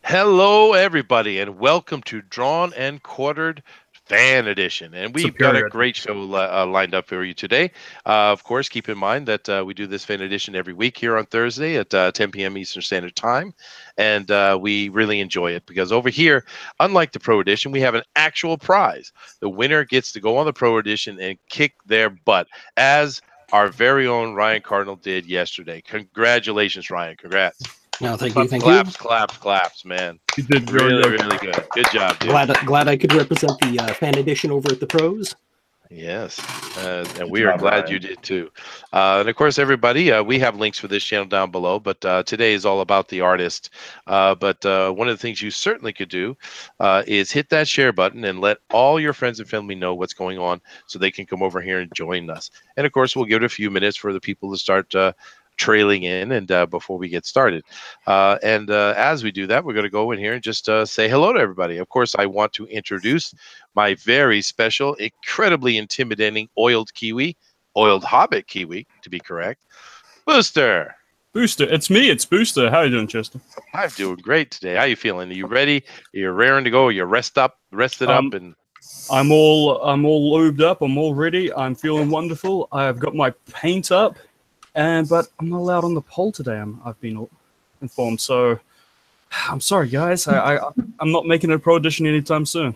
Hello, everybody, and welcome to Drawn and Quartered Fan Edition. And we've got a Superior. great show lined up for you today. Of course, keep in mind that we do this fan edition every week here on Thursday at 10 p.m. Eastern Standard Time. And we really enjoy it because over here, unlike the Pro Edition, we have an actual prize. The winner gets to go on the Pro Edition and kick their butt, as our very own Ryan Cardinal did yesterday. Congratulations, Ryan. Congrats. No, thank you, thank Claps, man. You did Really good. Good job, dude. Glad I could represent the fan edition over at the pros. Yes, and we are glad you did too. And of course, everybody, we have links for this channel down below, but today is all about the artist. But one of the things you certainly could do is hit that share button and let all your friends and family know what's going on so they can come over here and join us. And of course, we'll give it a few minutes for the people to start trailing in and before we get started. And as we do that, we're going to go in here and just say hello to everybody. Of course, I want to introduce my very special, incredibly intimidating oiled hobbit kiwi, to be correct, Booster. Booster, it's me. It's Booster. How are you doing, Chester? I'm doing great today. How you feeling? Are you ready? You're raring to go? You're rested up, and I'm all lubed up. I'm all ready. I'm feeling wonderful. I've got my paint up. But I'm not allowed on the poll today. I've been informed, so I'm sorry, guys. I'm not making a pro edition anytime soon.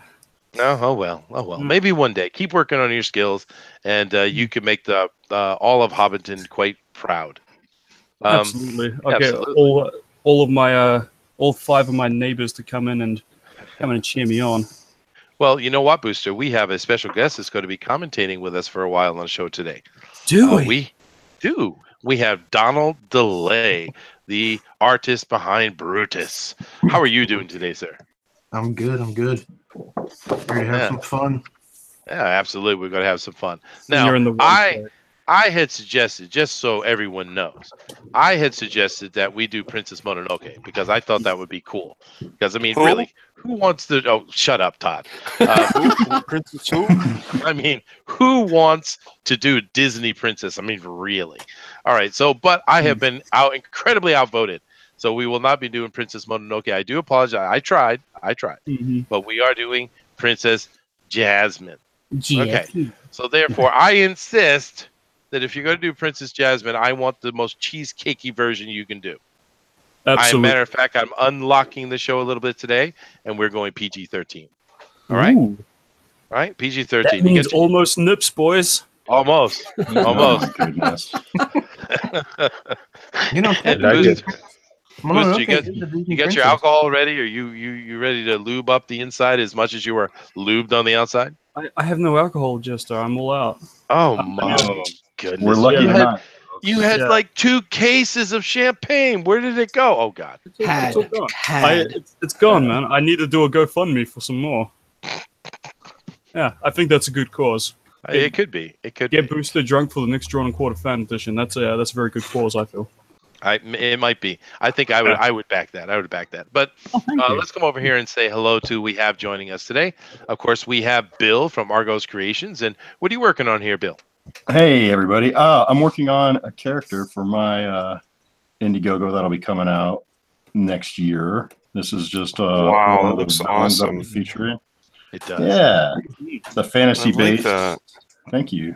No, oh well. Maybe one day. Keep working on your skills, and you can make the all of Hobbiton quite proud. Absolutely. I'll get all 5 of my neighbors to come in and cheer me on. Well, you know what, Booster? We have a special guest that's going to be commentating with us for a while on the show today. We do. We have Donald DeLay, the artist behind Brutus. How are you doing today, sir? I'm good. Ready to have some fun. Yeah, absolutely. We're going to have some fun. Now, I had suggested, just so everyone knows, I had suggested that we do Princess Mononoke because I thought that would be cool. Because, I mean, really, who wants to... Oh, shut up, Todd. Princess who? I mean, who wants to do Disney Princess? I mean, really. All right, so, but I have been incredibly outvoted. So we will not be doing Princess Mononoke. I do apologize. I tried. But we are doing Princess Jasmine. Okay. So therefore, I insist that if you're going to do Princess Jasmine, I want the most cheesecakey version you can do. Absolutely. Matter of fact, I'm unlocking the show a little bit today, and we're going PG-13. All right? Ooh. All right? PG-13. That means almost nips, boys. Almost. Oh, goodness. You know, Booster, you got your alcohol ready? Are you ready to lube up the inside as much as you were lubed on the outside? I have no alcohol, Jester. I'm all out. Oh, my goodness. We're lucky you had like 2 cases of champagne. Where did it go? Oh, God. It's all gone. It's gone, man. I need to do a GoFundMe for some more. Yeah, I think that's a good cause. It could be. Get Booster drunk for the next Drawn and Quarter fan edition. That's a very good cause, I feel. It might be. I think I would back that. But let's come over here and say hello to we have joining us today. Of course, we have Bill from Argos Creations. And what are you working on here, Bill? Hey, everybody. I'm working on a character for my Indiegogo that'll be coming out next year. This is just wow, one that looks awesome. awesome. Featuring. It does. Yeah, the fantasy based. Like Thank you.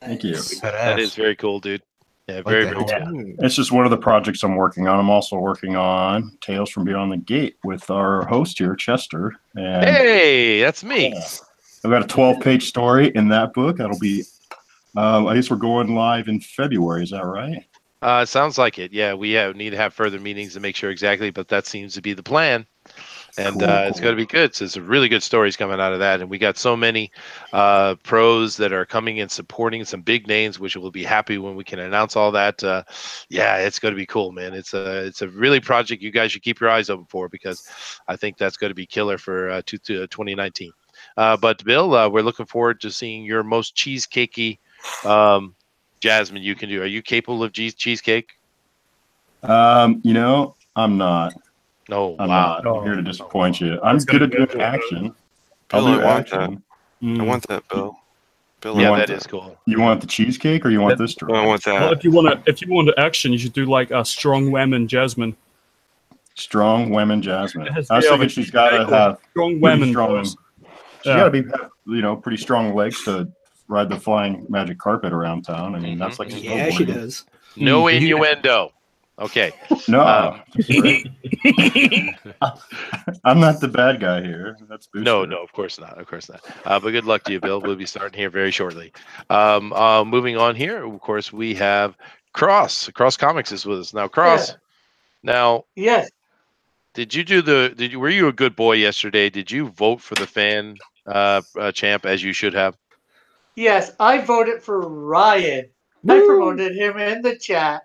That is very cool, dude. Yeah, very cool. It's just one of the projects I'm working on. I'm also working on Tales from Beyond the Gate with our host here, Chester. And hey, that's me. I've got a 12-page story in that book. That'll be, I guess we're going live in February. Is that right? Sounds like it. Yeah, we need to have further meetings to make sure exactly, but that seems to be the plan. And it's going to be good. So it's really good stories coming out of that. And we got so many pros that are coming and supporting some big names, which we'll be happy when we can announce all that. Yeah, it's going to be cool, man. It's a really project you guys should keep your eyes open for because I think that's going to be killer for 2019. But Bill, we're looking forward to seeing your most cheesecakey Jasmine you can do. Are you capable of cheesecake? I'm not. No, I'm wow. not. I'm here to disappoint you. I'm good at doing action. Bill, I'll do I want action. I want that, Bill. Bill, Yeah, I want that is cool. You want the cheesecake or you want this drink? I want that. Well, if you want action, you should do like a strong woman Jasmine. Strong women, Jasmine. It has I was to be thinking of a she's got to ankle. have Strong pretty women. strong. boys. She's got to be, pretty strong legs to ride the flying magic carpet around town. I mean, that's like a Yeah, she snowboarding. does. No innuendo. Okay. No, I'm not the bad guy here. That's Booster. No, of course not. Of course not. But good luck to you, Bill. We'll be starting here very shortly. Moving on here, of course, we have Cross. Cross Comics is with us now. Cross. Yeah. Now, Yes. were you a good boy yesterday? Did you vote for the fan champ as you should have? Yes, I voted for Ryan. I promoted him in the chat.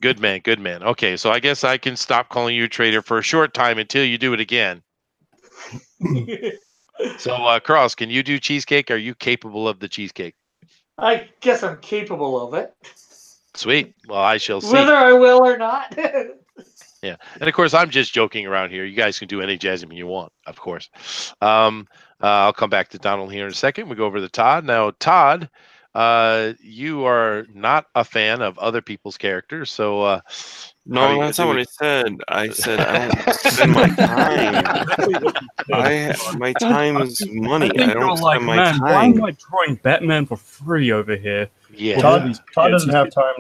Good man, good man. Okay, so I guess I can stop calling you a traitor for a short time until you do it again. So, Cross, can you do cheesecake? Are you capable of the cheesecake? I guess I'm capable of it. Sweet. Well, I shall see. Whether I will or not. Yeah, and of course, I'm just joking around here. You guys can do any Jasmine you want, of course. I'll come back to Donald here in a second. We go over to Todd now. Todd, you are not a fan of other people's characters, so No, that's not what I said. I said I don't spend my time. My time is money. I don't spend my man, why time. am I drawing Batman for free over here? Yeah, Todd doesn't have time.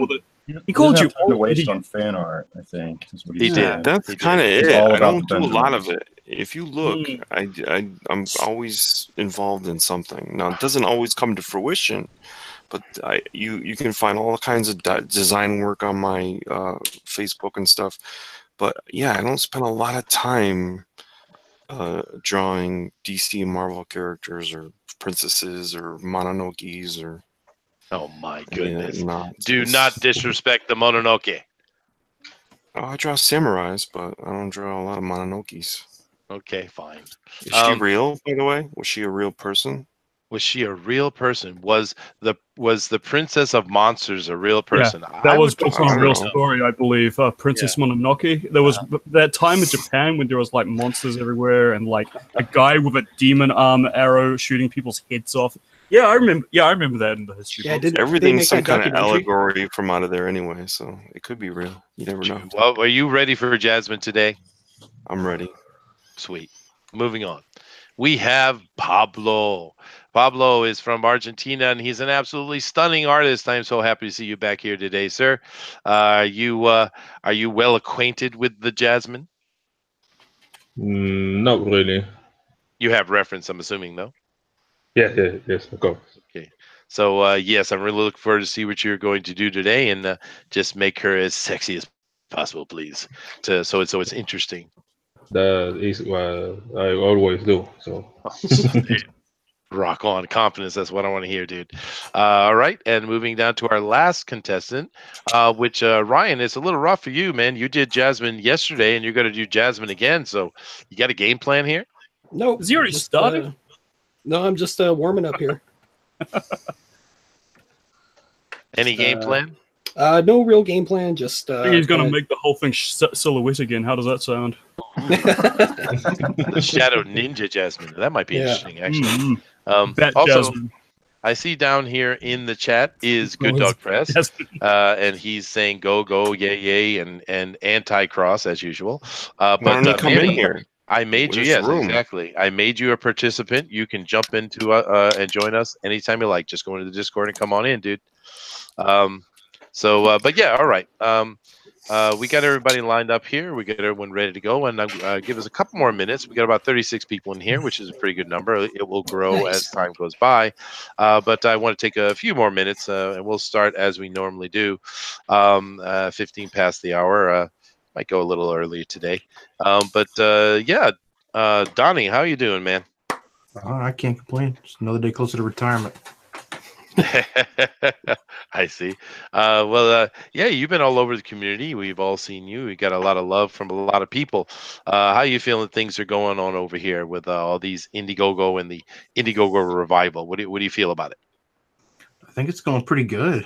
He called you to old waste idiot. on fan art. I think is what He he's did. saying. That's He did. kind of He's it. all I about don't the do a lot of Benjamins. it. If you look, I'm always involved in something. Now it doesn't always come to fruition, but you can find all kinds of design work on my Facebook and stuff. But yeah, I don't spend a lot of time drawing DC and Marvel characters or princesses or Mononokes or. Oh my goodness! Yeah, Do not disrespect the Mononoke. Oh, I draw samurais, but I don't draw a lot of Mononokes. Okay, fine. Is she real, by the way? Was she a real person? Was she a real person? Was the Princess of Monsters a real person? Yeah, that was based on a real know. story, I believe. Princess Mononoke. There was that time in Japan when there was like monsters everywhere and like a guy with a demon arm arrow shooting people's heads off. Yeah, I remember that in the history books. Everything's some kind of allegory from out of there anyway, so it could be real. You never know. Well, are you ready for Jasmine today? I'm ready. Sweet. Moving on. We have Pablo. Pablo is from Argentina, and he's an absolutely stunning artist. I am so happy to see you back here today, sir. Are you well acquainted with the Jasmine? Not really. You have reference, I'm assuming, though. Yes, of course. Okay. So yes, I'm really looking forward to see what you're going to do today, and just make her as sexy as possible, please. So it's interesting. That is what I always do. So. Rock on, confidence. That's what I want to hear, dude. All right, and moving down to our last contestant, which Ryan, it's a little rough for you, man. You did Jasmine yesterday, and you're going to do Jasmine again. So you got a game plan here? No, Has he already started? No, I'm just warming up here. Any game plan? No real game plan. Just I think he's going to make the whole thing silhouette again. How does that sound? The Shadow Ninja Jasmine. That might be interesting, actually. That Also, Jasmine. I see down here in the chat is Good Dog Press, and he's saying go, yay, and anti-cross as usual. Why don't you come in here? I made you, There's yes, room. exactly. I made you a participant. You can jump into and join us anytime you like. Just go into the Discord and come on in, dude. But yeah, all right. We got everybody lined up here. We got everyone ready to go, and give us a couple more minutes. We got about 36 people in here, which is a pretty good number. It will grow as time goes by, but I want to take a few more minutes, and we'll start as we normally do. 15 past the hour. Might go a little early today, yeah. Donnie, how you doing, man? I can't complain. Just another day closer to retirement. I see. Yeah, you've been all over the community. We've all seen you. We got a lot of love from a lot of people. How are you feeling things are going on over here with all these Indiegogo and the Indiegogo revival? What do you feel about it? I think it's going pretty good.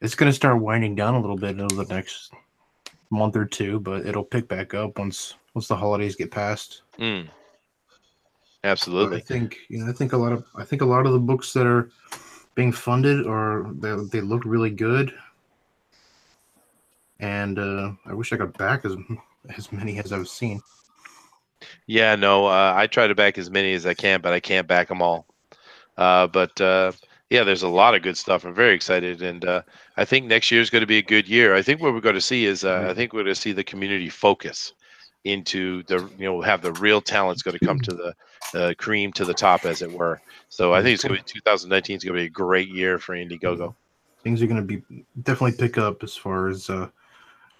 It's going to start winding down a little bit over the next month or two, but it'll pick back up once the holidays get past. Absolutely. But I think a lot of the books that are being funded they look really good. and I wish I could back as many as I've seen. Yeah, no, I try to back as many as I can, but I can't back them all. But yeah, there's a lot of good stuff. I'm very excited, and I think next year is going to be a good year. I think what we're going to see is I think we're going to see the community focus into the have the real talent's going to come to the cream to the top, as it were. So I think it's going to be 2019 is going to be a great year for Indiegogo. Things are going to be definitely pick up as far as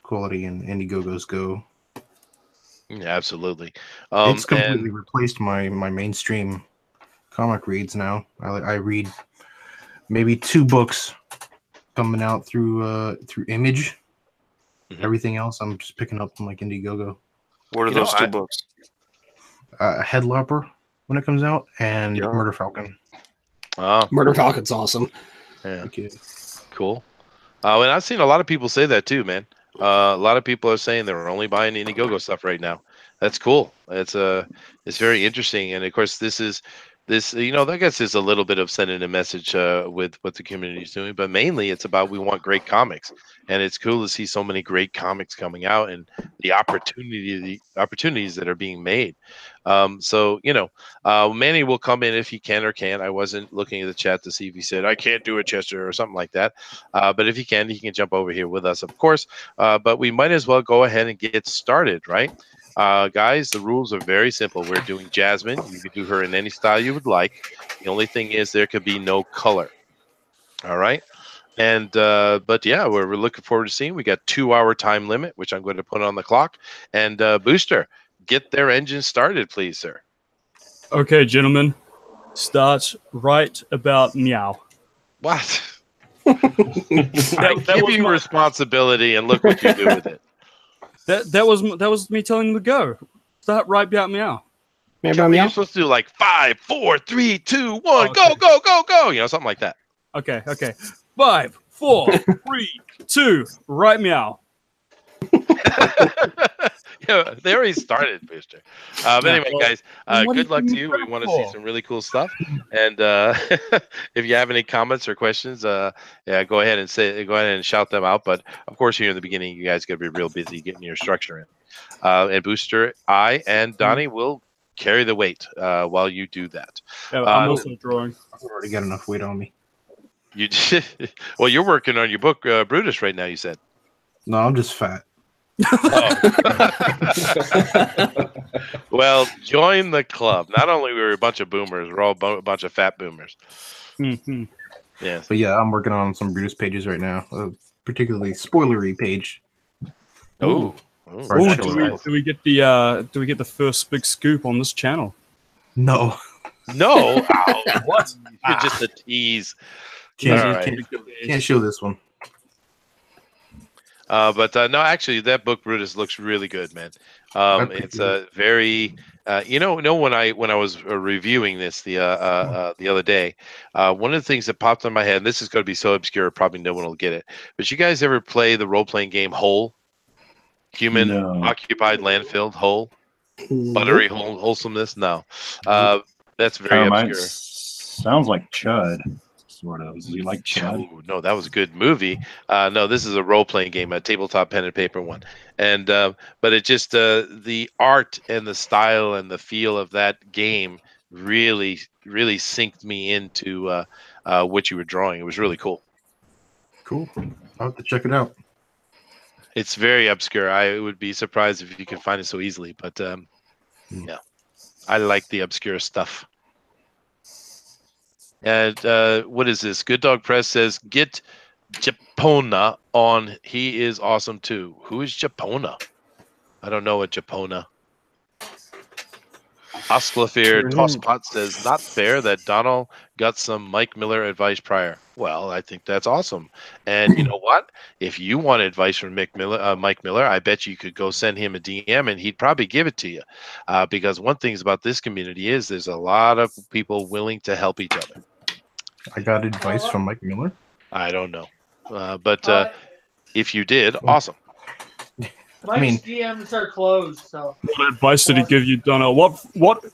quality and Indiegogos go. Yeah, absolutely. It's completely replaced my mainstream comic reads now. I read maybe 2 books coming out through Image. Mhm. Everything else I'm just picking up from like Indiegogo. What are those 2 books? Headlopper when it comes out, and Yeah. Murder Falcon. Murder Falcon's awesome. Yeah. Okay. Cool. And I've seen a lot of people say that too, man. A lot of people are saying they're only buying Indiegogo stuff right now. That's cool. It's very interesting, and of course, this I guess is a little bit of sending a message with what the community is doing, but mainly it's about we want great comics, and it's cool to see so many great comics coming out and the opportunities that are being made. So Manny will come in if he can or can't. I wasn't looking at the chat to see if he said I can't do it, Chester, or something like that. But if he can jump over here with us, of course. But we might as well go ahead and get started, right? Guys, the rules are very simple. We're doing Jasmine. You can do her in any style you would like. The only thing is there could be no color. All right. And but yeah, we're looking forward to seeing. We got 2-hour time limit, which I'm going to put on the clock. And Booster, get their engine started, please, sir. Okay, gentlemen, start right about meow. What? I give you responsibility, and look what you do with it. That was me telling them to go. Start right about meow. Meow, You're meow. supposed to do like 5, 4, 3, 2, 1, Oh, go, go, go, go. Something like that. Okay. 5, 4, 3, 2, right meow. Yeah, they already started, Booster. But anyway, guys, good luck to you. We want to see for? some really cool stuff. And if you have any comments or questions, go ahead and shout them out. But of course, here in the beginning, you guys got to be real busy getting your structure in. And Booster, I and Donnie will carry the weight while you do that. Yeah, I'm also drawing. I've already got enough weight on me. You well, you're working on your book, Brutus, right now. You said. No, I'm just fat. Well, join the club. Not only we're a bunch of boomers, we're all a bunch of fat boomers. Mm-hmm. Yes. But yeah, I'm working on some Brutus pages right now, particularly spoilery page. Oh, Do we get the first big scoop on this channel? No. No. Ow, what? You're just a tease. Can't show this one. But no, actually, that book Brutus looks really good, man. It's a very, when I was reviewing this the other day, one of the things that popped in my head, and this is going to be so obscure, probably no one will get it. But you guys ever play the role playing game Whole? Human occupied landfill Whole, buttery wholesomeness? No, that's very obscure. Sounds like Chud. Sort of. Is he like Chud? Oh, no, that was a good movie. No, this is a role-playing game, a tabletop pen and paper one. And but it just the art and the style and the feel of that game really synced me into what you were drawing. It was really cool. Cool. I'll have to check it out. It's very obscure. I would be surprised if you could find it so easily. But yeah, I like the obscure stuff. And what is this? Good Dog Press says, get Japona on. He is awesome too. Who is Japona? I don't know what Japona. Osclafir Tosspot says, not fair that Donald got some Mike Miller advice prior. Well, I think that's awesome. And you know what? If you want advice from Mike Miller, I bet you could go send him a DM and he'd probably give it to you. Because one thing about this community is there's a lot of people willing to help each other. I got advice from Mike Miller? I don't know. But if you did, awesome. Mike's DMs are closed, so. What advice did he give you, Donna? What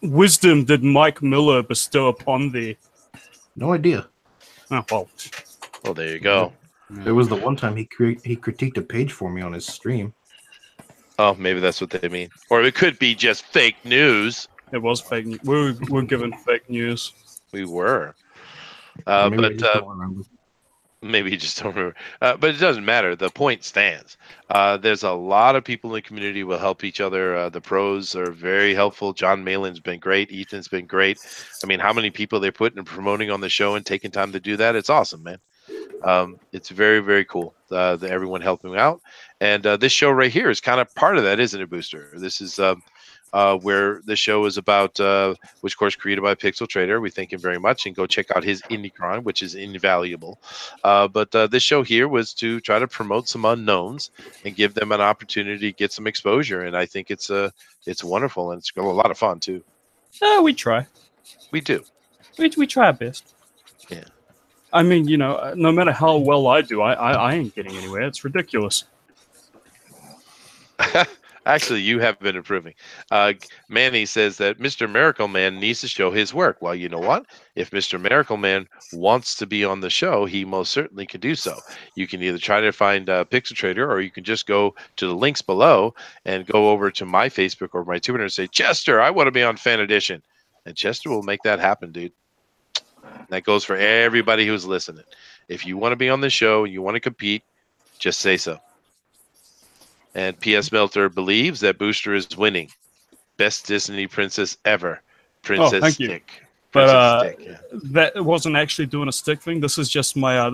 wisdom did Mike Miller bestow upon thee? No idea. Oh, well. Well, there you go. There was the one time he critiqued a page for me on his stream. Oh, maybe that's what they mean. Or it could be just fake news. It was fake news. We're given fake news. We were. Maybe I just don't remember. Maybe you just don't remember. But it doesn't matter. The point stands. There's a lot of people in the community who will help each other. The pros are very helpful. John Malin's been great. Ethan's been great. I mean, how many people they put in promoting on the show and taking time to do that? It's awesome, man. It's very, very cool. Everyone helping out. And this show right here is kind of part of that, isn't it, Booster? This is where the show is about, which of course created by Pixel Trader. We thank him very much, and go check out his Indicron, which is invaluable. But this show here was to try to promote some unknowns and give them an opportunity to get some exposure. And I think it's wonderful, and it's a lot of fun too. We try. We do. We try our best. Yeah. I mean, no matter how well I do, I ain't getting anywhere. It's ridiculous. Actually, you have been improving. Manny says that Mr. Miracle Man needs to show his work. Well, you know what? If Mr. Miracle Man wants to be on the show, he most certainly can do so. You can either try to find Pixel Trader, or you can just go to the links below and go over to my Facebook or my Twitter and say, Chester, I want to be on Fan Edition. And Chester will make that happen, dude. That goes for everybody who's listening. If you want to be on the show and you want to compete, just say so. And P.S. Melter believes that Booster is winning. Best Disney princess ever. Princess thank you. Stick. But that wasn't actually doing a stick thing. This is just my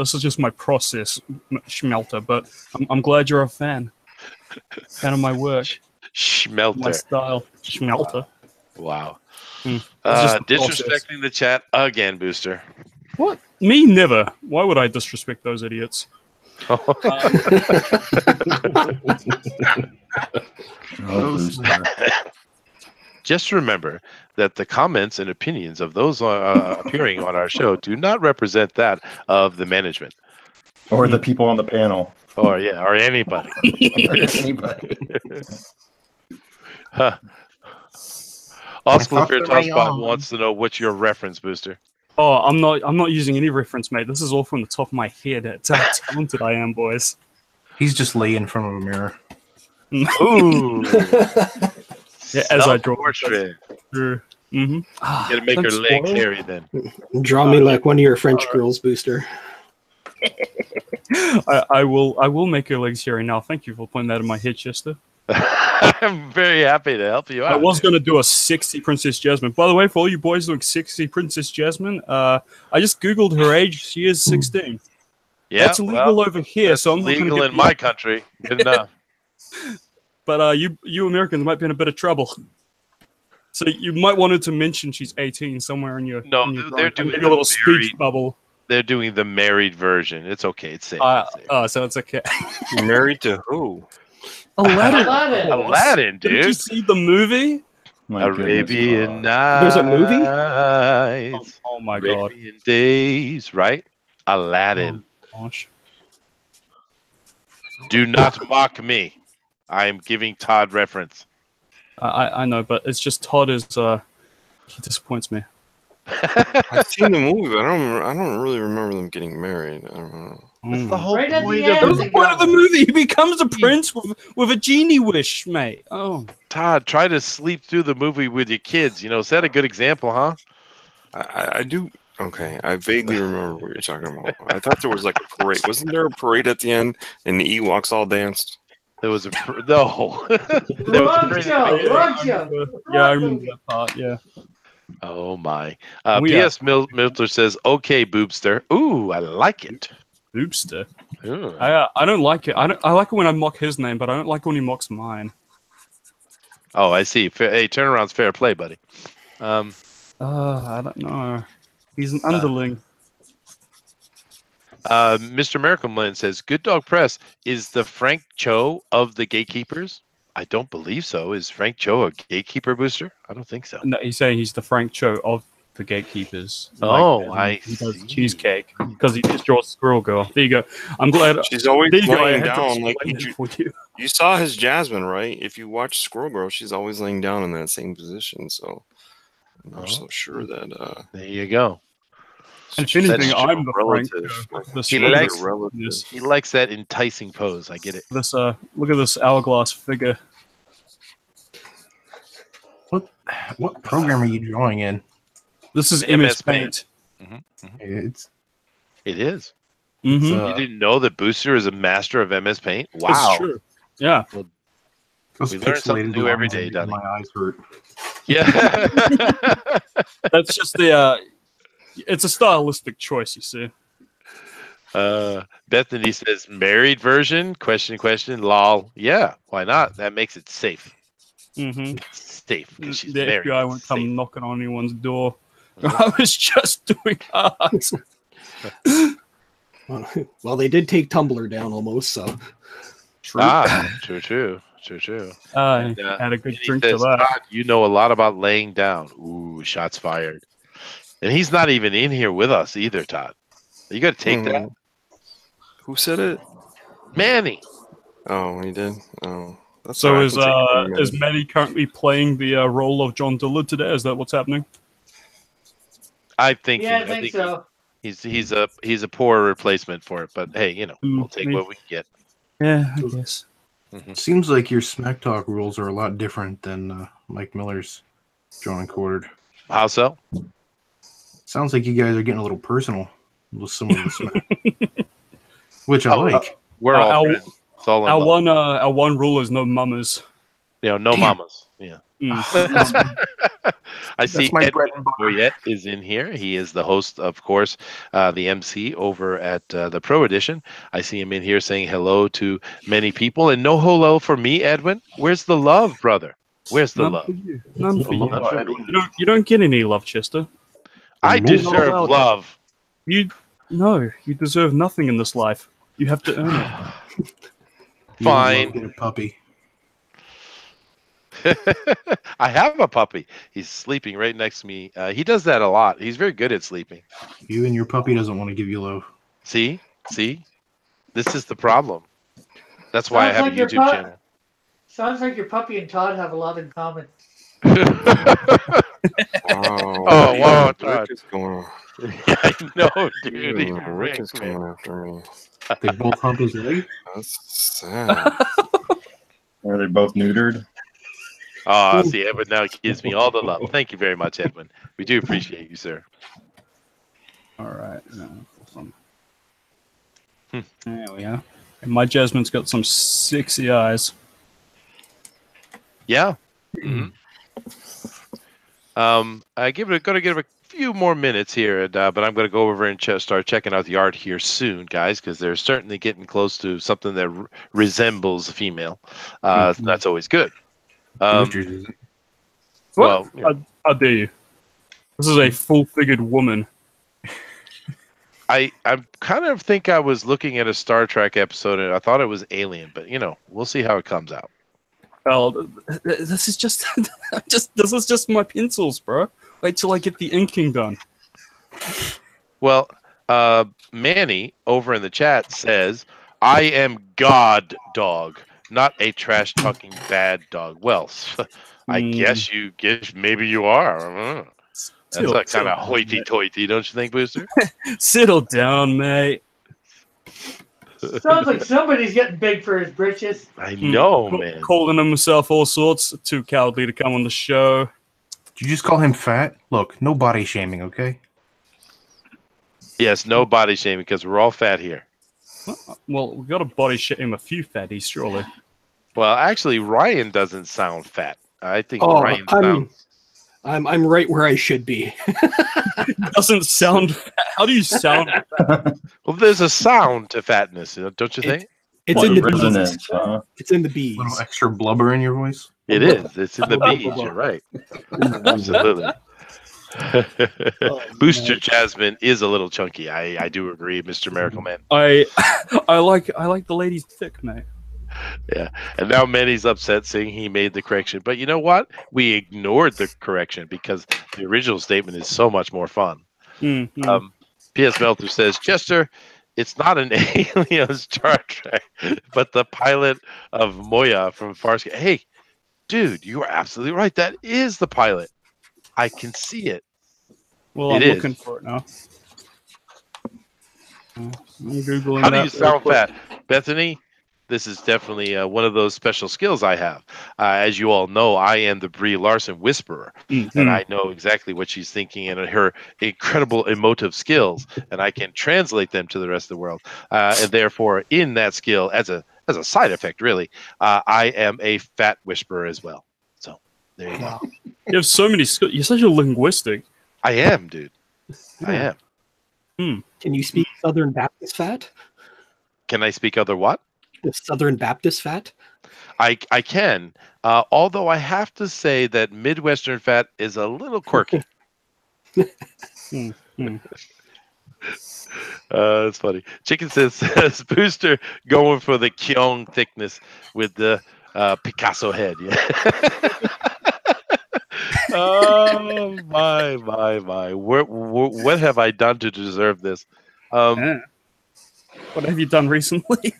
process, Schmelter. But I'm glad you're a fan. Fan of my work. Schmelter. My style. Schmelter. Wow. Disrespecting the chat again, Booster. What? Me? Never. Why would I disrespect those idiots? Just remember that the comments and opinions of those appearing on our show do not represent that of the management or the people on the panel, or anybody. Huh. Oscar Tosbot wants to know what's your reference, Booster. Oh, I'm not using any reference, mate. This is all from the top of my head. It's how talented I am, boys. He's just laying in front of a mirror. Ooh. Yeah, as I draw portrait. Mm-hmm. Gotta make her leg hairy then. Draw me like one of your French girls, Booster. I will make your legs hairy now. Thank you for putting that in my head, Chester. I'm very happy to help you out. I was going to do a sexy Princess Jasmine. By the way, for all you boys doing sexy Princess Jasmine, I just Googled her age. She is 16. Yeah, that's illegal over here. So I'm legal in my country. Good enough. But you Americans might be in a bit of trouble. So you might want to mention she's 18 somewhere in your they're doing a little speech bubble. They're doing the married version. It's okay. It's safe. So it's okay. Married to who? Aladdin, dude. Did you see the movie? Arabian Nights. There's a movie? Oh my God. Arabian Days, right? Aladdin. Oh, gosh. Do not mock me. I am giving Todd reference. I know, but it's just Todd is he disappoints me. I've seen the movie, but I don't really remember them getting married. I don't know. That's the whole Right at point the of end. The point of the movie, he becomes a prince with a genie wish, mate. Oh, Todd, try to sleep through the movie with your kids. Set a good example, huh? I do. Okay, I vaguely remember what you're talking about. I thought there was like a parade. Wasn't there a parade at the end and the Ewoks all danced? There was no. There was a parade. yeah, I remember that part. Yeah. Oh my. P.S. Milter says, "Okay, Boobster. Ooh, I like it." Boobster. Ooh. I don't like it. I like it when I mock his name, but I don't like when he mocks mine. Oh, I see. Hey, turnaround's fair play, buddy. I don't know. He's an underling. Mr. Miracle Man says, "Good Dog Press is the Frank Cho of the Gatekeepers." I don't believe so. Is Frank Cho a gatekeeper, Booster? I don't think so. No, he's saying he's the Frank Cho of the Gatekeepers. He does cheesecake because he just draws Squirrel Girl. There you go. I'm glad. She's always laying I down. Like you saw his Jasmine, right? If you watch Squirrel Girl, she's always laying down in that same position. So I'm not so sure that. There you go. And if anything, That's I'm the Frank. relative. This He regular likes- relative. this- He likes that enticing pose. I get it. This look at this hourglass figure. What program are you drawing in? This is MS MS Paint. Paint. It's It is. Mm-hmm. You didn't know that Booster is a master of MS Paint? This Wow. is true. Yeah. those We learn something pixelated new every lines day, make Donnie. my eyes hurt. Yeah. That's just the it's a stylistic choice, you see. Bethany says married version? Question. Lol. Yeah. Why not? That makes it safe. Mm-hmm. It's safe because she's The married. FBI It's won't safe. come knocking on anyone's door. I was just doing art. Well, they did take Tumblr down almost, so. True. True. I And, had a good And he drink says, for that. "Todd, you know a lot about laying down." Ooh, shots fired. And he's not even in here with us either, Todd. You got to take that. Who said it? Manny. Oh, he did. Oh, that's So all right. is I can take it is Maddie currently playing the role of John Dillard today? Is that what's happening? I think Yeah, I think so. he's a poor replacement for it, but hey, we'll take me- what we can get. Yeah, I guess. Seems like your Smack Talk rules are a lot different than Mike Miller's Drawn and Quartered. How so? Sounds like you guys are getting a little personal, a little similar to Smack, which I like. We're all Our- friends. It's all in love. Our one rule is no mummers. No mamas. Yeah. Mm. I see my Ed bread and butter. Boyette is in here. He is the host, of course, the MC over at the Pro Edition. I see him in here saying hello to many people. And no hello for me, Edwin. Where's the love, brother? Where's the None love? for you. None for you. None for me. You don't get any love, Chester. I Not deserve allowed. love. You deserve nothing in this life. You have to earn it. You would love Fine. to get a puppy. I have a puppy. He's sleeping right next to me. He does that a lot. He's very good at sleeping. You and your puppy doesn't want to give you love. See? This is the problem. That's why I Sounds have like a your YouTube pu- channel. Sounds like your puppy and Todd have a lot in common. Oh, wow, Rick Todd. is going. I know, dude. Even Rick Rick, is man. coming after me. They both hump his leg. That's sad. Are they both neutered? Oh, see, Edwin now gives me all the love. Thank you very much, Edwin. We do appreciate you, sir. All right. There we are. And my Jasmine's got some sexy eyes. Yeah. Mhm. I gotta give it a few more minutes here, but I'm gonna go over and start checking out the art here soon, guys, because they're certainly getting close to something that resembles a female. That's always good. Boosters, is it? Well, How dare you? This is a full-figured woman. I kind of think I was looking at a Star Trek episode and I thought it was Alien, but we'll see how it comes out. Well, this is just, this is just my pencils, bro. Wait till I get the inking done. Well, Manny over in the chat says, "I am God dog, not a trash talking bad dog." Well, I guess maybe you are. I don't know. That's a kind of hoity-toity, don't you think, Booster? Settle down, mate. Sounds like somebody's getting big for his britches. I know, man. Calling himself all sorts. Too cowardly to come on the show. Did you just call him fat? Look, no body shaming, okay? Yes, no body shaming because we're all fat here. Well, we got to body shame a few fatties, surely. Well, actually, Ryan doesn't sound fat. I think Oh, Ryan sounds. I'm right where I should be. Doesn't sound. How do you sound? Well, there's a sound to fatness, don't you think? It's in the bees. Resonance, huh? It's in the A bees. little extra blubber in your voice. It is. It's in the bees. You're right. Absolutely. Booster Jasmine is a little chunky. I do agree, Mr. Miracle Man. I like the ladies thick, mate. Yeah. And now Manny's upset saying he made the correction. But you know what? We ignored the correction because the original statement is so much more fun. Mm-hmm. P.S. Melter says, Chester, it's not an alien Star Trek, but the pilot of Moya from Farscape. Hey, dude, you are absolutely right. That is the pilot. I can see it. Well, It I'm is. looking for it now. I'm Googling How do that you real sound quick. fat, Bethany? This is definitely one of those special skills I have. As you all know, I am the Brie Larson whisperer, and I know exactly what she's thinking and her incredible emotive skills, and I can translate them to the rest of the world. And therefore, in that skill, as a side effect, really, I am a fat whisperer as well. So there you go. Wow. You have so many skills. You're such a linguistic. I am, dude. I am. Can you speak Southern Baptist fat? Can I speak other what? The Southern Baptist fat? I can, although I have to say that Midwestern fat is a little quirky. It's funny. Chicken says Booster going for the Kyong thickness with the Picasso head. Yeah. Oh my! What have I done to deserve this? Yeah. What have you done recently?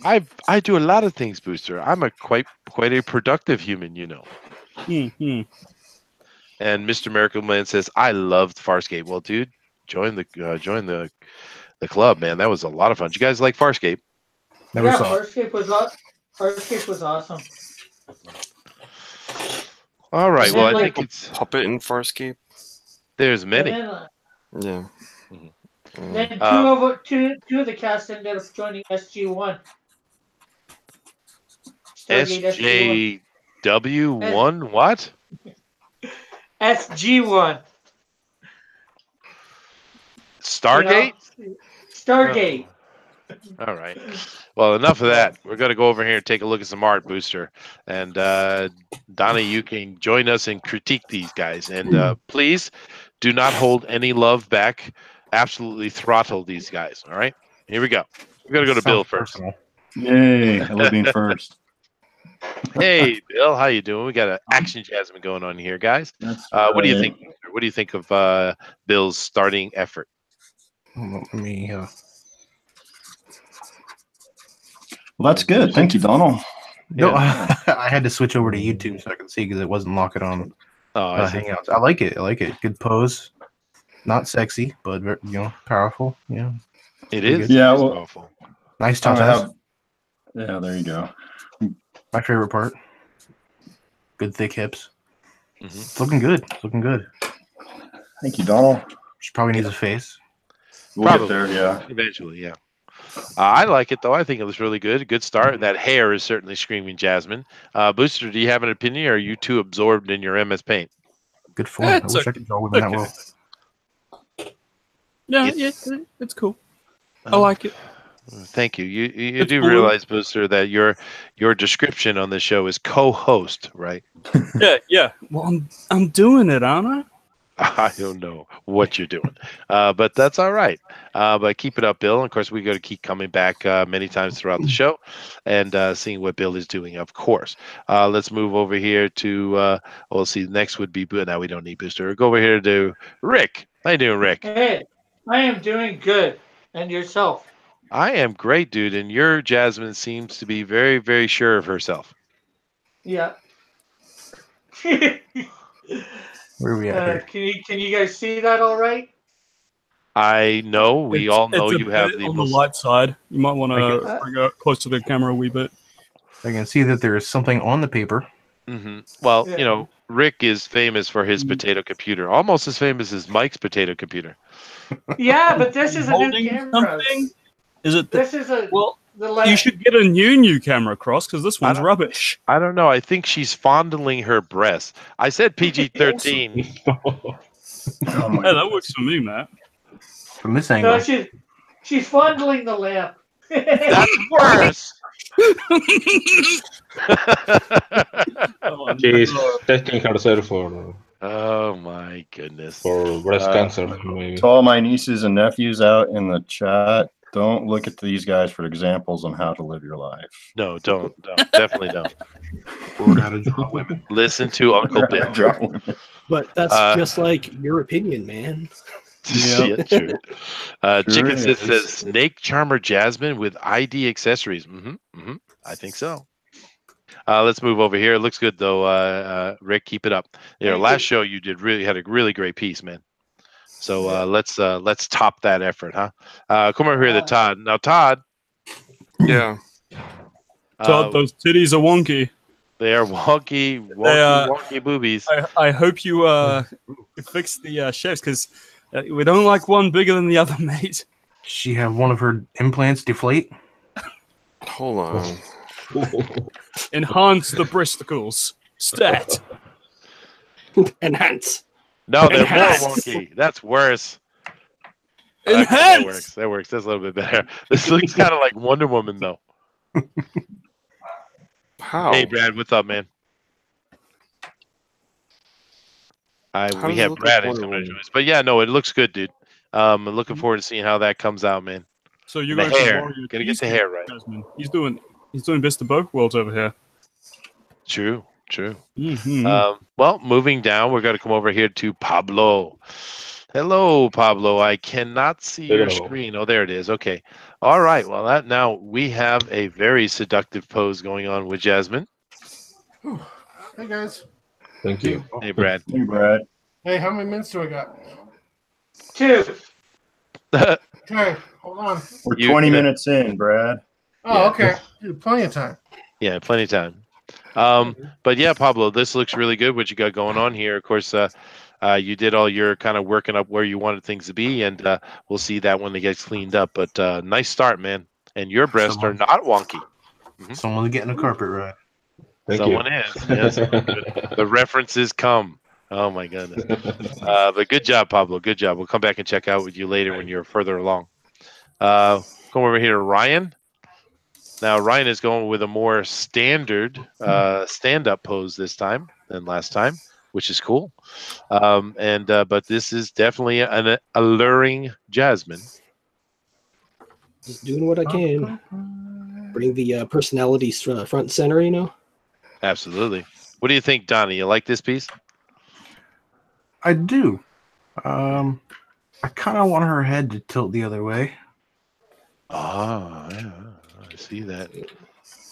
I do a lot of things, Booster. I'm a quite a productive human, you know. And Mr. Miracle Man says I loved Farscape. Well, dude, join the club, man. That was a lot of fun. Did you guys like Farscape? Never Yeah, saw it. Farscape was awesome. All right. And Well, I then, think like, it's Puppet in Farscape. there's And many. then, Yeah. then Um, two of the cast ended up joining SG1. Stargate SG1. SJW1 what? SG1. Stargate? Stargate. All right. Well, enough of that. We're going to go over here and take a look at some art, Booster. And Donna, you can join us and critique these guys. And please do not hold any love back. Absolutely throttle these guys. All right. Here we go. We're going to go to Bill Sounds first. personal. Yay! I love being first. Hey, Bill, how you doing? We got an action Jasmine going on here, guys. That's What do you right. think? Booster? What do you think of Bill's starting effort? Hold on, let me. Well, that's good. Thank you, Donald. No, Yeah. I had to switch over to YouTube so I could see because it wasn't locking on Oh, I see. Hangouts. I like it. I like it. Good pose. Not sexy, but powerful. Yeah. It Pretty is. good. Yeah, It is well- powerful. Nice I tatas. have. Yeah, there you go. My favorite part. Good thick hips. Mhm. It's looking good. It's looking good. Thank you, Donald. She probably needs a face. We'll Probably. get there. Yeah. Eventually, yeah. I like it though. I think it was really good. A good start. That hair is certainly screaming Jasmine. Booster, do you have an opinion, or are you too absorbed in your MS Paint? Good form. I It's wish I could draw women that okay. well. Yeah, It's- it's cool. I like it. Thank you. You It's do cool. realize, Booster, that your description on the show is co-host, right? Yeah. Well, I'm doing it, aren't I? I don't know what you're doing, but that's all right. But keep it up, Bill. And of course, we got to keep coming back many times throughout the show and seeing what Bill is doing. Of course, let's move over here to. We'll see. Next would be. Now we don't need Booster. Go over here to Rick. How you doing, Rick? Hey, I am doing good. And yourself? I am great, dude. And your Jasmine seems to be very, very sure of herself. Yeah. Where are we at here? Can you guys see that all right? I know. We all know it's a you have bit the on most. the light side. You might want Okay. to bring it close to the camera a wee bit. I can see that there is something on the paper. Well, Yeah. Rick is famous for his potato computer, almost as famous as Mike's potato computer. Yeah, but this is a new Holding camera. something? Is it? This is a Well, the you should get a new camera, Cross, because this one's don't- rubbish. I don't know. I think she's fondling her breasts. I said PG-13. Oh my Hey, that works for me, Matt. From this No, angle, she's fondling the lamp. That's worse. Oh, She's no. testing herself for Oh my goodness. breast Uh, cancer, maybe. To all my nieces and nephews out in the chat, don't look at these guys for examples on how to live your life. No, don't. Definitely don't. or how to draw women. Listen to Uncle Bill. But that's Uh, just like your opinion, man. Yeah, true. Chicken is. says Snake Charmer Jasmine with ID accessories. I think so. Let's move over here. It looks good though. Rick, keep it up. Thank Last you. show you did really had a really great piece, man. So let's top that effort, huh? Come over here to Todd. Now, Todd. Yeah. Todd, those titties are wonky. They are wonky, wonky boobies. I hope you fix the shapes because we don't like one bigger than the other, mate. She have one of her implants deflate. Hold on. Enhance the breasticles. Stat. Enhance. No, they're Enhance. more wonky. That's worse. Enhance. That works. That's a little bit better. This looks kind of like Wonder Woman, though. How? Hey, Brad, what's up, man? How We does it have look Brad like who's Wonder coming to Woman? join us. But yeah, no, it looks good, dude. I'm looking forward to seeing how that comes out, man. So you're The going to hair. borrow your Gotta get the cheesecake, hair right. Jasmine. He's doing best of both worlds over here. True. Mm-hmm. Well, moving down, we're going to come over here to Pablo. Hello, Pablo. I cannot see your Hello. screen. Oh, there it is. Okay. All right. Well, now we have a very seductive pose going on with Jasmine. Hey guys. Thank you. Hey, Brad. Hey, Brad. Hey, how many minutes do I got? 2. Okay, hold on. We're You 20 good. minutes in, Brad. Oh, Yeah. okay. Dude, plenty of time. Yeah, plenty of time. But yeah, Pablo, this looks really good. What you got going on here? Of course, you did all your kind of working up where you wanted things to be, and we'll see that when it gets cleaned up. But nice start, man. And your breasts are not wonky. Someone's getting a carpet ride. Thank Someone you. is. Yes. The references come. Oh my goodness. But good job, Pablo. Good job. We'll come back and check out with you later when you're further along. Come over here to Ryan. Now Ryan is going with a more standard stand-up pose this time than last time, which is cool. But this is definitely an alluring Jasmine. Just doing what I can. Bring the personalities front and center, you know? Absolutely. What do you think, Donnie? You like this piece? I do. I kind of want her head to tilt the other way. Ah, yeah, I see that.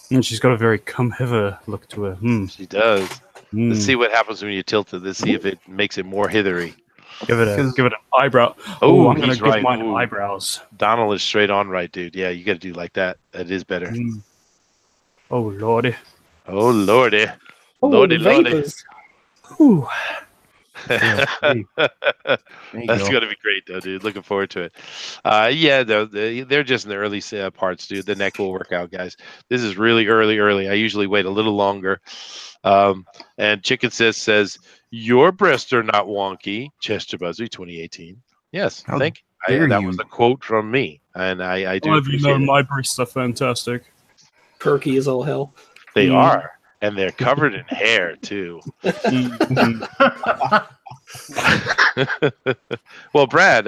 And she's got a very come hither look to her. She does. Let's Mm. see what happens when you tilt it. Let's see if it makes it more hithery. Give it an eyebrow. Oh, I'm gonna he's give right. mine Ooh. eyebrows. Donald is straight on right, dude. Yeah, you got to do like that. That is better. Oh lordy. Oh, lordy. Oh, Lordy, the lordy. vapors. Whew. Yeah, hey, there you That's go. going to be great, though, dude. Looking forward to it. Yeah, they're just in the early parts, dude. The neck will work out, guys. This is really early. I usually wait a little longer. And Chicken says, your breasts are not wonky. Chester Busby, 2018. Yes, How thank you. dare That you. was a quote from me, and I do All of you know appreciate it. my breasts are fantastic. Perky as all hell. They are, and they're covered in hair, too. Well, Brad,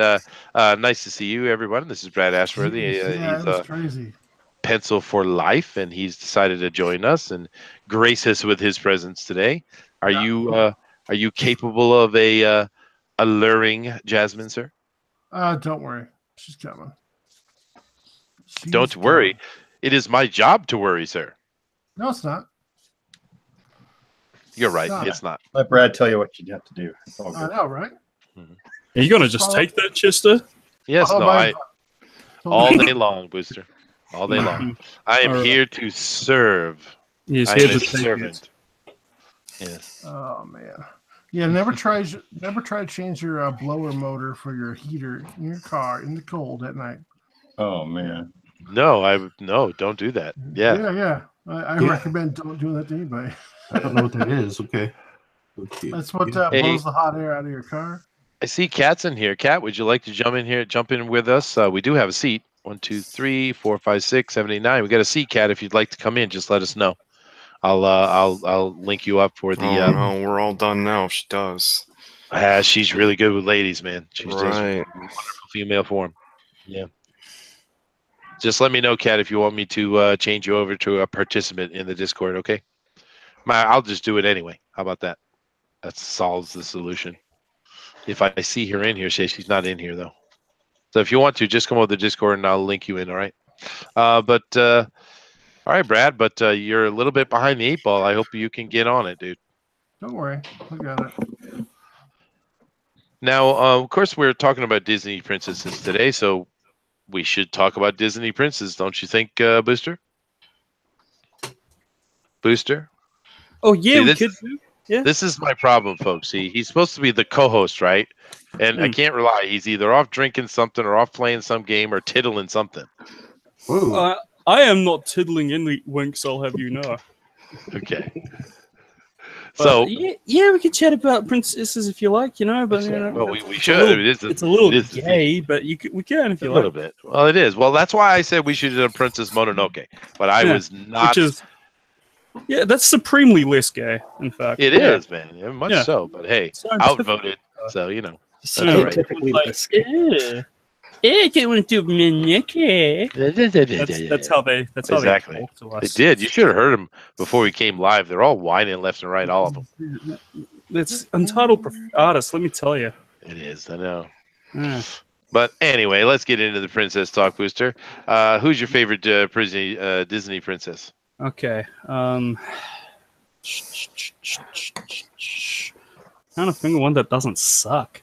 nice to see you, everyone. This is Brad Ashworthy. Yeah, He's it was crazy. Pencil for Life, and he's decided to join us and grace us with his presence today. Are you capable of a alluring Jasmine, sir? Don't worry. She's coming. Don't worry. It is my job to worry, sir. No, it's not. You're right. Stop. It's not. Let Brad tell you what you have to do. It's all I good. know, right? Are you gonna just take that, Chester? Yes, Oh, no, my- all day long, Booster. All day long. I am All right. here to serve. He's I here am to a take servant. it. Yes. Oh man. Yeah, never try to change your blower motor for your heater in your car in the cold at night. Oh, man. No, don't do that. Yeah. Yeah. I Yeah. recommend don't do that to anybody. I don't know what that is. Okay. That's what Hey. blows the hot air out of your car. I see Kat's in here. Kat, would you like to jump in with us? We do have a seat. 1, 2, 3, 4, 5, 6, 7, 8, 9. We got a seat, Kat. If you'd like to come in, just let us know. I'll link you up for the. Oh no, we're all done now. If she does. She's really good with ladies, man. She's just Right. wonderful female form. Yeah. Just let me know, Kat, if you want me to change you over to a participant in the Discord. Okay. I'll just do it anyway. How about that? That solves the solution. If I see her in here, she's not in here though. So if you want to, just come over to the Discord and I'll link you in. All right. All right, Brad. But you're a little bit behind the 8 ball. I hope you can get on it, dude. Don't worry, I got it. Now, of course, we're talking about Disney princesses today, so we should talk about Disney princes, don't you think, Booster? Booster? Oh yeah, See, we could do. Yeah. This is my problem, folks. See, he's supposed to be the co-host, right? And I can't rely. He's either off drinking something or off playing some game or tiddling something. I am not tiddling any winks, I'll have you know. Okay. But, So yeah, we could chat about princesses if you like, you know. But you know, well, we should. It's a little gay, but we can if you like. A little bit. Well, it is. Well, that's why I said we should do a Princess Mononoke, but I was not. Yeah, that's supremely less gay, in fact. It is, man. Yeah, much so. But hey, outvoted. So you know. Scientifically less gay. I don't want to do That's how they. That's how they talk to us. They did. You should have heard them before we came live. They're all whining left and right, all of them. It's entitled artists. Let me tell you. It is. I know. But anyway, let's get into the princess talk, Booster. Who's your favorite Disney princess? Okay. Trying to think of one that doesn't suck.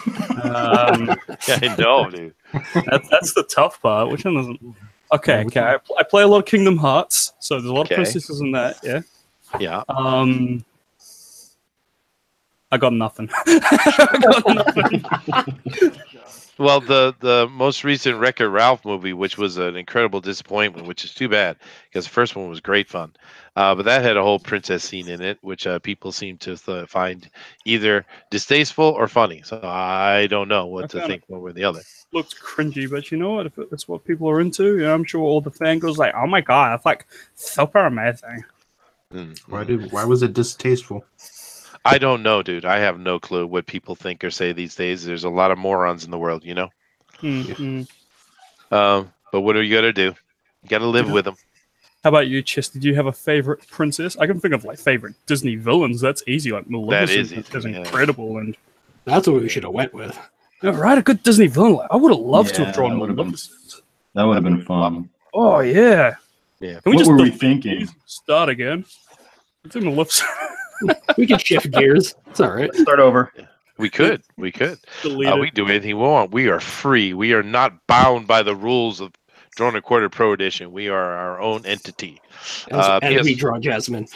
Yeah, I know, dude. That's the tough part. Which one doesn't? Okay. I play a lot of Kingdom Hearts, so there's a lot of princesses in that. Yeah. Yeah. I got nothing. I got nothing. Well, the most recent Wreck-It Ralph movie, which was an incredible disappointment, which is too bad because the first one was great fun, but that had a whole princess scene in it, which people seem to find either distasteful or funny. So I don't know what to think one way or the other. Looked cringy, but you know what? If that's what people are into, I'm sure all the fangirls like, oh my god, that's like super amazing. Why was it distasteful? I don't know, dude. I have no clue what people think or say these days. There's a lot of morons in the world, you know. But what are you gonna do? You gotta live with them. How about you, Chess? Did you have a favorite princess? I can think of like favorite Disney villains. That's easy. Like Maleficent is incredible, and that's what we should have went with. Right, a good Disney villain. I would have loved to have drawn Maleficent. That would have been fun. Oh yeah. Yeah. What were we thinking? Start again. It's Maleficent. We can shift gears. It's all right. Start over. We could. We could. We can do anything we want. We are free. We are not bound by the rules of Drawn a Quarter Pro Edition. We are our own entity. And we draw Jasmine.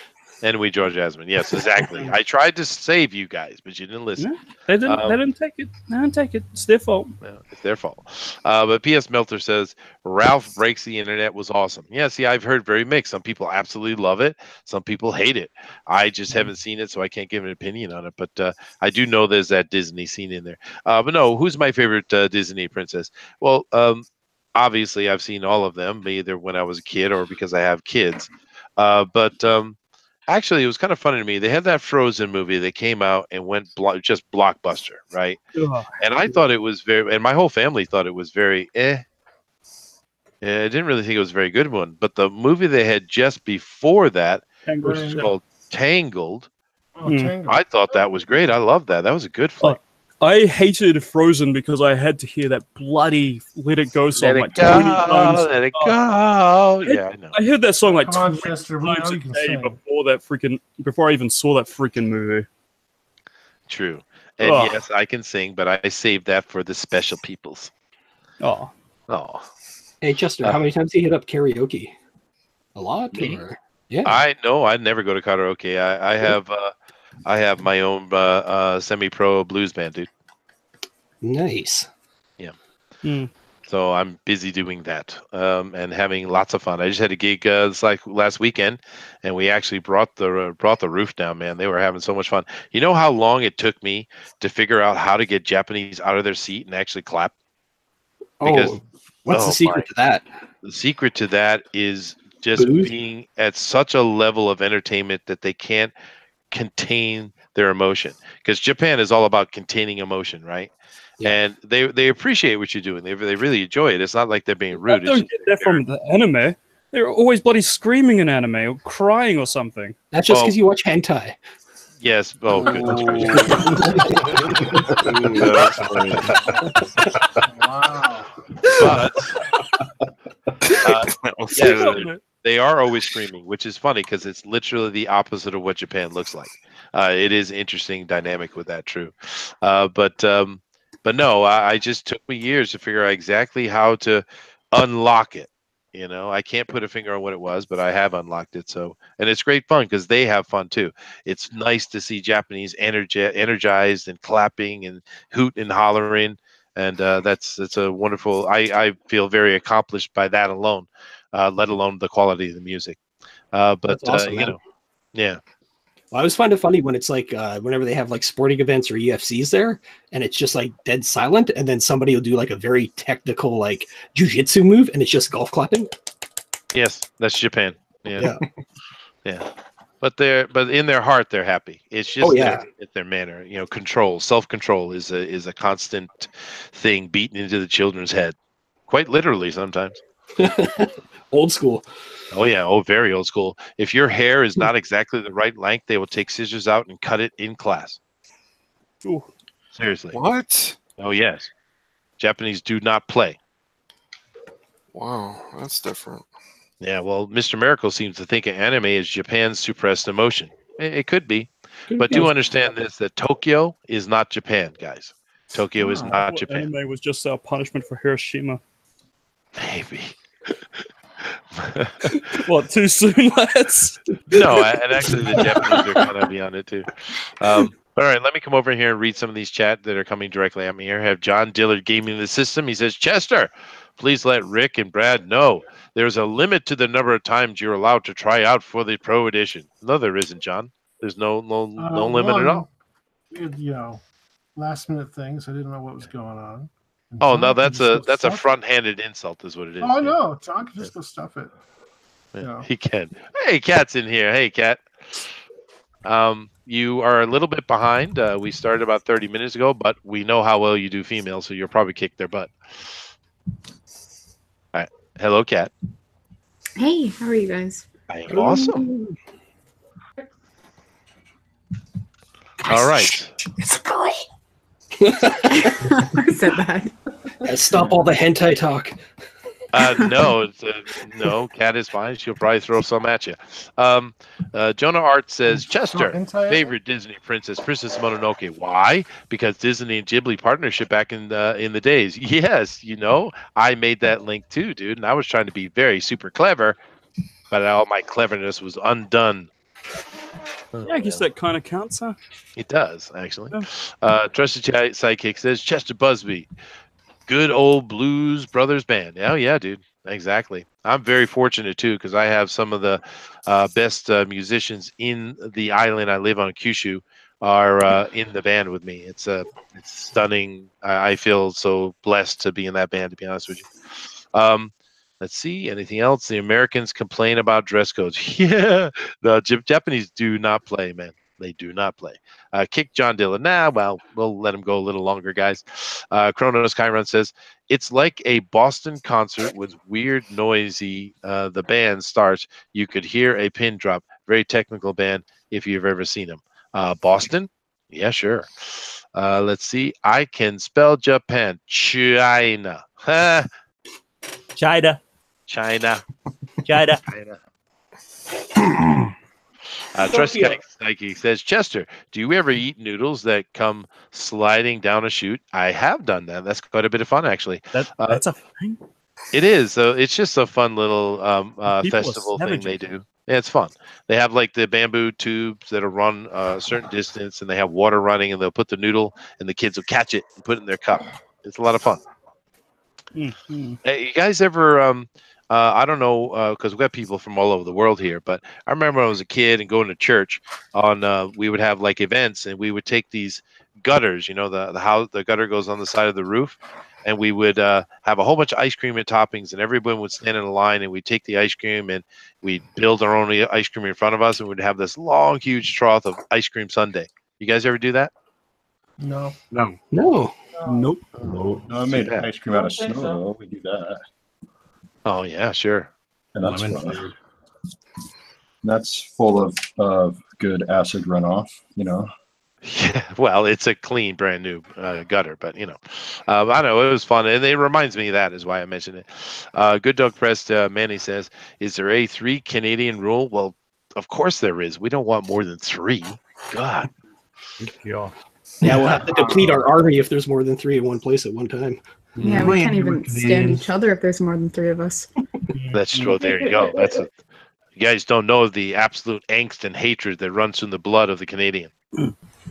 And we draw Jasmine. Yes, exactly. I tried to save you guys, but you didn't listen. No, they didn't take it. They didn't take it. It's their fault. No, it's their fault. But P.S. Melter says Ralph Breaks the Internet was awesome. Yeah, see, I've heard very mixed. Some people absolutely love it. Some people hate it. I just haven't seen it, so I can't give an opinion on it. But I do know there's that Disney scene in there. But no, who's my favorite Disney princess? Well, obviously, I've seen all of them, either when I was a kid or because I have kids. Actually, it was kind of funny to me. They had that Frozen movie that came out and went just blockbuster, right? And I thought it was and my whole family thought it was very Yeah, I didn't really think it was a very good one. But the movie they had just before that, which was called Tangled, I thought that was great. I loved that. That was a good flick. I hated Frozen because I had to hear that bloody "Let It Go" song like 20 times. Let it go. Yeah, I know. I heard that song like 20 Chester, times a day before I even saw that freaking movie. True, and yes, I can sing, but I saved that for the special peoples. Oh. Hey, Chester, how many times do you hit up karaoke? A lot? Or? Yeah. I'd never go to karaoke. I have my own semi-pro blues band, dude. Nice. Yeah. So I'm busy doing that and having lots of fun. I just had a gig like last weekend, and we actually brought the roof down. Man, they were having so much fun. You know how long it took me to figure out how to get Japanese out of their seat and actually clap? Because, what's the secret to that? The secret to that is just being at such a level of entertainment that they can't contain their emotion, because Japan is all about containing emotion, right? And they appreciate what you're doing. They really enjoy it. It's not like they're being rude. I don't get that from the anime. They're always bloody screaming in anime or crying or something. That's just because you watch hentai. Yes. Oh, good. Wow. But They are always screaming, which is funny because it's literally the opposite of what Japan looks like. It is interesting dynamic with that, true. But no, I just took me years to figure out exactly how to unlock it. You know, I can't put a finger on what it was, but I have unlocked it. So, and it's great fun because they have fun too. It's nice to see Japanese energized and clapping and hoot and hollering, and that's a wonderful. I feel very accomplished by that alone, let alone the quality of the music. But That's awesome, you man. know, yeah. Well, I always find it funny when it's like whenever they have like sporting events or UFCs there, and it's just like dead silent, and then somebody will do like a very technical like jujitsu move, and it's just golf clapping. Yes, that's Japan. Yeah. Yeah. Yeah. But in their heart they're happy. It's just Oh, yeah. their manner. You know, control, self-control is a constant thing beaten into the children's head. Quite literally sometimes. Old school. Oh yeah, oh very old school. If your hair is not exactly the right length, they will take scissors out and cut it in class. Ooh. Seriously. What? Oh yes. Japanese do not play. Wow, that's different. Yeah, well, Mr. Miracle seems to think anime is Japan's suppressed emotion. It could be. But do understand this, that Tokyo is not Japan, guys. Tokyo is not Japan. Anime was just our punishment for Hiroshima. Maybe. What, too soon, lads? No, and actually the Japanese are kind of beyond it too. But all right, let me come over here and read some of these chat that are coming directly at me here. I have John Dillard gaming the system. He says, Chester, please let Rick and Brad know there's a limit to the number of times you're allowed to try out for the Pro Edition. No, there isn't, John. There's no limit at all. We had, last minute things. I didn't know what was going on. And Oh John no, could that's just go a stuff it. front-handed insult, is what it is. Oh no, John can just go stuff it. Yeah, he can. Hey, Cat's in here. Hey, Cat. You are a little bit behind. We started about 30 minutes ago, but we know how well you do females, so you'll probably kick their butt. All right. Hello, Cat. Hey, how are you guys? I am awesome. All right. It's a boy. I said that. Stop all the hentai talk. No, no. Cat is fine. She'll probably throw some at you. Jonah Art says, Chester, favorite Disney princess, Princess Mononoke. Why? Because Disney and Ghibli partnership back in the days. Yes, I made that link too, dude. And I was trying to be very super clever, but all my cleverness was undone. Yeah, I guess that kind of counts, huh? It does, actually. Trusted Sidekick says, Chester Busby. Good old Blues Brothers band. Oh, yeah, dude. Exactly. I'm very fortunate, too, because I have some of the best musicians in the island I live on, Kyushu, are in the band with me. It's stunning. I feel so blessed to be in that band, to be honest with you. Let's see. Anything else? The Americans complain about dress codes. Yeah. The Japanese do not play, man. They do not play. Kick John Dillon. Nah, well, we'll let him go a little longer, guys. Chronos Chiron says, it's like a Boston concert with weird, noisy. The band starts. You could hear a pin drop. Very technical band if you've ever seen them. Boston? Yeah, sure. Let's see. I can spell Japan. China. China. China. China. Trust Nike says, Chester, do you ever eat noodles that come sliding down a chute? I have done that. That's quite a bit of fun, actually. That's a thing? It is. So it's just a fun little festival thing they do. Yeah, it's fun. They have like the bamboo tubes that'll run a certain distance, and they have water running, and they'll put the noodle, and the kids will catch it and put it in their cup. It's a lot of fun. Mm-hmm. Hey, you guys ever I don't know, because we've got people from all over the world here, but I remember when I was a kid and going to church we would have like events, and we would take these gutters, the gutter goes on the side of the roof, and we would have a whole bunch of ice cream and toppings, and everyone would stand in a line, and we'd take the ice cream and we'd build our own ice cream in front of us, and we'd have this long, huge trough of ice cream sundae. You guys ever do that? No. Nope. No, I made ice cream out of snow. so. We do that. Oh yeah, sure. And that's fun. That's full of good acid runoff, Yeah, well, it's a clean, brand new gutter, but I don't know. It was fun, and it reminds me of that is why I mentioned it. Good Dog Press Manny says, "Is there a 3 Canadian rule?" Well, of course there is. We don't want more than 3. God. Yeah. Yeah, we'll have to deplete our army if there's more than 3 in one place at one time. Yeah, we can't even stand each other if there's more than 3 of us. That's true. There you go. You guys don't know the absolute angst and hatred that runs through the blood of the Canadian.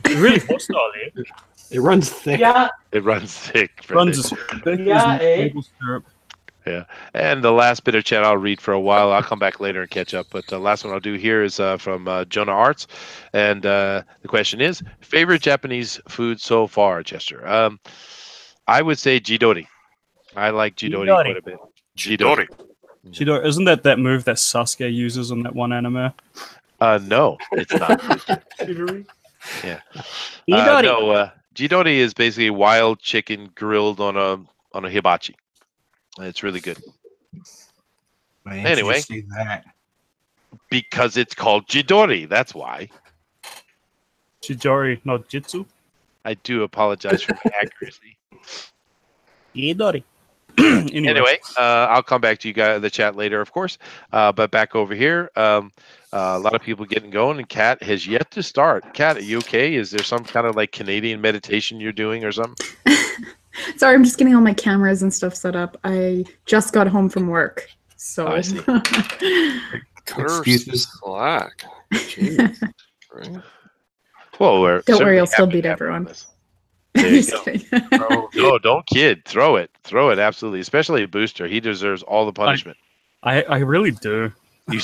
Really hostile here. It runs thick. Yeah, It runs thick. Runs as thick Yeah, as eh? maple syrup. Yeah. And the last bit of chat I'll read for a while. I'll come back later and catch up. But the last one I'll do here is from Jonah Arts. And the question is, favorite Japanese food so far, Chester? I would say jidori. I like jidori quite a bit. Chidori. Chidori, isn't that move that Sasuke uses on that one anime? No, it's not. Yeah. No, jidori is basically wild chicken grilled on a hibachi. It's really good. Anyway, say that. because it's called jidori. That's why. Chidori, not Jitsu? I do apologize for my accuracy. Chidori. Anyway, I'll come back to you guys in the chat later, of course. But back over here, a lot of people getting going, and Kat has yet to start. Kat, are you okay? Is there some kind of like Canadian meditation you're doing or something? Sorry, I'm just getting all my cameras and stuff set up. I just got home from work, so. I see. Excuses. Slack. Jeez. Right? Well, Don't worry, I'll still beat everyone. There you Just go. kidding. No, don't kid. Throw it, absolutely. Especially a booster. He deserves all the punishment. I really do. You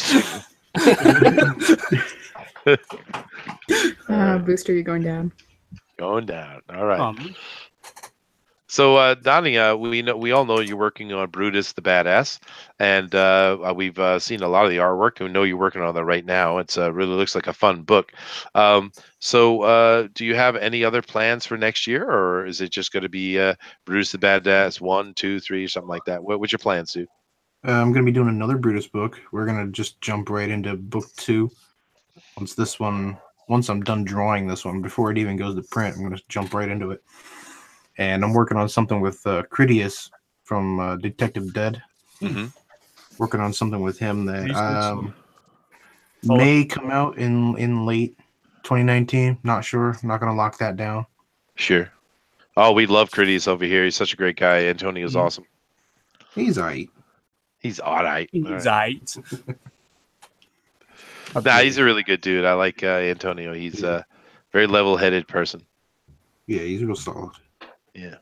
Booster, you're going down. going down. All right. So, Donnie, we all know you're working on Brutus the Badass, and we've seen a lot of the artwork. We know you're working on that right now. It's really looks like a fun book. So, do you have any other plans for next year, or is it just going to be Brutus the Badass 1, 2, 3, something like that? What's your plans, dude? I'm going to be doing another Brutus book. We're going to just jump right into book 2. Once I'm done drawing this one, before it even goes to print, I'm going to jump right into it. And I'm working on something with Critias from Detective Dead. Mm-hmm. Working on something with him that may come out in late 2019. Not sure. I'm not going to lock that down. Sure. Oh, we love Critias over here. He's such a great guy. Antonio's awesome. He's all right. He's all right. He's right. Nah, he's a really good dude. I like Antonio. He's a very level-headed person. Yeah, he's real solid. Yeah,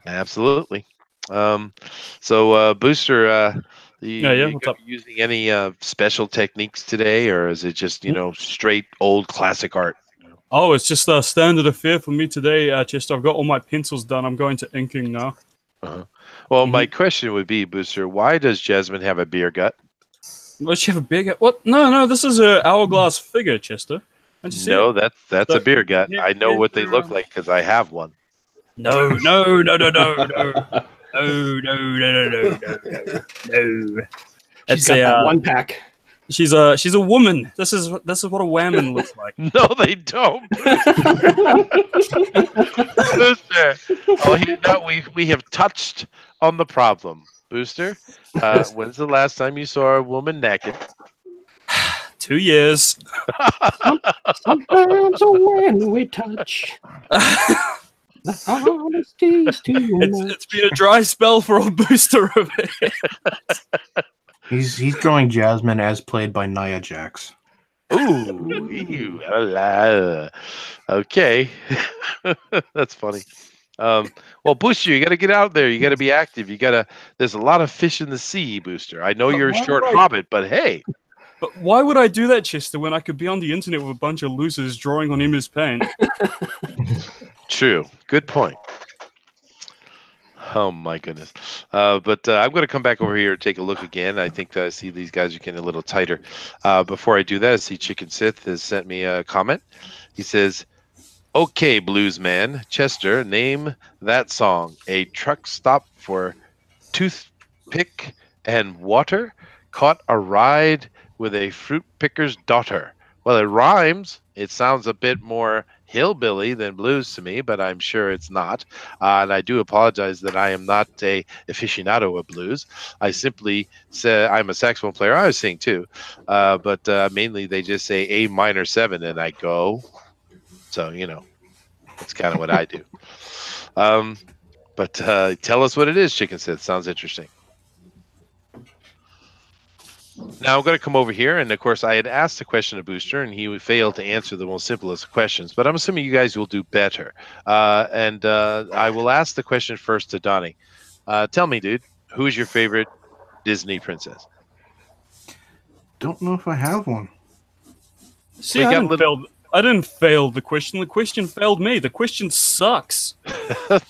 absolutely. So, Booster, you what's up? using any special techniques today, or is it just straight old classic art? Oh, it's just a standard affair for me today, Chester. I've got all my pencils done. I'm going to inking now. Uh-huh. Well, my question would be, Booster, why does Jasmine have a beer gut? Does she have a big? What? No. This is an hourglass figure, Chester. Don't you see No, it? that's a beer gut. Yeah, I know yeah, what they look like because I have one. No. She's got that one pack. She's a woman. This is what a woman looks like. No, they don't. Booster. We have touched on the problem. Booster, when's the last time you saw a woman naked? 2 years. Sometimes when we touch, the honesty's too much. It's been a dry spell for old Booster over here. He's drawing Jasmine as played by Nia Jax. Ooh, okay. That's funny. Well, Booster, you got to get out there. You got to be active. There's a lot of fish in the sea, Booster. I know you're a short hobbit, but hey. But why would I do that, Chester, when I could be on the internet with a bunch of losers drawing on Im's paint? True. Good point. Oh my goodness. But I'm going to come back over here and take a look again. I think I see these guys are getting a little tighter. Before I do that, I see Chicken Sith has sent me a comment. He says, "Okay, blues man, Chester, name that song. A truck stop for toothpick and water. Caught a ride with a fruit picker's daughter. Well, it rhymes. It sounds a bit more hillbilly than blues to me, but I'm sure it's not. And I do apologize that I am not a aficionado of blues. I simply say I'm a saxophone player. I sing too, but mainly they just say A minor 7, and I go. So that's kind of what I do. But tell us what it is, Chicken Sith. Sounds interesting. Now I'm going to come over here, and of course, I had asked a question to Booster, and he failed to answer the most simplest questions. But I'm assuming you guys will do better. And I will ask the question first to Donnie. Tell me, dude, who is your favorite Disney princess? Don't know if I have one. See, I didn't fail the question. The question failed me. The question sucks.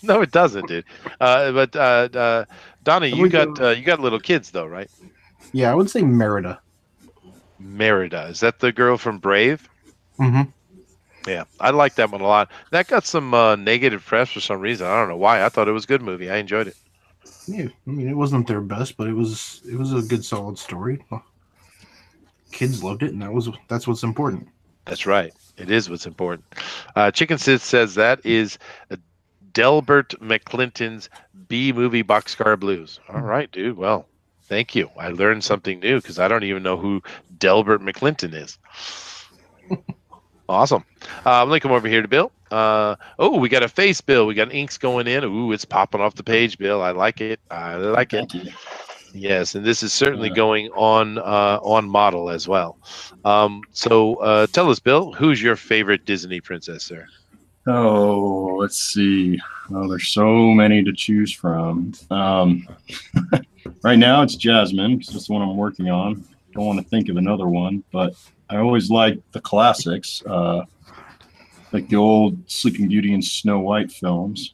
No, it doesn't, dude. But Donnie, you got little kids though, right? Yeah, I would say Merida. Merida, is that the girl from Brave? Mm-hmm. Yeah, I like that one a lot. That got some negative press for some reason. I don't know why. I thought it was a good movie. I enjoyed it. Yeah, I mean, it wasn't their best, but it was a good, solid story. Kids loved it, and that's what's important. That's right. It is what's important. Chicken Sid says that is Delbert McClinton's B-movie Boxcar Blues. All right, dude. Well, thank you. I learned something new because I don't even know who Delbert McClinton is. Awesome. I'm going to come over here to Bill. We got a face, Bill. We got inks going in. Ooh, it's popping off the page, Bill. I like it. Thank you. Yes, and this is certainly going on model as well. So tell us, Bill, who's your favorite Disney princess, sir? Oh, let's see. Oh, there's so many to choose from. Right now, it's Jasmine because that's the one I'm working on. Don't want to think of another one, but I always like the classics, like the old Sleeping Beauty and Snow White films.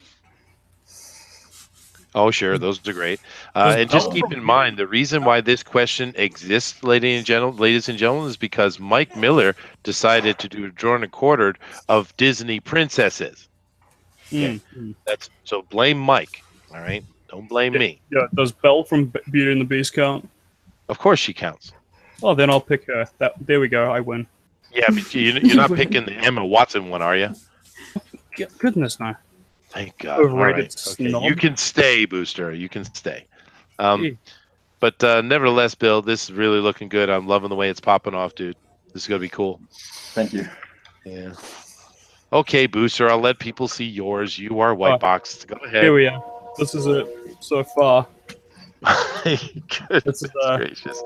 Oh, sure. Those are great. And just keep in mind, the reason why this question exists, ladies and gentlemen, is because Mike Miller decided to do a drawn and quartered of Disney princesses. Okay? So blame Mike. All right. Don't blame me. Yeah. Does Belle from Beauty and the Beast count? Of course she counts. Oh, then I'll pick her. There we go. I win. Yeah, but you're not picking the Emma Watson one, are you? Goodness, no. Thank God. Overrated Okay. You can stay, Booster. You can stay. But nevertheless, Bill, this is really looking good. I'm loving the way it's popping off, dude. This is going to be cool. Thank you. Yeah. Okay, Booster, I'll let people see yours. You are white box. Go ahead. Here we are. This is it so far. Goodness gracious.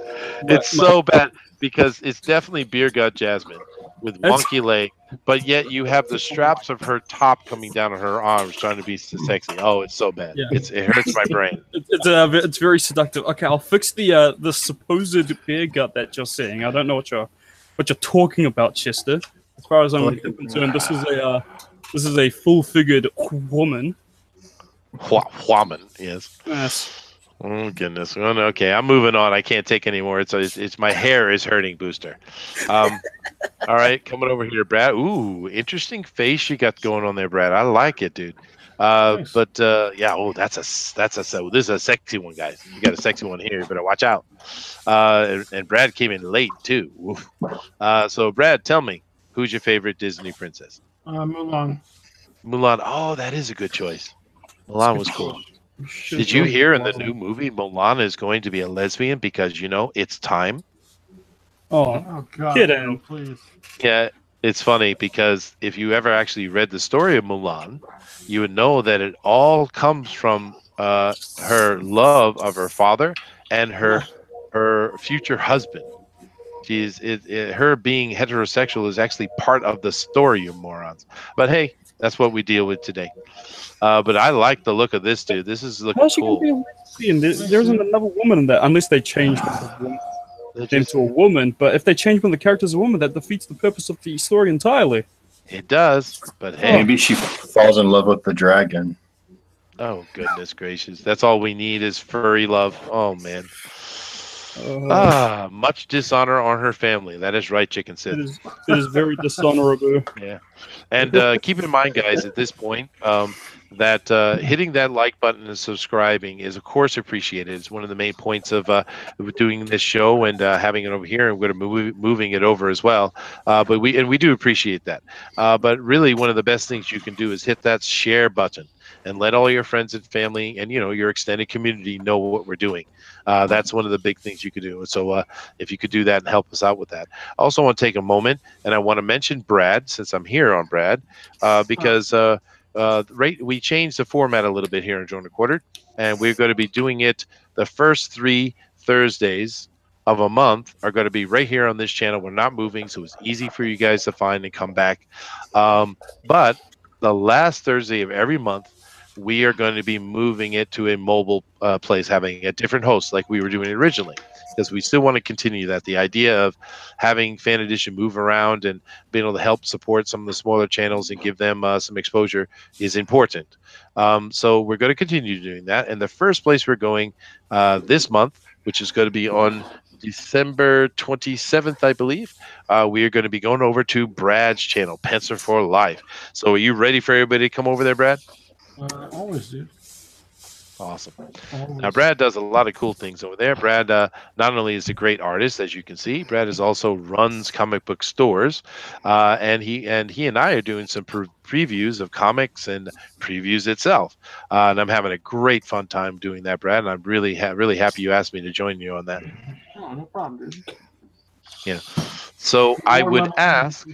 It's so bad because it's definitely Beer Gut Jasmine with wonky leg, but yet you have the straps of her top coming down on her arms trying to be sexy. Oh, it's so bad. Yeah. It hurts my brain. It's very seductive. Okay, I'll fix the supposed beer gut that you're saying. I don't know what you're talking about, Chester. As far as I'm concerned, this is a full-figured woman. Woman, yes. Yes. Oh goodness. Oh, no, okay, I'm moving on. I can't take any more. It's my hair is hurting, Booster. All right, coming over here, Brad. Ooh, interesting face you got going on there, Brad. I like it, dude. Nice. But yeah. Oh, this is a sexy one, guys. You got a sexy one here. You better watch out. And Brad came in late too. So Brad, tell me, who's your favorite Disney princess? Mulan. Mulan. Oh, that is a good choice. Mulan was cool. Did you hear in the new movie Mulan is going to be a lesbian because it's time? Oh God! No, please. Yeah, it's funny because if you ever actually read the story of Mulan, you would know that it all comes from her love of her father and her future husband. Her being heterosexual is actually part of the story, you morons. But hey, that's what we deal with today. But I like the look of this dude. This is looking cool. There isn't another woman in that, unless they change them to a woman. But if they change one of the characters to a woman, that defeats the purpose of the story entirely. It does, but hey. Maybe she falls in love with the dragon. Oh, goodness gracious. That's all we need is furry love. Oh, man. Much dishonor on her family. That is right, Chicken Sid. It is very dishonorable. Yeah. And keep in mind, guys, at this point, that hitting that like button and subscribing is, of course, appreciated. It's one of the main points of doing this show and having it over here. And we're going to be moving it over as well. But we do appreciate that. But really, one of the best things you can do is hit that share button and let all your friends and family and your extended community know what we're doing. That's one of the big things you could do. So if you could do that and help us out with that. I also want to take a moment and I want to mention Brad, since I'm here on Brad, because we changed the format a little bit here in Join the Quarter, and we're going to be doing it the first 3 Thursdays of a month are going to be right here on this channel. We're not moving, so it's easy for you guys to find and come back. But the last Thursday of every month, we are going to be moving it to a mobile place, having a different host like we were doing originally, because we still want to continue that. The idea of having Fan Edition move around and being able to help support some of the smaller channels and give them some exposure is important. So we're going to continue doing that. And the first place we're going this month, which is going to be on December 27th, I believe, we are going to be going over to Brad's channel, Pencil for Life. So are you ready for everybody to come over there, Brad? Always do. Awesome. Always. Now, Brad does a lot of cool things over there. Brad not only is a great artist, as you can see, Brad is also runs comic book stores, and he and I are doing some previews of comics and previews itself. And I'm having a great fun time doing that, Brad. And I'm really happy you asked me to join you on that. Oh, no problem, dude. Yeah. So I would ask.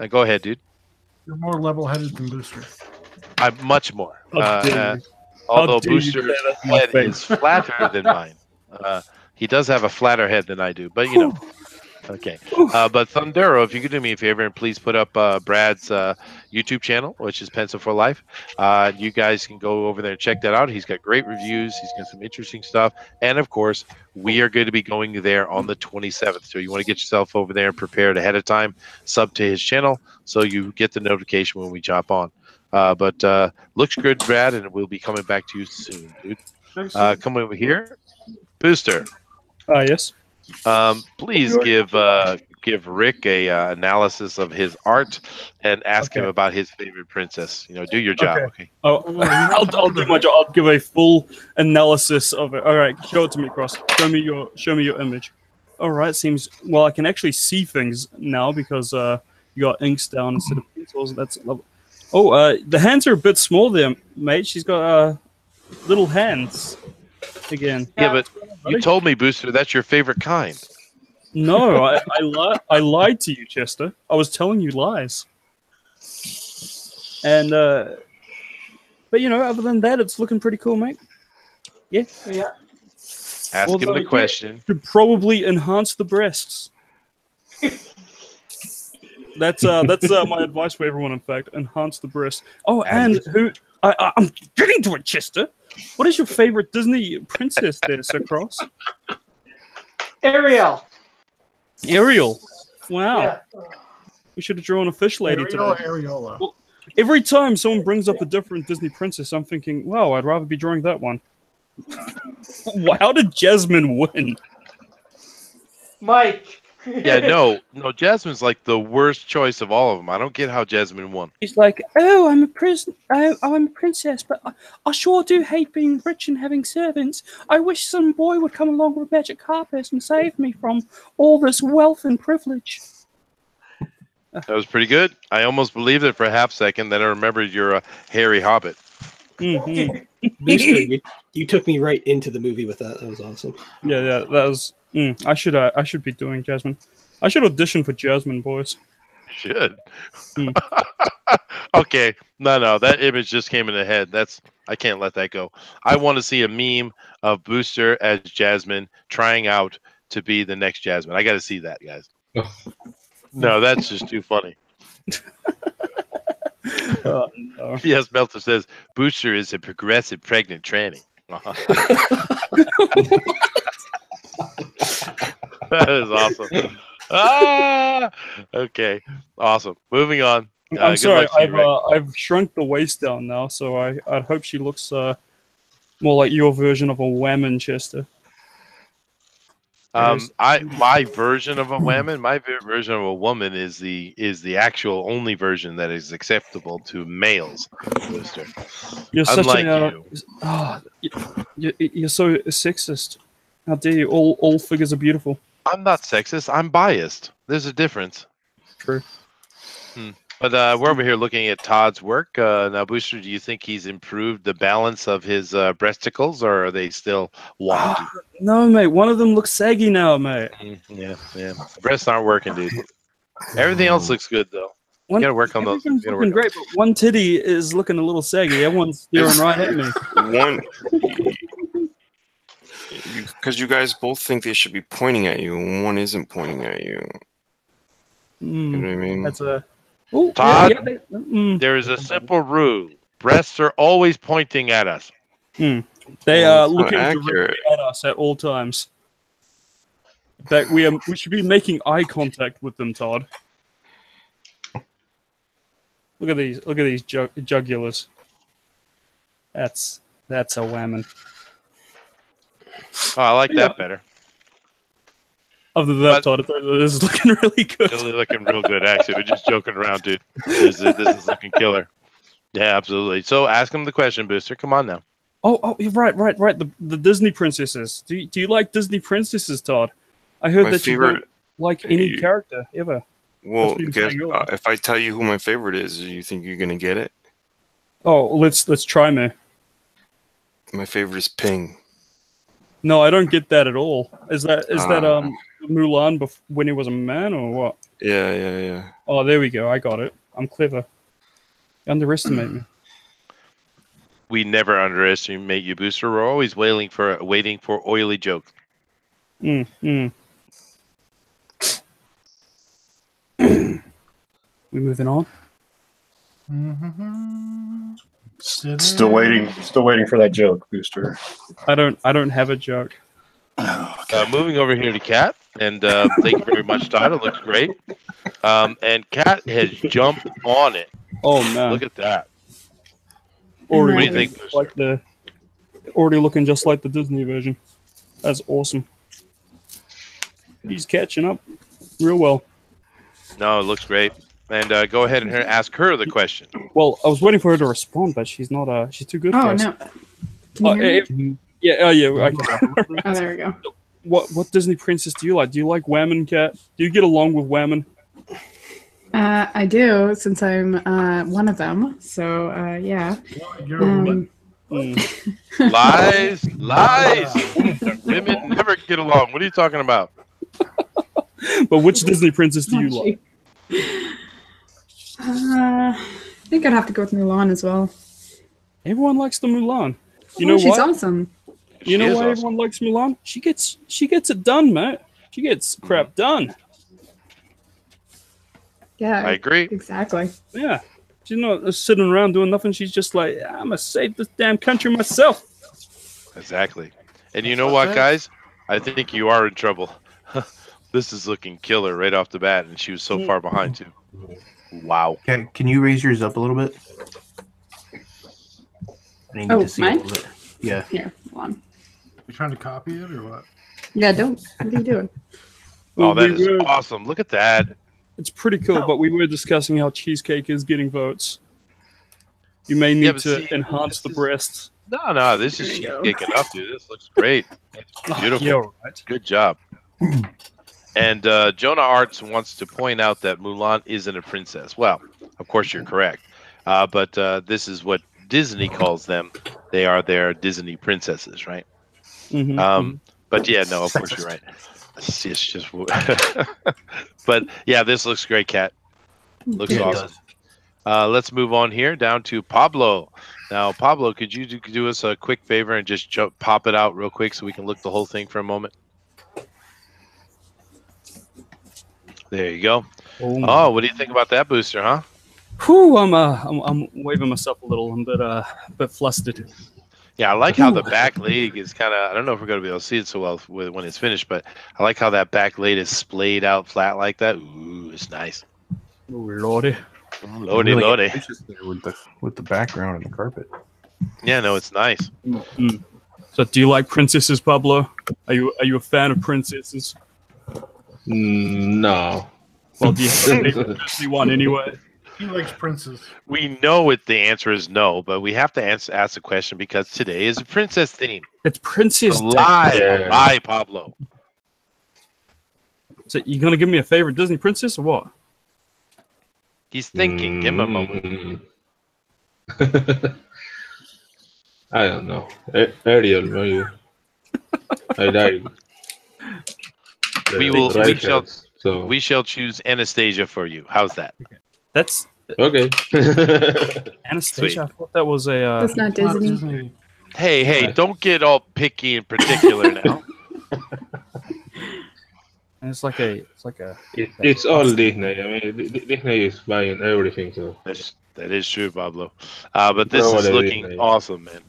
Go ahead, dude. You're more level-headed than Booster. I'm much more. How Although dare you Booster's say that to my head face. is flatter than mine. He does have a flatter head than I do, but you know. Okay. But Thundero, if you could do me a favor and please put up Brad's YouTube channel, which is Pencil for Life. You guys can go over there and check that out. He's got great reviews. He's got some interesting stuff. And of course, we are going to be going there on the 27th. So you want to get yourself over there and prepared ahead of time. Sub to his channel so you get the notification when we jump on. But looks good, Brad, and we'll be coming back to you soon, dude. Come over here. Booster. Yes. Please give Rick a analysis of his art and ask him about his favorite princess. Do your job. Okay. Oh, I'll do my job. I'll give a full analysis of it. All right, show it to me, Cross. Show me your image. All right, seems well. I can actually see things now because you got inks down instead of pencils. That's lovely. Oh, the hands are a bit small there, mate. She's got little hands again. Yeah, but you told me, Booster, that's your favorite kind. No, I lied to you, Chester. I was telling you lies. And but other than that, it's looking pretty cool, mate. Yeah. Ask him the question. Could probably enhance the breasts. That's my advice for everyone. In fact, enhance the breasts. Oh, and I'm getting to it, Chester. What is your favorite Disney princess there, Sir Cross? Ariel. Ariel. Wow. Yeah. We should have drawn a fish lady Ariel, today. Ariola. Well, every time someone brings up a different Disney princess, I'm thinking, wow, I'd rather be drawing that one. How did Jasmine win? Mike. Yeah, no, Jasmine's like the worst choice of all of them. I don't get how Jasmine won. He's like, oh, I'm a princess, but I sure do hate being rich and having servants. I wish some boy would come along with magic carpet and save me from all this wealth and privilege. That was pretty good. I almost believed it for a half second. Then I remembered you're a hairy hobbit. Mm-hmm. Booster, you took me right into the movie with that. That was awesome. Yeah, that was. I should be doing Jasmine. I should audition for Jasmine, boys. Should. Okay. No, that image just came in the head. I can't let that go. I want to see a meme of Booster as Jasmine trying out to be the next Jasmine. I got to see that, guys. No, that's just too funny. No. Yes, Melter says Booster is a progressive pregnant tranny. That is awesome. Okay, awesome. Moving on. I'm sorry, I've shrunk the waist down now, so I'd hope she looks more like your version of a Whammon, Chester. My version of a woman, version of a woman is the actual only version that is acceptable to males, Booster. You're Unlike such a you. you're so sexist. How dare you? All figures are beautiful. I'm not sexist. I'm biased. There's a difference. True. But we're over here looking at Todd's work. Now, Booster, do you think he's improved the balance of his breasticles, or are they still wonky? No, mate. One of them looks saggy now, mate. Yeah. Breasts aren't working, dude. Everything else looks good, though. You gotta work on those. Everything's looking great, but one titty is looking a little saggy. Everyone's staring right at me. Because you guys both think they should be pointing at you, and one isn't pointing at you. You know what I mean? That's a Ooh, Todd, yeah, there is a simple rule. Breasts are always pointing at us. They are looking directly at us at all times. In fact, we should be making eye contact with them, Todd. Look at these jugulars. That's a whammon. Oh, I like that better. Other than that, Todd, this is looking really good. Really looking real good, actually. We're just joking around, dude. This is looking killer. Yeah, absolutely. So ask him the question, Booster. Come on now. Oh, right. The Disney princesses. Do you like Disney princesses, Todd? I heard that you don't like any character ever. Well, if I tell you who my favorite is, do you think you're gonna get it? Oh, let's try me. My favorite is Ping. No, I don't get that at all. Is that Mulan when he was a man or what? Yeah. Oh, there we go. I got it. I'm clever. You underestimate me. We never underestimate you, Booster. We're always waiting for oily jokes. We moving on? Still waiting for that joke, Booster. I don't have a joke. Moving over here to Kat, and thank you very much, Todd. It looks great. And Kat has jumped on it. Oh man, look at that. Already, what do you think? Like already looking just like the Disney version. That's awesome. He's catching up real well. No, it looks great. And go ahead and ask her the question. Well, I was waiting for her to respond, but she's not. She's too good. Oh for us. no! Can you hear me? Yeah. I can. Oh, there we go. What Disney princess do you like? Do you like Whammon, Kat? Do you get along with Whammon? I do, since I'm one of them. So yeah. You're a woman. Lies. Women never get along. What are you talking about? But which Disney princess do you like? I think I'd have to go with Mulan as well. Everyone likes the Mulan. You know she's why? awesome. You know why everyone likes Mulan? She gets it done, mate. She gets crap done. Yeah, I agree. Exactly. Yeah. She's not sitting around doing nothing. She's just like, I'm going to save this damn country myself. Exactly. And you know what, guys? I think you are in trouble. This is looking killer right off the bat, and she was so far behind, too. Wow. Can you raise yours up a little bit? I need to see mine? a little bit. Yeah. Here, hold on. You trying to copy it or what? Yeah, don't. What are you doing? Oh, that is awesome. Look at that. It's pretty cool, but we were discussing how cheesecake is getting votes. You may need to enhance the breasts. No, this is cheesecake enough, dude. This looks great. It's beautiful. Yeah, right. Good job. And Jonah Arts wants to point out that Mulan isn't a princess. Well, of course you're correct. But this is what Disney calls them. They are their Disney princesses, right? But yeah, no, of course you're right. It's just but yeah, this looks great, Kat. Looks awesome. Let's move on here down to Pablo. Now, Pablo, could you do us a quick favor and just pop it out real quick so we can look the whole thing for a moment? There you go. Oh, what do you think about that booster, huh? Whew, I'm waving myself a little. I'm a bit flustered. Yeah, I like how the back leg is kind of, I don't know if we're going to be able to see it so well when it's finished, but I like how that back leg is splayed out flat like that. Ooh, it's nice. Oh, lordy. Lordy. With the background and the carpet. Yeah, no, it's nice. So do you like princesses, Pablo? Are you a fan of princesses? No. Well, do you have a favorite Disney one anyway? He likes princes. We know what the answer is no, but we have to ask the question because today is a princess theme. It's Princess Day. Lie, Pablo. So you gonna give me a favorite Disney princess or what? He's thinking. Give him a moment. I don't know. Ariel, maybe. I died. We shall choose Anastasia for you. How's that? That's okay. Anastasia. Sweet. I thought that was a. That's not Disney. Hey, don't get all picky in particular now. And it's like a. It's all Disney. I mean, Disney is buying everything. So that is true, Pablo. But this is looking Disney. awesome, man.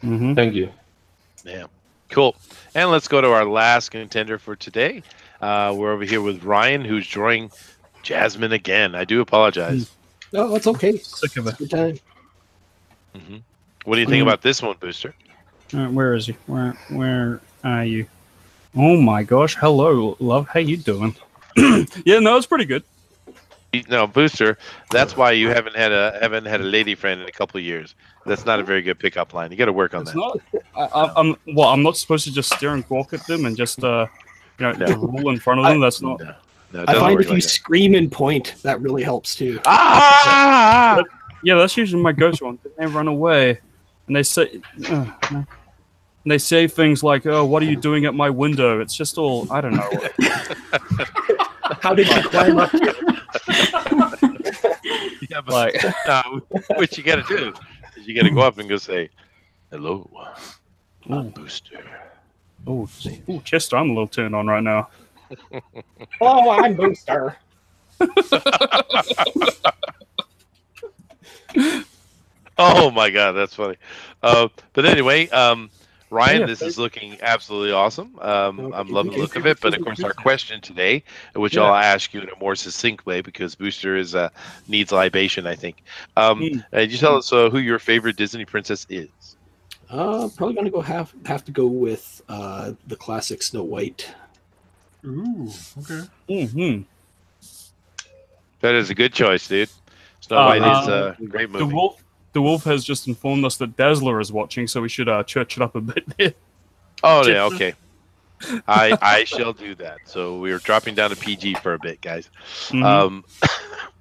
Mm-hmm. Thank you. Yeah, cool. And let's go to our last contender for today. We're over here with Ryan, who's drawing Jasmine again. I do apologize. No, it's okay. Sick of it. Good time. Mm-hmm. What do you think about this one, Booster? Where is he? Where are you? Oh my gosh! Hello, love. How you doing? Yeah, no, it's pretty good. No, Booster. That's why you haven't had a lady friend in a couple of years. That's not a very good pickup line. You got to work on It's that. not. I'm not supposed to just stare and gawk at them and just drool in front of them. That's not. No, I find if you scream and point, that really helps too. Ah! Yeah, that's usually my go-to one. They run away, and they say things like, "Oh, what are you doing at my window?" It's just all I don't know. How did you climb up? Yeah, but what you got to do is you got to go up and go say, "Hello, I'm Booster." Oh, Chester, I'm a little turned on right now. Oh, I'm Booster. Oh my God, that's funny. But anyway, Ryan, this is looking absolutely awesome. I'm loving the look of it. But of course, our question today, which I'll ask you in a more succinct way, because Booster is needs libation, I think. And you tell us who your favorite Disney princess is. Probably gonna have to go with the classic Snow White. Ooh, okay. Mm-hmm. That is a good choice, dude. Snow White is a great movie. The Wolf has just informed us that Dazzler is watching, so we should church it up a bit there. Oh, yeah, okay. I shall do that. So we're dropping down to PG for a bit, guys. Mm-hmm.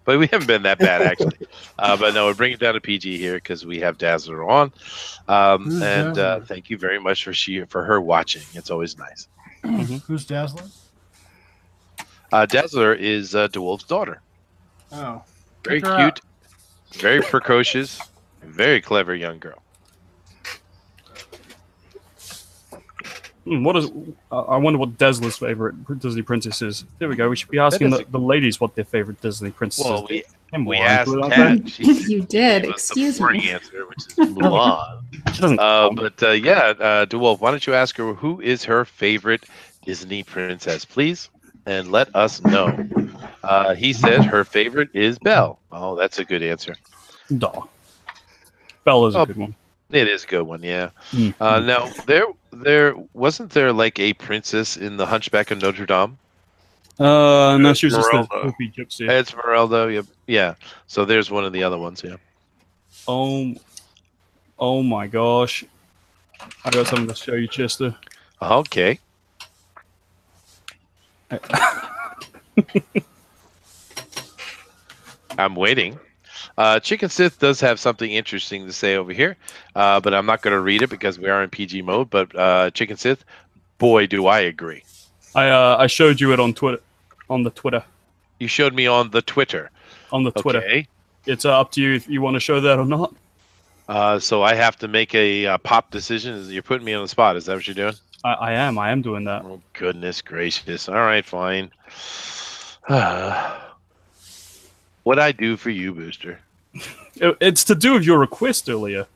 But we haven't been that bad, actually. But no, we're bringing it down to PG here because we have Dazzler on. And thank you very much for her watching. It's always nice. Mm-hmm. Who's Dazzler? Dazzler is DeWolf's daughter. Oh. Very cute, very precocious, very clever young girl. What is? I wonder what Dazzler's favorite Disney princess is. There we go. We should be asking the ladies what their favorite Disney princess well, is. We asked Kat. You did. Excuse me. Answer, which is Mulan. DeWolf, why don't you ask her who is her favorite Disney princess, please, and let us know. He said her favorite is Belle. Oh, that's a good answer. Duh. Belle is a good one. It is a good one, yeah. Now, there wasn't there like a princess in the Hunchback of Notre Dame? No, she was just a poopy gypsy. It's Merelda, yeah. So there's one of the other ones, yeah. Oh my gosh. I got something to show you, Chester. Okay. I'm waiting. Chicken Sith does have something interesting to say over here, but I'm not going to read it because we are in PG mode. But Chicken Sith, boy, do I agree. I showed you it on Twitter. On the Twitter. You showed me on the Twitter. On the Twitter. Okay. It's up to you if you want to show that or not. So I have to make a pop decision. You're putting me on the spot. Is that what you're doing? I am doing that. Oh, goodness gracious. All right, fine. What'd I do for you, Booster? It's to do with your request earlier.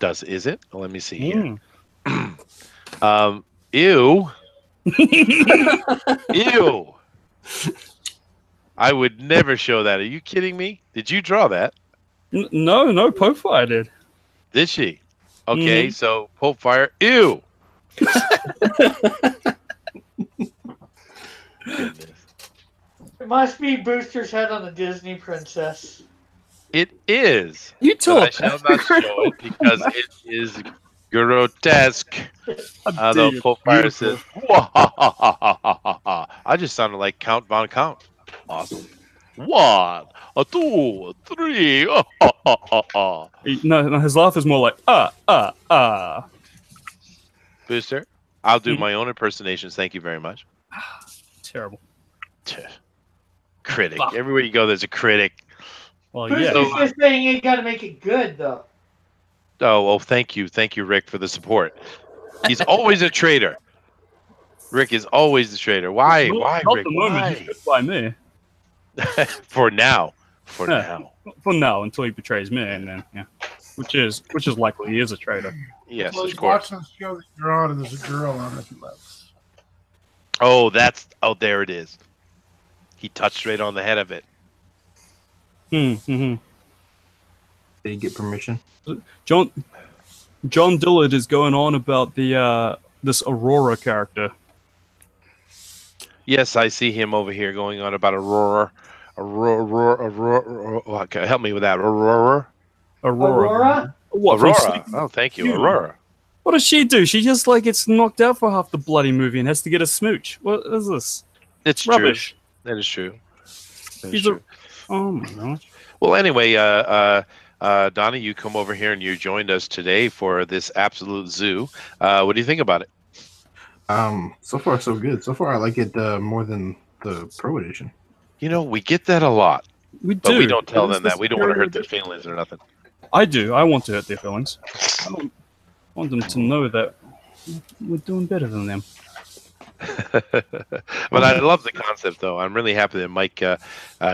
Is it? Well, let me see here. Ew. Ew. I would never show that. Are you kidding me? Did you draw that? No, Popefire did. Did she? Okay, so Popefire. Ew. Goodness. It must be Booster's head on the Disney princess. It is. You But I talk. shall not show it because it is grotesque. Though Full Fire says, I just sounded like Count Von Count. Awesome. 1, 2, 3. No, his laugh is more like Booster, I'll do my own impersonations. Thank you very much. Terrible. Critic. Everywhere you go, there's a critic. Well, Booster's yeah. just saying you got to make it good, though. Oh, well, thank you, Rick, for the support. He's always a traitor. Rick is always the traitor. Why? Well, Why, not Rick? the moment. Why? He's good by me. For now. For Yeah. now. For now, until he betrays me, and then which is likely he is a traitor. Yes, Well, of he's course. watching the show that you're on, and there's a girl on it he loves. Oh, there it is. He touched right on the head of it. Mm-hmm. Did he get permission? John Dillard is going on about the this Aurora character. Yes, I see him over here going on about Aurora. Okay, help me with that. Aurora. Aurora? What, Aurora. Oh, thank you, Aurora. What does she do? She just gets knocked out for half the bloody movie and has to get a smooch. What is this? It's Rubbish. true. That is true. That is She's true. Oh my gosh. Well, anyway, Donna, you come over here and you joined us today for this absolute zoo. What do you think about it? So far so good. So far I like it more than the Pro Edition. You know, we get that a lot, but we don't tell them This that. We don't want to superior hurt their feelings or nothing. I do. I want to hurt their feelings. I don't want them to know that we're doing better than them. But I love the concept, though. I'm really happy that Mike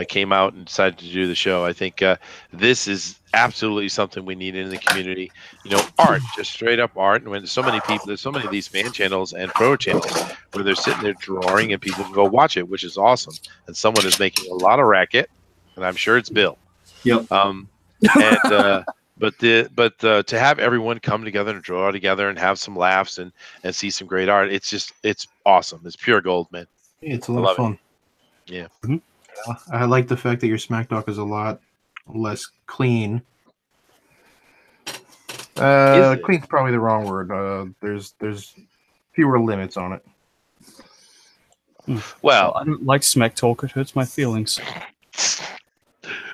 came out and decided to do the show. I think this is absolutely something we need in the community. You know, art, just straight up art. And when there's so many people, there's so many of these fan channels and pro channels where they're sitting there drawing and people can go watch it, which is awesome. And someone is making a lot of racket, and I'm sure it's Bill. Yep. But to have everyone come together and draw together and have some laughs and see some great art, it's awesome. It's pure gold, man. Yeah, it's a lot of fun. Yeah. Mm-hmm. I like the fact that your Smack Talk is a lot less clean. Clean's probably the wrong word. There's fewer limits on it. Well, I don't like smack talk. It hurts my feelings.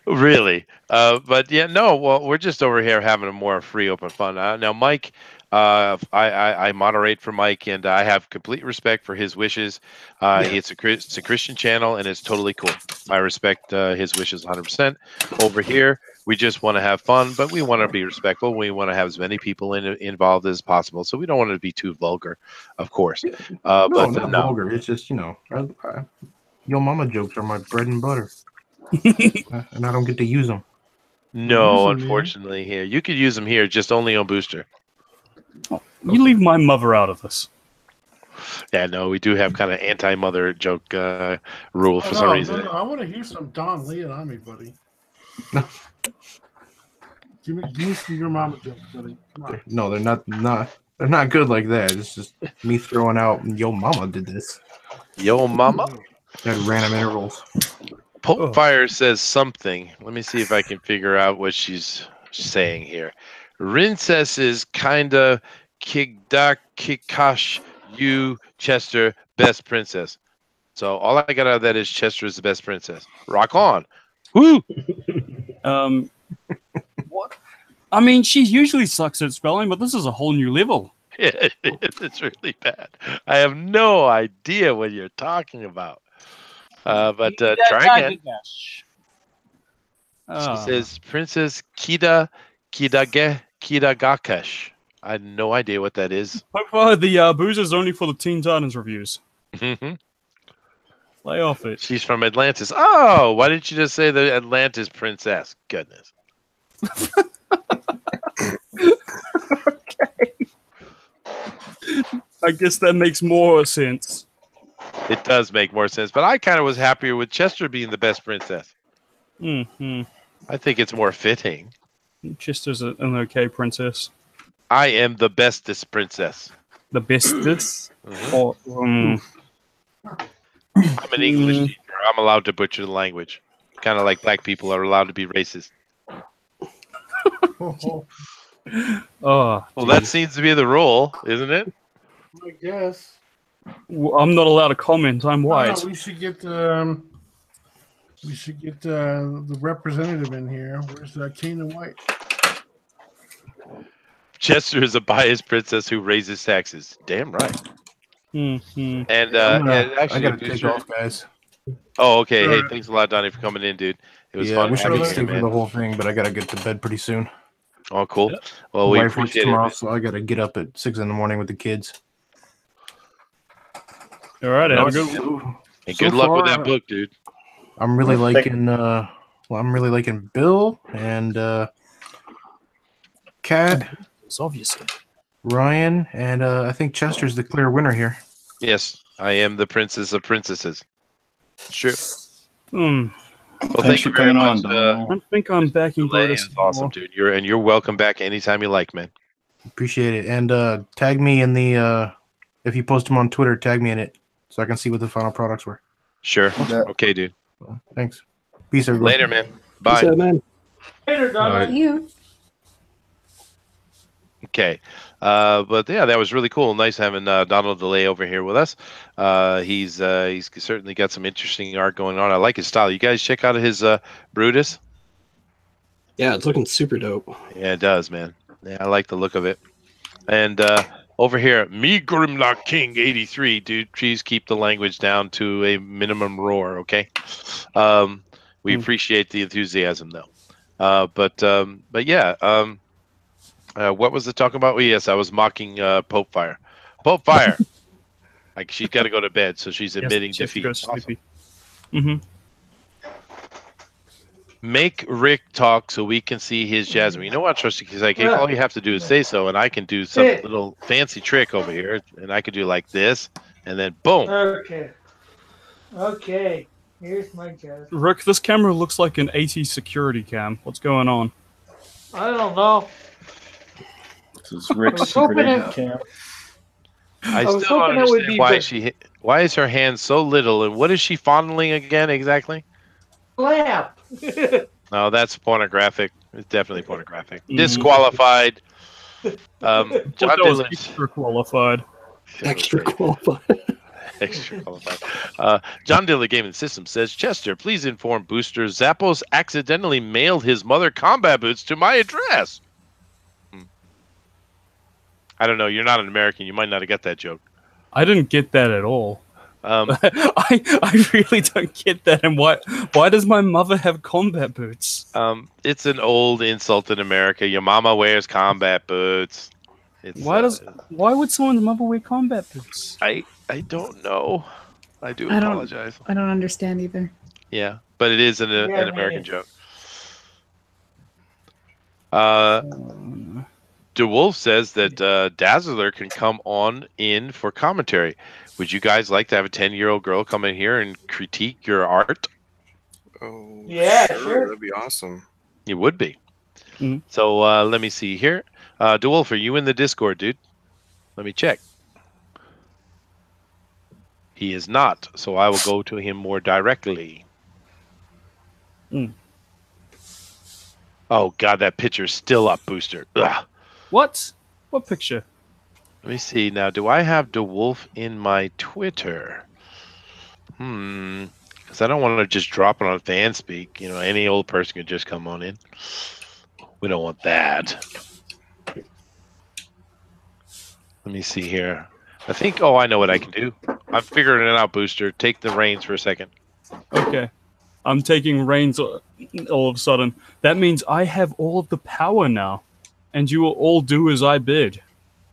Really, but yeah, no. Well, we're just over here having a more free, open fun. Now, Mike, I moderate for Mike, and I have complete respect for his wishes. It's a Christian channel, and it's totally cool. I respect his wishes 100%. Over here, we just want to have fun, but we want to be respectful. We want to have as many people involved as possible, so we don't want it to be too vulgar, of course. No, not vulgar. It's just your mama jokes are my bread and butter. And I don't get to use them. No, unfortunately, here you could use them here, just only on Booster. You leave my mother out of this. Yeah, no, we do have kind of anti-mother joke rule for some reason. No, I want to hear some Don Leon on me, buddy. give me some your mama jokes, buddy. Come on. No, they're not good like that. It's just me throwing out. Yo, mama did this. Yo, mama. At random intervals. Pope Fire says something. Let me see if I can figure out what she's saying here. Rincess is kinda kigda kikash you Chester best princess. So all I got out of that is Chester is the best princess. Rock on. Woo! What? I mean, she usually sucks at spelling, but this is a whole new level. Yeah, it's really bad. I have no idea what you're talking about. But try again. She says Princess Kidagakesh. I have no idea what that is. The boozer's only for the Teen Titans reviews. Mm-hmm. Lay off it. She's from Atlantis. Oh, why didn't you just say the Atlantis princess? Goodness. Okay. I guess that makes more sense. It does make more sense, but I kind of was happier with Chester being the best princess. Mm-hmm. I think it's more fitting. Chester's an okay princess. I am the bestest princess. The bestest. Mhm. Or, I'm an English teacher. I'm allowed to butcher the language. Kind of like black people are allowed to be racist. Oh, oh, Well, that geez. seems to be the rule, isn't it? I guess. I'm not allowed to comment. I'm No, white. we should get the representative in here. Where's Kane White? Chester is a biased princess who raises taxes. Damn right. Mm-hmm. And I gotta take off, guys. Oh, okay. Hey, Alright. thanks a lot, Donnie, for coming in, dude. It was Yeah, I fun wish I having could you stay here, for the man. whole thing, but I gotta get to bed pretty soon. Oh, cool. Yeah. Well, we Wife works appreciate tomorrow, it. so I gotta get up at 6 in the morning with the kids. All right, have a good So- one. And so good luck with far, that book, dude. I'm really liking I'm really liking Bill and Kat, It's obviously. Ryan, and I think Chester's the clear winner here. Yes, I am the princess of princesses. Sure. Hmm. Well, Thanks thank for you very coming much. on, Donald. I think I'm backing Delay Brutus. is awesome, dude. You're welcome back anytime you like, man. Appreciate it. And tag me in the if you post them on Twitter, tag me in it so I can see what the final products were. Sure. Yeah. Okay, dude. Thanks. Peace, everyone. Later, man. Peace Bye. out, man. Later, Donald. You. Okay. But yeah, that was really cool. Nice having Donald DeLay over here with us. He's certainly got some interesting art going on. I like his style. You guys check out his Brutus. Yeah, it's looking super dope. Yeah, it does, man. Yeah, I like the look of it. And over here, me Grimlock King 83, dude. Please keep the language down to a minimum roar, okay? We appreciate the enthusiasm, though. But yeah. What was it talking about? Oh, yes, I was mocking Pope Fire. Pope Fire. Like she's got to go to bed, so she's admitting defeat. Awesome. Mm-hmm. Make Rick talk so we can see his Jasmine. You know what, Trusty? He's like, hey, all you have to do is say so, and I can do some little fancy trick over here, and I could do like this, and then boom. Okay. Okay. Here's my Jasmine. Rick, this camera looks like an 80s security cam. What's going on? I don't know. This is Rick's I was secret hoping agent it- camp. I was still don't hoping it would understand be why is her hand so little, and what is she fondling again exactly? Lamp. No, that's pornographic. It's definitely pornographic. Mhm. Disqualified. John That was Dillon. extra qualified. Extra qualified. Extra qualified. John Dillon Gaming System says, Chester, please inform Booster Zappos accidentally mailed his mother combat boots to my address. I don't know. You're not an American. You might not have got that joke. I didn't get that at all. I really don't get that. And why does my mother have combat boots? It's an old insult in America. Your mama wears combat boots. It's, Why would someone's mother wear combat boots? I don't know. I do apologize. I don't understand either. Yeah, but it is an American joke. DeWolf says that Dazzler can come on in for commentary. Would you guys like to have a 10-year-old girl come in here and critique your art? Oh, Yeah, sure. That'd be awesome. It would be. Mhm. So let me see here. DeWolf, are you in the Discord, dude? Let me check. He is not, so I will go to him more directly. Mm. Oh, God, that picture's still up, Booster. Ugh. What? What picture? Let me see. Now, do I have DeWolf in my Twitter? Because I don't want to just drop it on fan speak. You know, any old person could just come on in. We don't want that. Let me see here. I think, I know what I can do. I'm figuring it out, Booster. Take the reins for a second. Okay. I'm taking reins all of a sudden. That means I have all of the power now. And you will all do as I bid.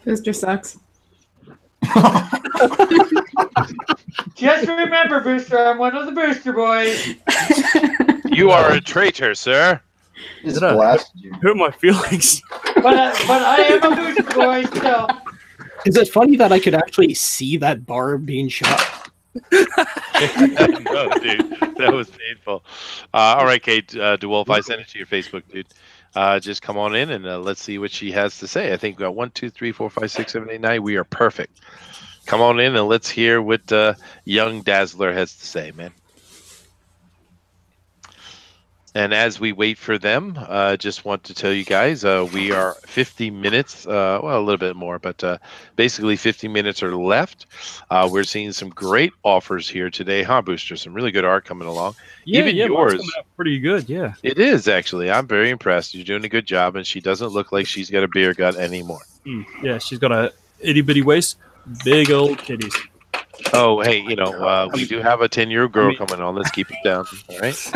Booster sucks. Just remember, Booster, I'm one of the Booster boys. You are a traitor, sir. Just blasted you. Hurt my feelings. But I am a Booster boy, so. Is it funny that I could actually see that bar being shot? No, dude, that was painful. All right, Kate DeWolf, I sent it to your Facebook, dude. Just come on in and let's see what she has to say. I think 1, 2, 3, 4, 5, 6, 7, 8, 9. We are perfect. Come on in and let's hear what young Dazzler has to say, man. And as we wait for them, just want to tell you guys, we are 50 minutes, well, a little bit more, but basically 50 minutes are left. We're seeing some great offers here today, huh, Booster? Some really good art coming along. Yeah, Even mine's yours. coming out pretty good. Yeah. It is, actually. I'm very impressed. You're doing a good job, and she doesn't look like she's got a beer gut anymore. Yeah, she's got a itty bitty waist, big old titties. Oh, hey, we do have a 10-year-old girl coming on. Let's keep it down, all right?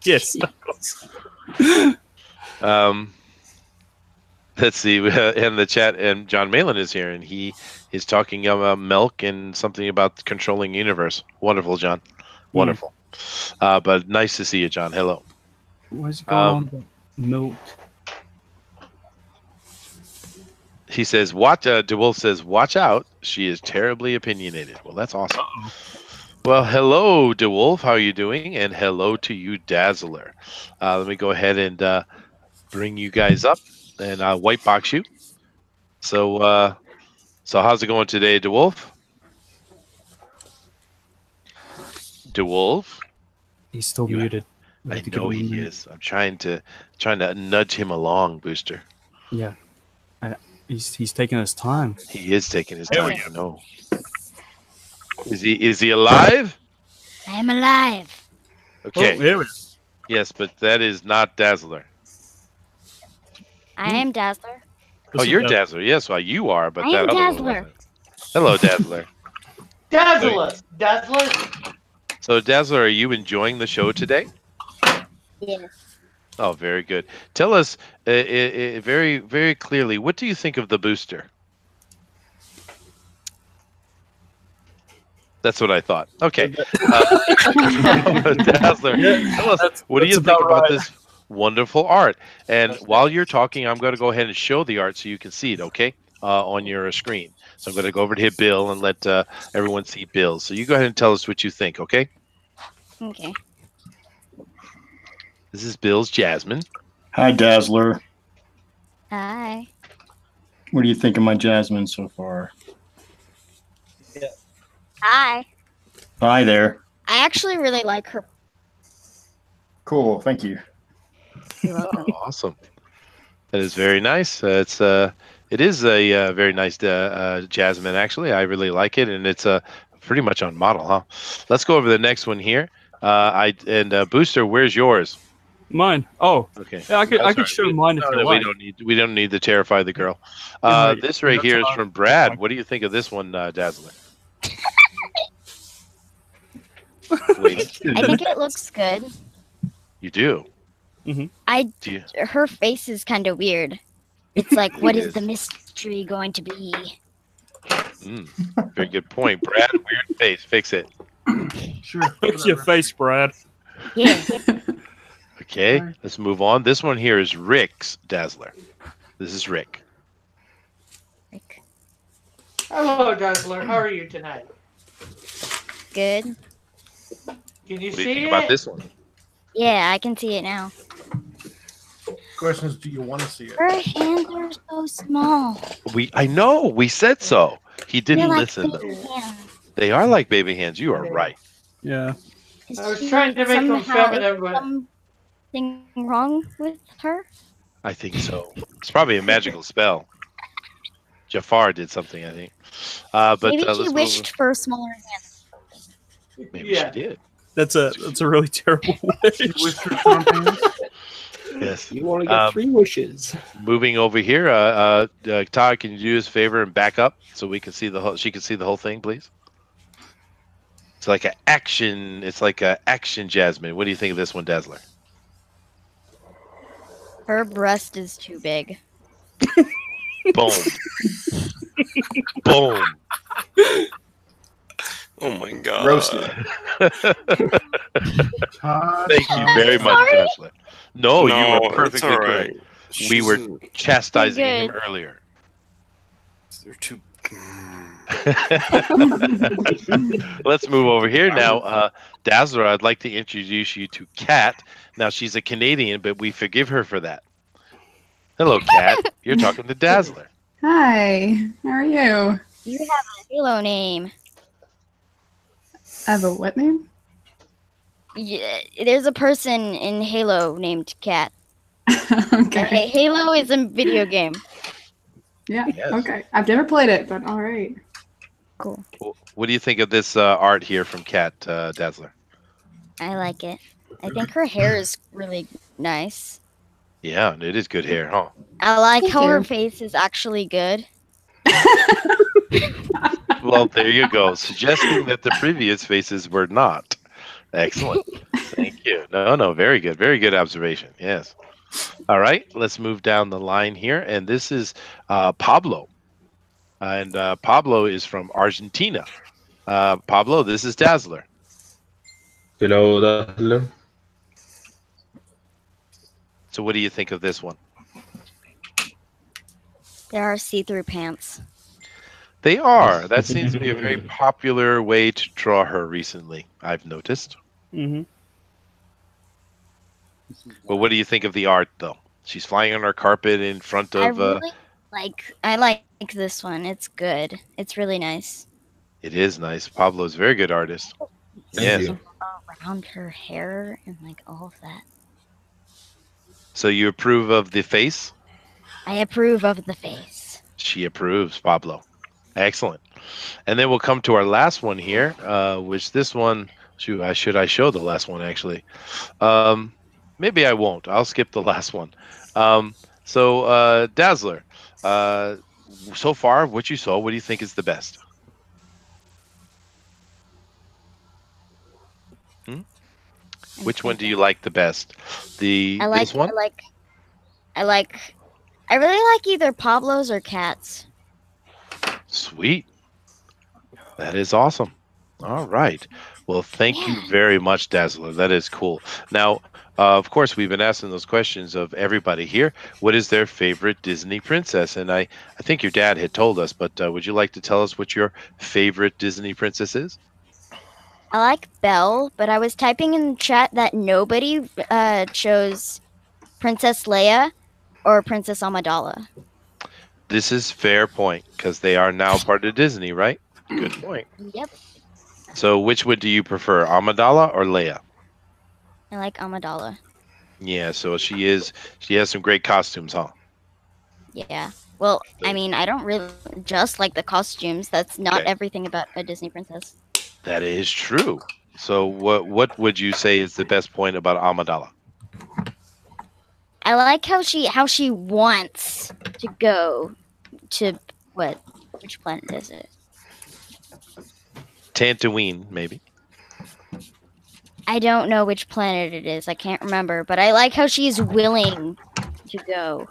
Yes. Let's see. In the chat, and John Malin is here, and he is talking about milk and something about controlling universe. Wonderful, John. Wonderful. But nice to see you, John. Hello. What's going on with milk? He says, DeWolf says, watch out. She is terribly opinionated. Well, that's awesome. Well, hello, DeWolf. How are you doing? And hello to you, Dazzler. Let me go ahead and bring you guys up and white box you. So how's it going today, DeWolf? DeWolf? He's still muted. I know he is. I'm trying to nudge him along, Booster. Yeah. He's taking his time. He is taking his time. I know. Is he alive? I'm alive. Okay. Oh, there we go. Yes, but that is not Dazzler. I am Dazzler. Oh, you're Dazzler. Yes, well, you are, but I that am other one Dazzler. wasn't. Hello, Dazzler. Dazzler. So, Dazzler, are you enjoying the show today? Yes. Oh, very good. Tell us very, very clearly, what do you think of the booster? That's what I thought. Okay. Dazzler, tell us, what do you think about this wonderful art? And while you're talking, I'm going to go ahead and show the art so you can see it, okay, on your screen. So I'm going to go over to hit Bill and let everyone see Bill. So you go ahead and tell us what you think, okay? Okay. This is Bill's Jasmine. Hi, Dazzler. Hi. What do you think of my Jasmine so far? Hi. Hi there. I actually really like her. Cool. Thank you. You're welcome. Awesome. That is very nice. It is a very nice Jasmine, actually. I really like it, and it's pretty much on model, huh? Let's go over the next one here. Booster, where's yours? Mine. Oh, okay. Yeah, I could show mine if you like. We don't need to terrify the girl. This right here is from Brad. What do you think of this one, Dazzler? Wait. I think it looks good. You do. Her face is kind of weird. It's like, what is the mystery going to be? Very good point, Brad. Weird face. Fix it. Sure. Fix your face, Brad. Yeah. Okay, let's move on. This one here is Rick's Dazzler. This is Rick. Hello, Dazzler. How are you tonight? Good. Can you What do see you think it? about this one? Yeah, I can see it now. Question is, do you want to see it? Her hands are so small. I know. We said so. He didn't They're like listen. baby hands. They are like baby hands. You are right. Yeah. I was trying to make them feminine, but something wrong with her? I think so. It's probably a magical spell. Jafar did something, I think. But Maybe she let's wished for smaller hands. Maybe she did. That's a really terrible wish. Yes. You want to get 3 wishes. Moving over here, Todd, can you do us a favor and back up so we can see the whole? She can see the whole thing, please. It's like an action. It's like an action, Jasmine. What do you think of this one, Dazzler? Her breast is too big. Boom. Boom. Oh my god. Roasted. Thank you very much, Dazzler. No, you were it's perfectly all right. good. We were chastising him Good. earlier. They're too Let's move over here now. Dazzler, I'd like to introduce you to Kat. Now, she's a Canadian, but we forgive her for that. Hello, Kat. You're talking to Dazzler. Hi, how are you? You have a Halo name. I have a what name? Yeah, there's a person in Halo named Kat. Okay. Halo is a video game. Yeah, Yes. okay. I've never played it, but all right. Cool. What do you think of this art here from Kat, Dazzler? I like it. I think her hair is really nice. Yeah, it is good hair, huh? I like Thank how her you. face is actually good. Well, there you go. Suggesting that the previous faces were not. Excellent. Thank you. No, very good. Very good observation. Yes. All right, let's move down the line here. And this is Pablo. And Pablo is from Argentina. Pablo, this is Dazzler. Hello, Dazzler. So what do you think of this one? There are see-through pants. They are. That seems to be a very popular way to draw her recently, I've noticed. Mm-hmm. But what do you think of the art, though? She's flying on our carpet in front of... I like this one. It's good. It's really nice. It is nice. Pablo's a very good artist. Thank you. Around her hair and like all of that. So you approve of the face? I approve of the face. She approves, Pablo. Excellent. And then we'll come to our last one here, which this one... Shoot, should I show the last one, actually? Maybe I won't. I'll skip the last one. So, Dazzler, so far, what you saw, what do you think is the best? Which one do you like the best? This one? I really like either Pablo's or Cat's. Sweet. That is awesome. All right. Well, thank you very much, Dazzler. That is cool. Now, of course, we've been asking those questions of everybody here. What is their favorite Disney princess? And I think your dad had told us, but would you like to tell us what your favorite Disney princess is? I like Belle, but I was typing in the chat that nobody chose Princess Leia or Princess Amidala. This is fair point, because they are now part of Disney, right? Good point. Yep. So which one do you prefer, Amidala or Leia? I like Amidala. Yeah, so she has some great costumes, huh? Yeah. Well, I mean, I don't really just like the costumes. That's not everything about a Disney princess. That is true. So what would you say is the best point about Amidala? I like how she wants to go to which planet is it? Tatooine, maybe. I don't know which planet it is. I can't remember, but I like how she's willing to go.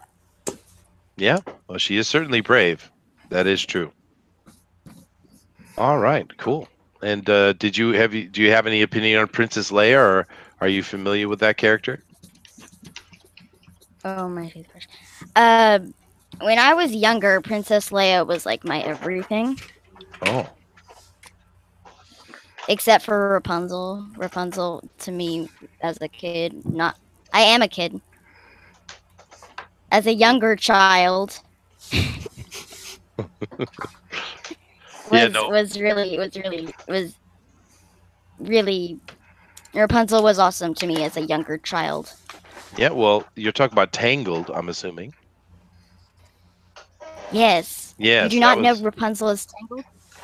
Yeah, well, she is certainly brave. That is true. All right, cool. And do you have any opinion on Princess Leia, or are you familiar with that character? Oh, my toothbrush. When I was younger, Princess Leia was like my everything. Oh. Except for Rapunzel. Rapunzel, to me, as a kid, I am a kid. As a younger child, was really Rapunzel was awesome to me as a younger child. Yeah, well, you're talking about Tangled, I'm assuming. Yes. Yes. You do not know Rapunzel is Tangled?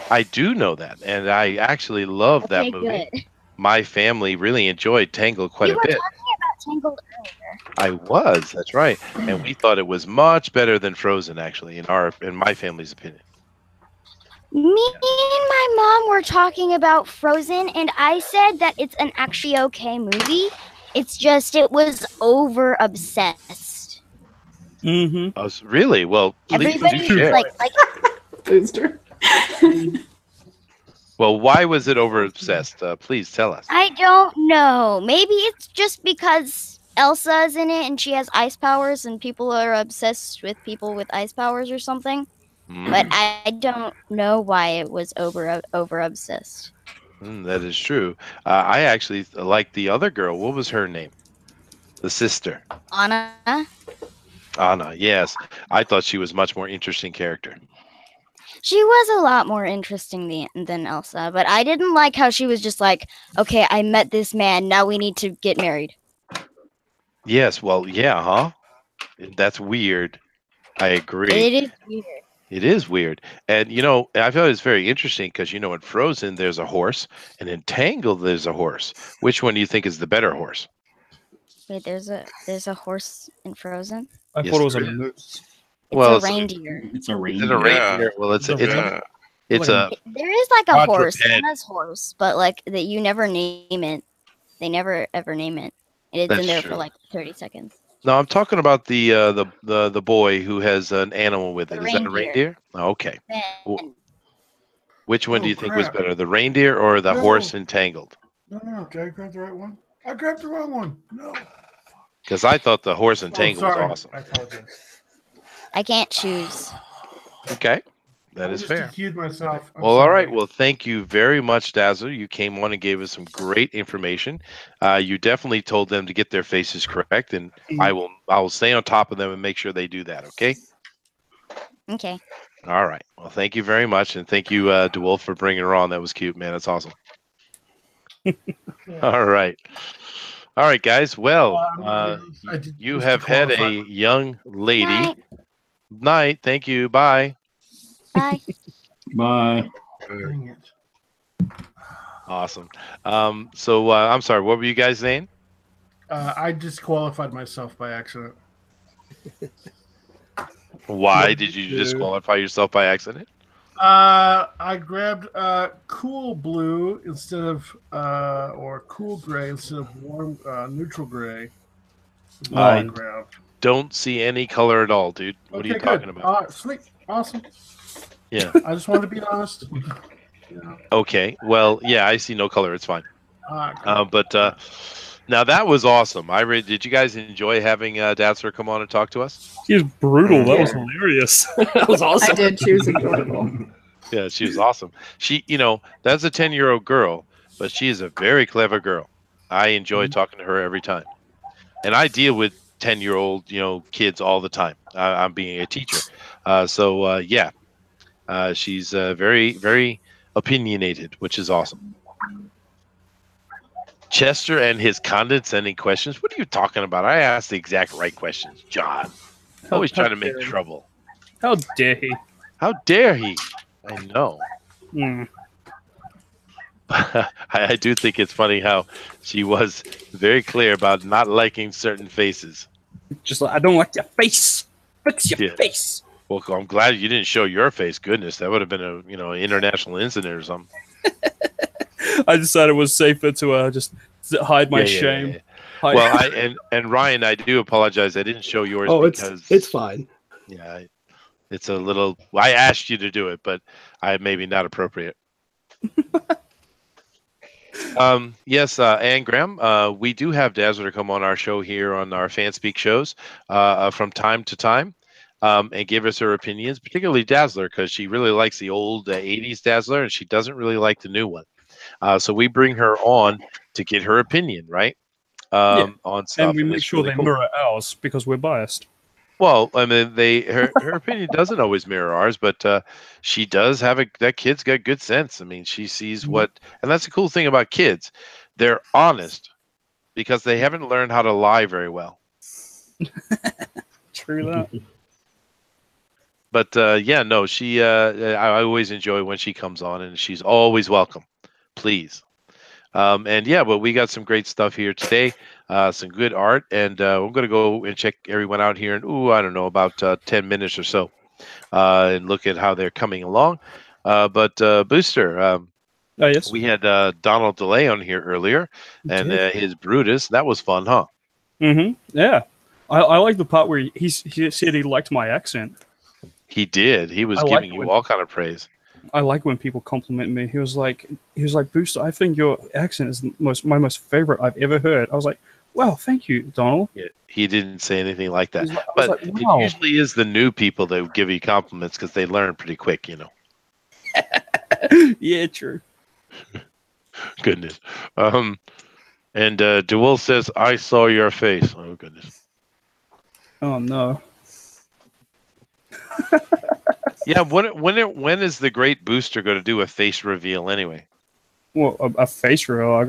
I do know that, and I actually love that movie. Good. My family really enjoyed Tangled quite a bit. You were talking about Tangled earlier. I was, that's right. And we thought it was much better than Frozen, actually, in my family's opinion. Me and my mom were talking about Frozen, and I said that it's an actually okay movie. It's just it was over obsessed. Mm-hmm. Oh, really? Well, everybody like Booster. Well, why was it over obsessed? Please tell us. I don't know. Maybe it's just because Elsa is in it and she has ice powers, and people are obsessed with people with ice powers or something. But I don't know why it was over obsessed. That is true. I actually like the other girl. What was her name? The sister. Anna. Anna. Yes, I thought she was much more interesting character. She was a lot more interesting than Elsa, but I didn't like how she was just like, okay, I met this man, now we need to get married. Yes, well, yeah, huh? That's weird. I agree. It is weird. It is weird. And, you know, I felt it's very interesting because, you know, in Frozen, there's a horse, and in Tangled, there's a horse. Which one do you think is the better horse? Wait, there's a horse in Frozen? I Yes, thought it was a there is. moose. It's Well, a reindeer. It's a Is reindeer. it a reindeer? Well, it's a There is like a horse, quadruped. Anna's horse, but like that you never name it. They never ever name it. And it's That's in there true. for like 30 seconds. No, I'm talking about the boy who has an animal with it. The Is that a reindeer. reindeer? Okay. Then Which one do Oh, you think was crap. better, the reindeer or the No. horse in Tangled? No, did I grab the right one? I grabbed the wrong one. No. Because I thought the horse in Oh, Tangled was sorry. awesome. I apologize. I can't choose. Okay, that I is just fair. accused myself. I'm Well, all right. sorry. Well, thank you very much, Dazzler. You came on and gave us some great information. You definitely told them to get their faces correct, and I will stay on top of them and make sure they do that. Okay. Okay. All right. Well, thank you very much, and thank you, DeWolf, for bringing her on. That was cute, man. That's awesome. All right. All right, guys. Well, you have had a young lady. Night. Night. Thank you. Bye. Bye. Bye. Dang it. Awesome. So I'm sorry. What were you guys saying? I disqualified myself by accident. Why did you disqualify yourself by accident? I grabbed cool blue instead of or cool gray instead of warm neutral gray. I Background. don't see any color at all, dude. What are you talking about? Sweet, awesome. Yeah. I just wanted to be honest. Okay. Well, yeah, I see no color. It's fine. Cool. But now that was awesome. Did you guys enjoy having Dazzler come on and talk to us? He was brutal. That was hilarious. That was awesome. I did. She was adorable. Yeah, she was awesome. She, you know, that's a 10-year-old girl, but she is a very clever girl. I enjoy talking to her every time. And I deal with 10-year-old, you know, kids all the time. I'm being a teacher. Yeah, she's very, very opinionated, which is awesome. Chester and his condescending questions. What are you talking about? I asked the exact right questions, John. Always trying to make trouble. How dare he? How dare he? I know. Mm. I do think it's funny how she was very clear about not liking certain faces. Just like, I don't like your face. Fix your face. Well, I'm glad you didn't show your face. Goodness, that would have been a an international incident or something. I decided it was safer to just hide my shame. Yeah. Hide- Well, and Ryan, I do apologize. I didn't show yours because it's fine. Yeah, it's a little. I asked you to do it, but I maybe not appropriate. Yes, Anne Graham, we do have Dazzler come on our show here on our Fan Speak shows from time to time and give us her opinions, particularly Dazzler, because she really likes the old 80s Dazzler and she doesn't really like the new one. So we bring her on to get her opinion, right? On stuff. and we make sure really they cool. mirror ours because we're biased. Well, I mean, her opinion doesn't always mirror ours, but she does have that kid's got good sense. I mean, she sees what, and that's the cool thing about kids. They're honest because they haven't learned how to lie very well. True that. But yeah, no, she. I always enjoy when she comes on, and she's always welcome. Please. And yeah, but we got some great stuff here today. Some good art, and I'm going to go and check everyone out here in, I don't know, about 10 minutes or so, and look at how they're coming along. But Booster, yes, we had Donald DeLay on here earlier, and his Brutus. That was fun, huh? Mm-hmm. Yeah, I like the part where he said he liked my accent. He did. He was giving you all kind of praise. I like when people compliment me. He was like, Booster, I think your accent is my most favorite I've ever heard. I was like, Wow, thank you, Donald. Yeah, he didn't say anything like that. I was But like, it wow. usually is the new people that give you compliments because they learn pretty quick, you know. Yeah, true. Goodness. And DeWill says, "I saw your face." Oh goodness. Oh no. Yeah. When is the great booster going to do a face reveal anyway? Well, a face reveal. I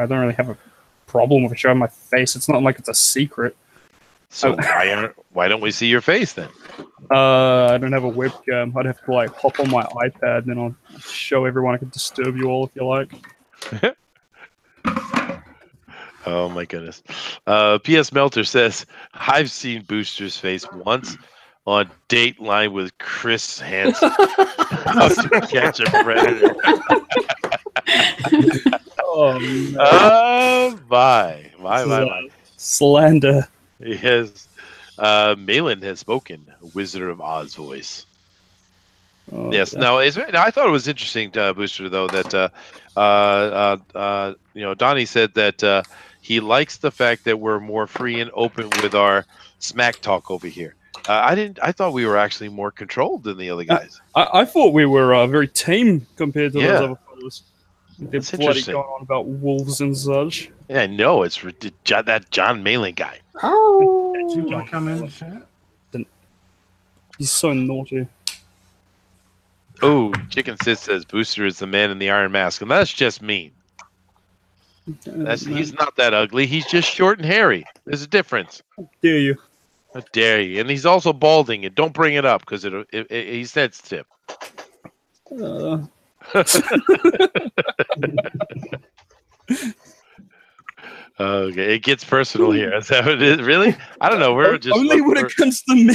don't really have a problem with showing my face. It's not like it's a secret. So why don't we see your face then? I don't have a webcam. I'd have to like hop on my iPad and then I'll show everyone. I can disturb you all if you like. Oh my goodness. P.S. Melter says, "I've seen Booster's face once on Dateline with Chris Hansen. How to Catch a Predator." Oh no. Oh my. Slander. Yes. Malin has spoken. Wizard of Oz voice. Oh, Yes. yeah. Now, I thought it was interesting, Booster, though, that Donnie said that he likes the fact that we're more free and open with our smack talk over here. I thought we were actually more controlled than the other guys. I thought we were very tame compared to those Yeah. other fellas. They're That's bloody interesting. going on about wolves and such. Yeah, I know. It's that John Malin guy. Oh, Do you want to come in the chat? He's so naughty. Oh, Chicken Sis says Booster is the man in the iron mask, and that's just mean. He's not that ugly. He's just short and hairy. There's a difference. Dare you? How dare you? And he's also balding. And don't bring it up because he's sensitive. Okay, it gets personal here. Is that what it is? Really? I don't know. We're just only when it comes to me.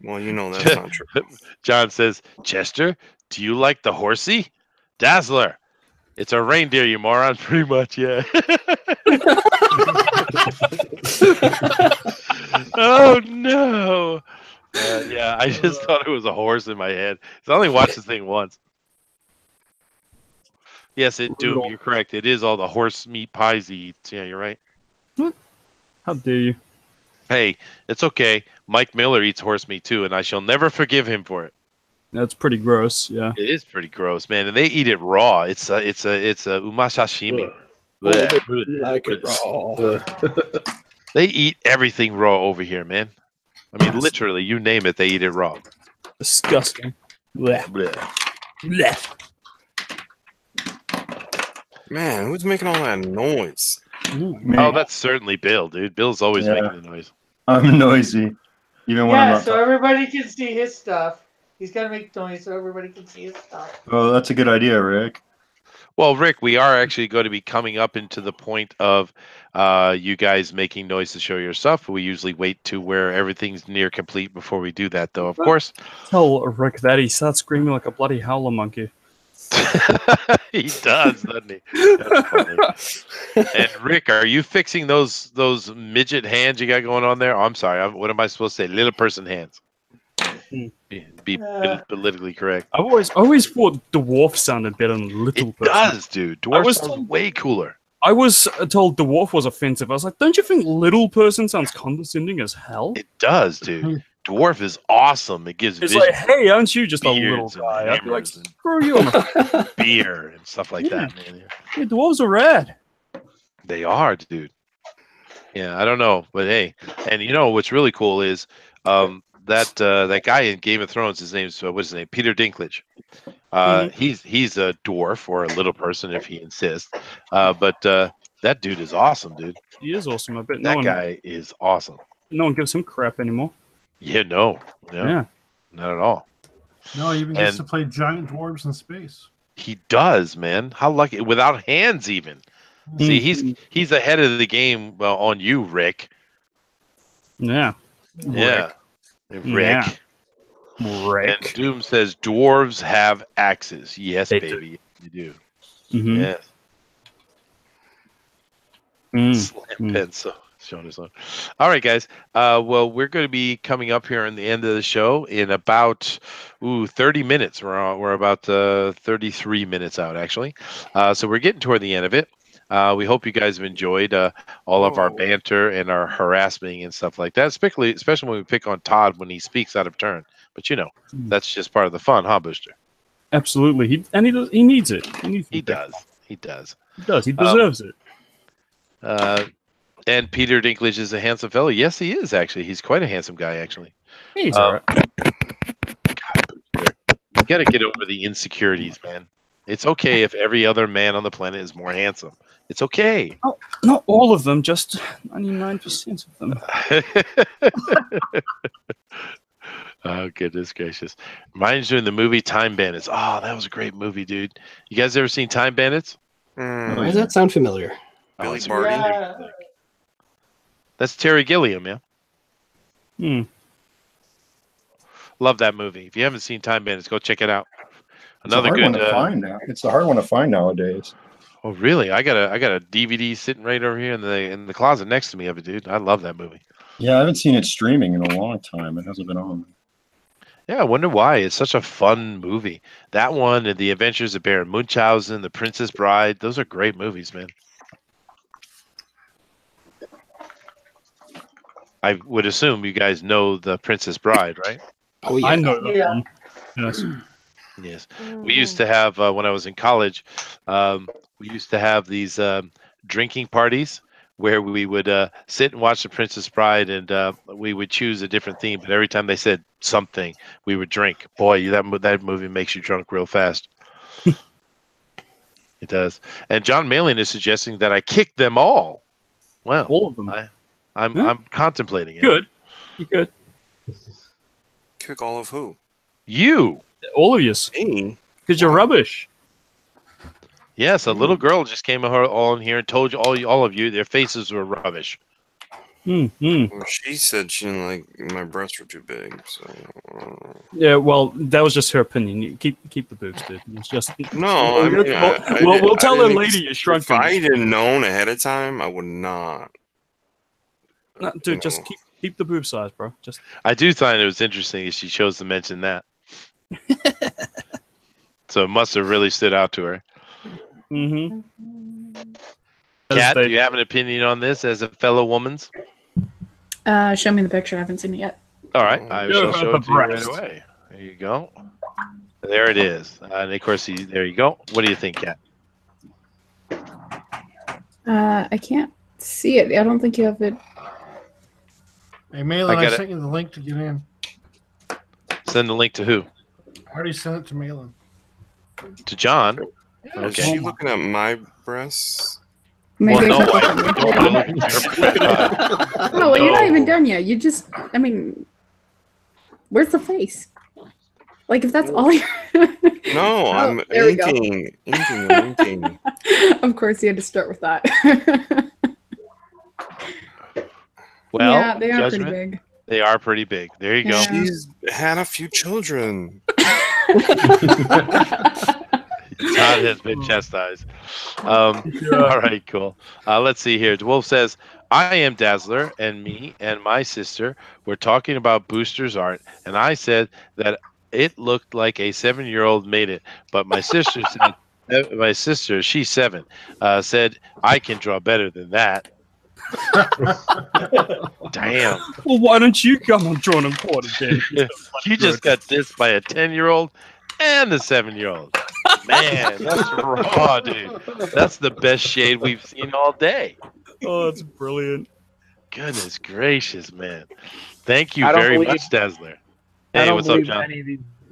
Well, you know that's not true. John says, "Chester, do you like the horsey? Dazzler, it's a reindeer, you moron." Pretty much, yeah. Oh no. Yeah, I just thought it was a horse in my head. I only watched this thing once. Yes, Doom, you're correct. It is all the horse meat pies he eats. Yeah, you're right. How dare you? Hey, it's okay. Mike Miller eats horse meat too, and I shall never forgive him for it. That's pretty gross. Yeah. It is pretty gross, man, and they eat it raw. It's a umashashimi. like it raw. They eat everything raw over here, man. I mean, literally, you name it, they eat it raw. Disgusting. Blech. Blech. Man, who's making all that noise? Oh, that's certainly Bill, dude. Bill's always making the noise. I'm noisy, even when I'm Yeah, not. so everybody can see his stuff. He's got to make noise so everybody can see his stuff. Oh, that's a good idea, Rick. Well, Rick, we are actually going to be coming up into the point of you guys making noise to show your stuff. We usually wait to where everything's near complete before we do that, though, of course. Tell Rick that he starts screaming like a bloody howler monkey. He does, doesn't he? That's funny. And Rick, are you fixing those midget hands you got going on there? Oh, I'm sorry. What am I supposed to say? Little person hands. Be politically correct. I've always thought dwarf sounded better than little person. It does, dude. Dwarf sounds way cooler. I was told dwarf was offensive. I was like, don't you think little person sounds condescending as hell? It does, dude. Dwarf is awesome. It gives It's vision. like, hey, aren't you just a little Beards and guy? I'd be like, hammers and screw you. beer and stuff like that, man. Yeah, dwarves are rad. They are, dude. Yeah, I don't know, but hey, and you know what's really cool is that guy in Game of Thrones. His name's what's his name? Peter Dinklage. He's a dwarf or a little person if he insists. But that dude is awesome, dude. He is awesome. I bet That guy is awesome. No one gives him crap anymore. Yeah, no, Yeah. not at all. No, he even gets to play giant dwarves in space. He does, man. How lucky! Without hands, even. See, he's ahead of the game on you, Rick. Yeah. Yeah, Rick. Yeah. Rick. And Doom says dwarves have axes. Yes, baby, you do. Mm-hmm. Yes. Slam pencil. Showing his load. All right, guys. Well, we're going to be coming up here in the end of the show in about 30 minutes. We're about 33 minutes out, actually. So we're getting toward the end of it. We hope you guys have enjoyed all of our banter and our harassment and stuff like that, especially when we pick on Todd when he speaks out of turn. But that's just part of the fun, huh, Booster? Absolutely. He needs it. He does. He does. He does. He deserves it. And Peter Dinklage is a handsome fellow. Yes, he is, actually. He's quite a handsome guy, actually. He's all right. You got to get over the insecurities, man. It's okay if every other man on the planet is more handsome. It's okay. Oh, not all of them, just 99% of them. Oh, goodness gracious. Mine's doing the movie Time Bandits. Oh, that was a great movie, dude. You guys ever seen Time Bandits? Why does that sound familiar? Billy it's Barty. Yeah. That's Terry Gilliam, yeah. Love that movie. If you haven't seen Time Bandits, go check it out. Another good one to find now. It's a hard one to find nowadays. Oh, really? I got a DVD sitting right over here in the closet next to me of it, dude. I love that movie. Yeah, I haven't seen it streaming in a long time. It hasn't been on. Yeah, I wonder why. It's such a fun movie. That one and The Adventures of Baron Munchausen, The Princess Bride, those are great movies, man. I would assume you guys know The Princess Bride, right? Oh, yeah. I know that one. Yes. Yes. We used to have, when I was in college, we used to have these drinking parties where we would sit and watch The Princess Bride, and we would choose a different theme. But every time they said something, we would drink. Boy, that movie makes you drunk real fast. It does. And John Malin is suggesting that I kick them all. Well, all of them. I'm contemplating it. Good. You good? Kick all of who? You. All of you. Me? Because you're rubbish. Yes, a little girl just came all in here and told you all of you their faces were rubbish. Well, she said she didn't like my breasts were too big. So Yeah, well, that was just her opinion. You keep the boobs, dude. It's just no. We'll tell her later you shrunk. If I didn't known ahead of time, I would not. No, dude, just keep the boob size, bro. Just. I do find it was interesting that she chose to mention that. So it must have really stood out to her. Mm-hmm. Kat, do you have an opinion on this as a fellow woman's? Show me the picture. I haven't seen it yet. All right, I shall show it to you right away. There you go. There it is. And of course, there you go. What do you think, Kat? I can't see it. I don't think you have it. Hey, Malin, I sent you the link to get in. Send the link to who? I already sent it to Malin. To John? Okay. Is she looking at my breasts? Maybe well, no, well, you're not even done yet. You just, I mean, where's the face? Like, if that's all you're... No, I'm inking. Of course, you had to start with that. Well, yeah, they are pretty big. They are pretty big. There you go. She's had a few children. Todd has been chastised. All right, cool. Let's see here. Wolf says, I am Dazzler, and me and my sister were talking about Booster's art, and I said that it looked like a 7-year-old made it, but my sister said, she's 7, said I can draw better than that. Damn. Well, why don't you come on Drawn and Quartered, then? You just got dissed by a 10-year-old and a 7-year-old. Man, that's raw, dude. That's the best shade we've seen all day. Oh, that's brilliant. Goodness gracious, man. Thank you very much, Dazzler. Hey, what's up, John?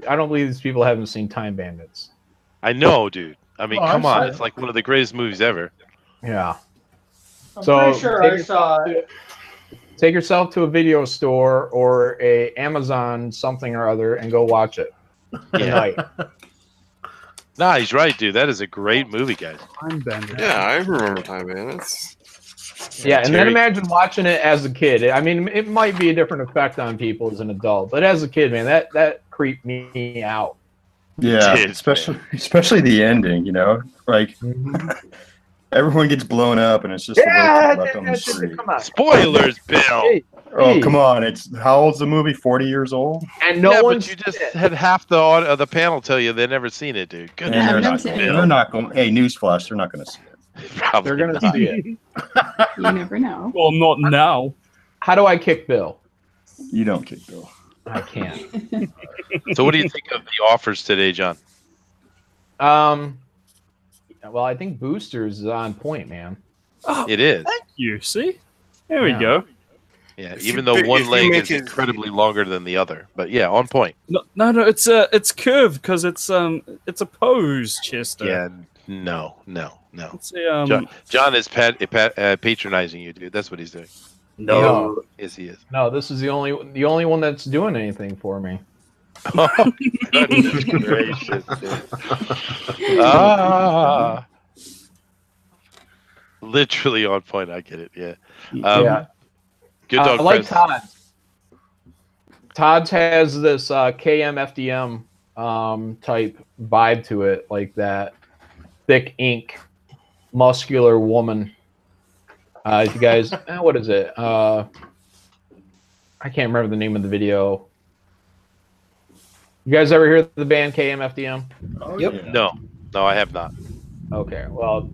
I don't believe these people haven't seen Time Bandits. I know, dude. I mean, come on. It's like one of the greatest movies ever. Yeah. I'm pretty sure I saw it. Take yourself to a video store or a Amazon something or other and go watch it tonight. Nah, he's right, dude. That is a great movie, guys. Time Bandits. Yeah, I remember Time Bandits. Yeah, and then imagine watching it as a kid. I mean, it might be a different effect on people as an adult, but as a kid, man, that creeped me out. Yeah, especially the ending, you know, like Everyone gets blown up, and it's just the little kid left on the street. Come on. Spoilers, Bill. Hey, Oh, come on! It's how old's the movie? 40 years old. And no yeah, one's but you just had half the panel tell you they've never seen it, dude. Good. And I've never they're not going. Hey, newsflash! They're not going to see it. Probably They're gonna not. see it. You never know. Well, not now. How do I kick Bill? You don't kick Bill. I can't. So, what do you think of the offers today, John? Well, I think Boosters is on point, man. Oh, It is. thank you. See? There we Yeah. go. Yeah, If even you though pick- one if you leg make is it- incredibly longer than the other, but yeah, on point. No, it's curved because it's a pose, Chester. Yeah, no. It's a, John is patronizing you, dude. That's what he's doing. No. Yes, he is. No, this is the only one that's doing anything for me. Oh, goodness gracious, dude. Ah. Literally on point. I get it. Yeah. Yeah. Good dog. I like Chris. Todd. Todd's has this KM FDM type vibe to it, like that thick ink, muscular woman. You guys, what is it? I can't remember the name of the video. You guys ever hear the band KM FDM? Oh, Yep. yeah. No, I have not. Okay, well,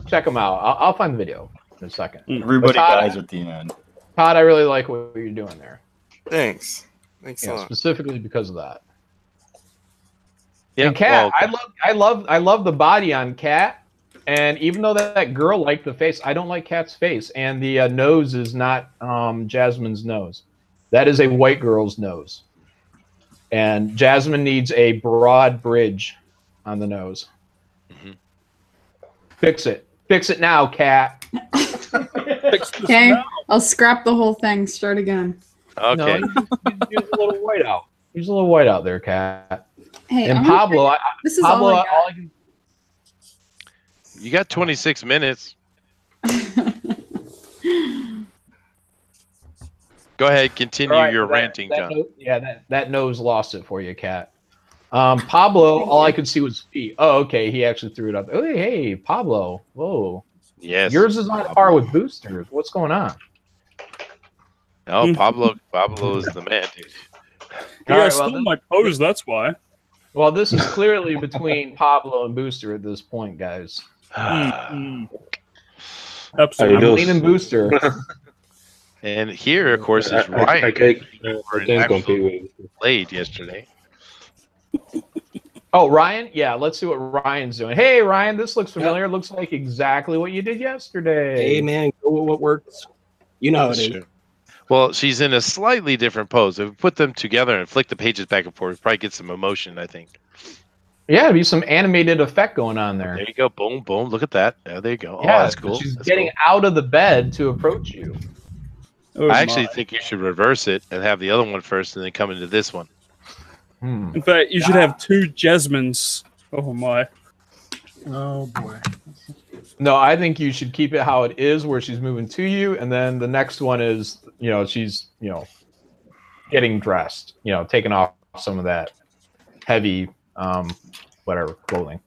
check them out. I'll find the video in a second. Everybody But Todd, dies at the end. Todd, I really like what you're doing there. Thanks. Thanks a Yeah, lot. specifically because of that. Yeah. And Cat, well, I love the body on Cat, and even though that girl liked the face, I don't like Cat's face, and the nose is not Jasmine's nose. That is a white girl's nose, and Jasmine needs a broad bridge on the nose. Mhm. Fix it now, Cat. Okay, I'll scrap the whole thing. Start again. Okay. No, use a little white out. Use a little white out there, Cat. Hey, And I'm gonna Pablo, say- this is all I got. You got 26 minutes. Go ahead, continue All right, your that- ranting, that John. that nose lost it for you, Cat. Pablo, all I could see was feet. Oh, okay, he actually threw it up. Oh, hey, Pablo. Whoa. Yes. Yours is on par with Boosters. What's going on? No, Pablo is the man, dude. Yeah, All I right, stole my pose. That's why. Well, this is clearly between Pablo and Booster at this point, guys. Absolutely. I'm leaning Booster. And here, of course, is I Ryan. can't compete with. Played yesterday. Oh, Ryan? Yeah, let's see what Ryan's doing. Hey, Ryan, this looks familiar. Looks like exactly what you did yesterday. Hey, man, go with what works. You know how it is. Sure. Well, she's in a slightly different pose. If we put them together and flick the pages back and forth, probably get some emotion, I think. Yeah, there'd be some animated effect going on there. There you go. Boom, boom. Look at that. There you go. Yeah, Oh, that's cool. She's That's getting cool. out of the bed to approach you. Oh, I actually my. think you should reverse it and have the other one first and then come into this one. In fact, you should have two Jasmines. Oh my. Oh boy. No, I think you should keep it how it is, where she's moving to you, and then the next one is, she's, getting dressed, taking off some of that heavy, whatever clothing.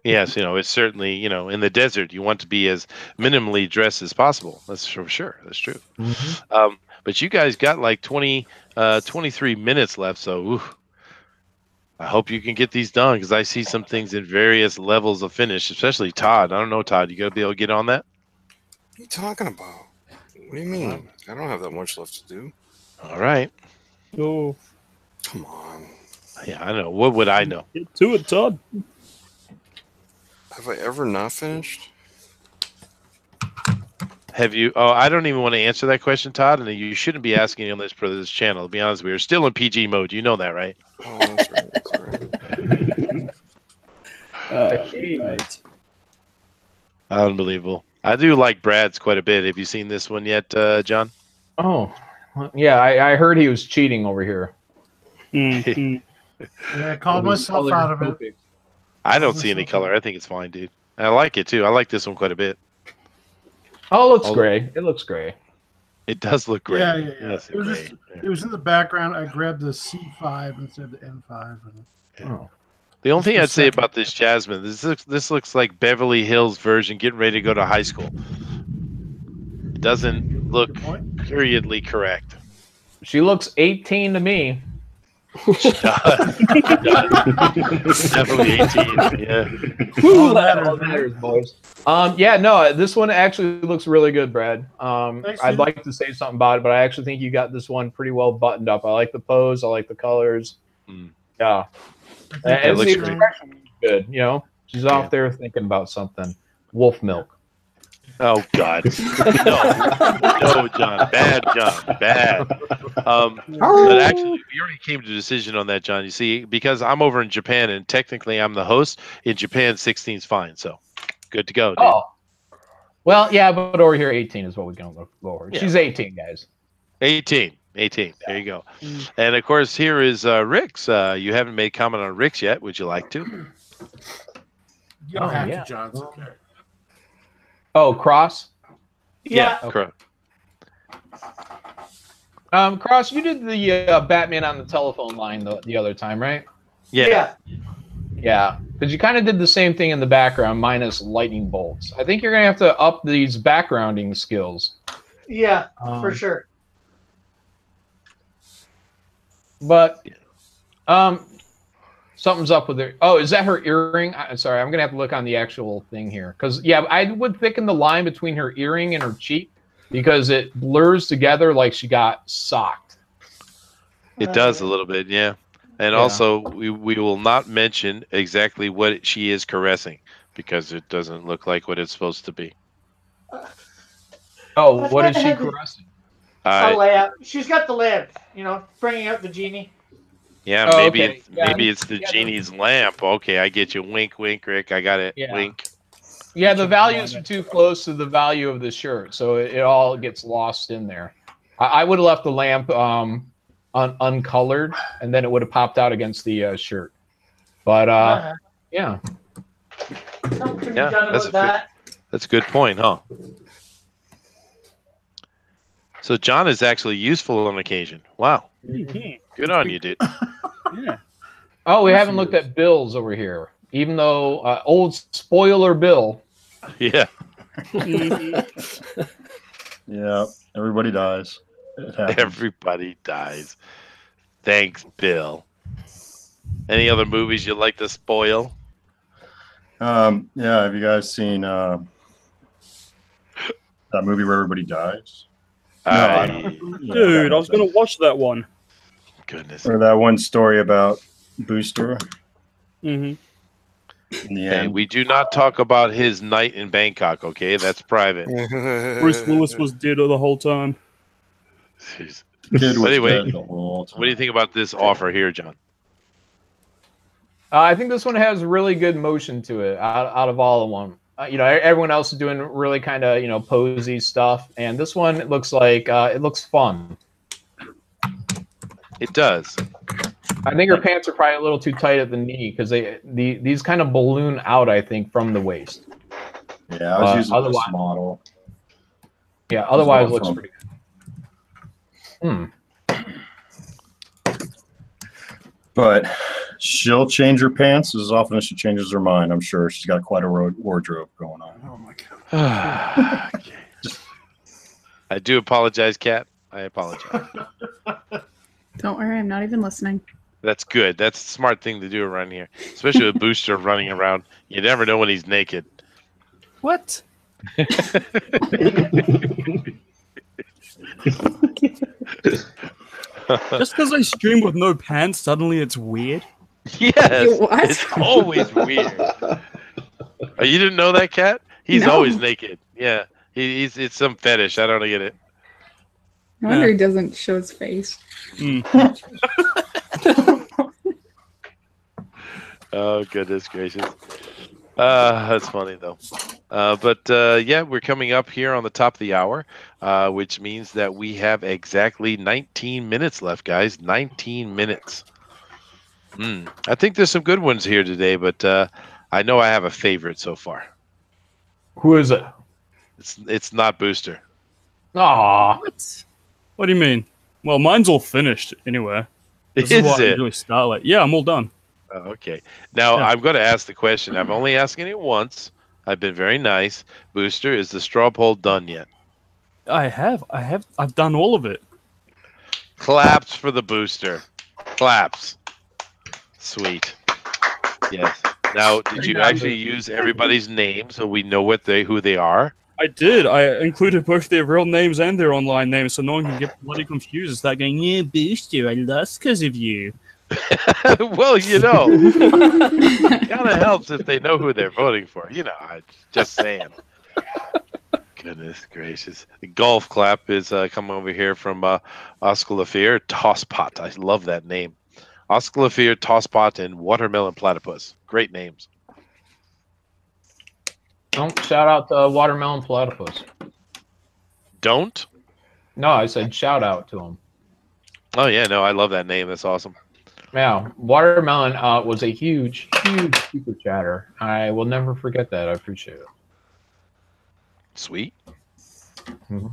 Yes, it's certainly, in the desert, you want to be as minimally dressed as possible. That's for sure. That's true. Mm-hmm. But you guys got like 23 minutes left. So I hope you can get these done because I see some things in various levels of finish, especially Todd. I don't know, Todd. You got to be able to get on that? What are you talking about? What do you mean? I don't have that much left to do. All right. Oh, Come on. Yeah, I know. What would I know? get to it, Todd. Have I ever not finished? Have you? Oh, I don't even want to answer that question, Todd. And you shouldn't be asking on this for this channel. To be honest, we are still in PG mode. You know that, right? Oh, that's right. That's right. Right. Unbelievable. I do like Brad's quite a bit. Have you seen this one yet, John? Oh, yeah, I heard he was cheating over here. Mhm. Yeah, I called myself out of it. I don't see any color. I think it's fine, dude. I like it too. I like this one quite a bit. Oh, it looks gray. It looks gray. It does look great. Yeah. Yes, It was just, it was in the background. I grabbed the C5 instead of the N5. Oh. The only thing I'd say about this Jasmine, this looks like Beverly Hills version getting ready to go to high school. It doesn't look periodly correct. She looks 18 to me. She does. Definitely 18. Yeah. All that matters, boys. Yeah, no, this one actually looks really good, Brad. I'd like to say something about it, but I actually think you got this one pretty well buttoned up. I like the pose. I like the colors. Yeah. And looks the great. expression is good. You know, she's off there thinking about something. Wolf milk. Oh God, no, John, bad, John, bad. But actually, we already came to a decision on that, John. You see, because I'm over in Japan and technically I'm the host. In Japan, 16's fine, so good to go, dude. Oh, well, yeah, but over here, 18 is what we can look for. Yeah. She's 18, guys. 18. There you go. And of course, here is Rick's. You haven't made comment on Rick's yet. Would you like to? You don't have to, John. It's okay. Oh, Cross? Yeah. Cross, you did the Batman on the telephone line the other time, right? Yeah. Yeah, because you kind of did the same thing in the background, minus lightning bolts. I think you're going to have to up these backgrounding skills. Yeah, for sure. But something's up with her. Oh, is that her earring? Sorry, I'm going to have to look on the actual thing here. Because, yeah, I would thicken the line between her earring and her cheek because it blurs together like she got socked. It does a little bit, yeah. And also, we will not mention exactly what she is caressing because it doesn't look like what it's supposed to be. Oh, what is she caressing? A lamp. She's got the lamp, bringing out the genie. Yeah, Oh, maybe okay. maybe it's the genie's lamp. Okay, I get you. Wink, wink, Rick. I got it. Yeah. Wink. Yeah, the values are too close to the value of the shirt, so it all gets lost in there. I would have left the lamp uncolored, and then it would have popped out against the shirt. But yeah. Yeah, that's a good point, huh? So John is actually useful on occasion. Wow. Good on you, dude. Yeah. Oh, we haven't looked at Bill's over here, even though old spoiler Bill. Yeah. Yeah, everybody dies. Everybody dies. Thanks, Bill. Any other movies you'd like to spoil? Yeah, have you guys seen that movie where everybody dies? Dude, I was going to watch that one. Goodness. Or that one story about Booster. Mm-hmm. Hey, we do not talk about his night in Bangkok, okay? That's private. Bruce Willis was dead the whole time. Jeez. Kid was Anyway, dead the whole time. what do you think about this offer here, John? I think this one has really good motion to it out of all of them. Everyone else is doing really kind of, posy stuff. And this one, it looks like it looks fun. It does. I think her pants are probably a little too tight at the knee because these kind of balloon out, I think, from the waist. Yeah, I was using this model. Yeah, otherwise it looks pretty good. But she'll change her pants as often as she changes her mind. I'm sure she's got quite a wardrobe going on. Oh my god. Okay. I do apologize, Kat. I apologize. Don't worry, I'm not even listening. That's good. That's a smart thing to do around here, especially with Booster running around. You never know when he's naked. What? Just because I stream with no pants, suddenly it's weird? Yes, What? it's always weird. Oh, you didn't know that, Kat? He's No. always naked. Yeah, it's some fetish. I don't get it. No wonder he doesn't show his face. Oh, goodness gracious. That's funny, though. Yeah, we're coming up here on the top of the hour, which means that we have exactly 19 minutes left, guys. 19 minutes. I think there's some good ones here today, but I know I have a favorite so far. Who is it? It's not Booster. Aw. What do you mean? Well, mine's all finished anyway. This is why I usually start like, yeah, I'm all done. Okay. Now Yeah. I'm going to ask the question. I've only asked it once. I've been very nice. Booster, is the straw poll done yet? I've done all of it. Claps for the booster. Claps. Sweet. Yes. Now, did you actually use everybody's name so we know who they are? I did. I included both their real names and their online names, so no one can get bloody confused and start going, "Yeah, Booster, I lost because of you." Well, it kind of helps if they know who they're voting for. I just saying. Goodness gracious. The golf clap is coming over here from Oscar Lafayette, Tosspot. I love that name. Oscar Lafayette, Tosspot, and Watermelon Platypus. Great names. Don't shout out to Watermelon Platypus. Don't? No, I said shout out to him. Oh, yeah, no, I love that name. That's awesome. Yeah, Watermelon was a huge super chatter. I will never forget that. I appreciate it. Sweet. Mm-hmm.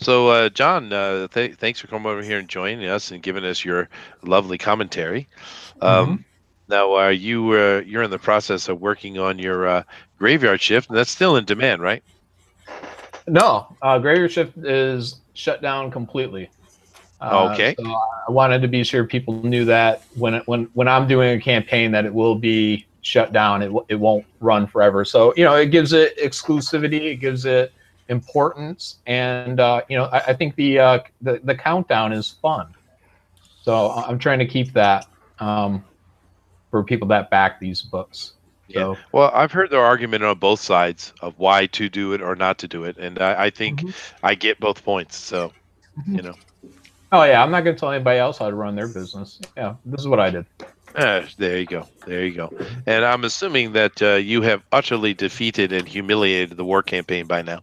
So, John, thanks for coming over here and joining us and giving us your lovely commentary. Now, you're in the process of working on your graveyard shift, and that's still in demand, right? No, graveyard shift is shut down completely. Okay. So I wanted to be sure people knew that when I'm doing a campaign that it will be shut down. It won't run forever. So it gives it exclusivity. It gives it importance, and I think the countdown is fun. So I'm trying to keep that for people that back these books. So, yeah. Well, I've heard the argument on both sides of why to do it or not to do it, and I think I get both points. So, Oh yeah, I'm not going to tell anybody else how to run their business. Yeah, this is what I did. There you go. There you go. And I'm assuming that you have utterly defeated and humiliated the war campaign by now.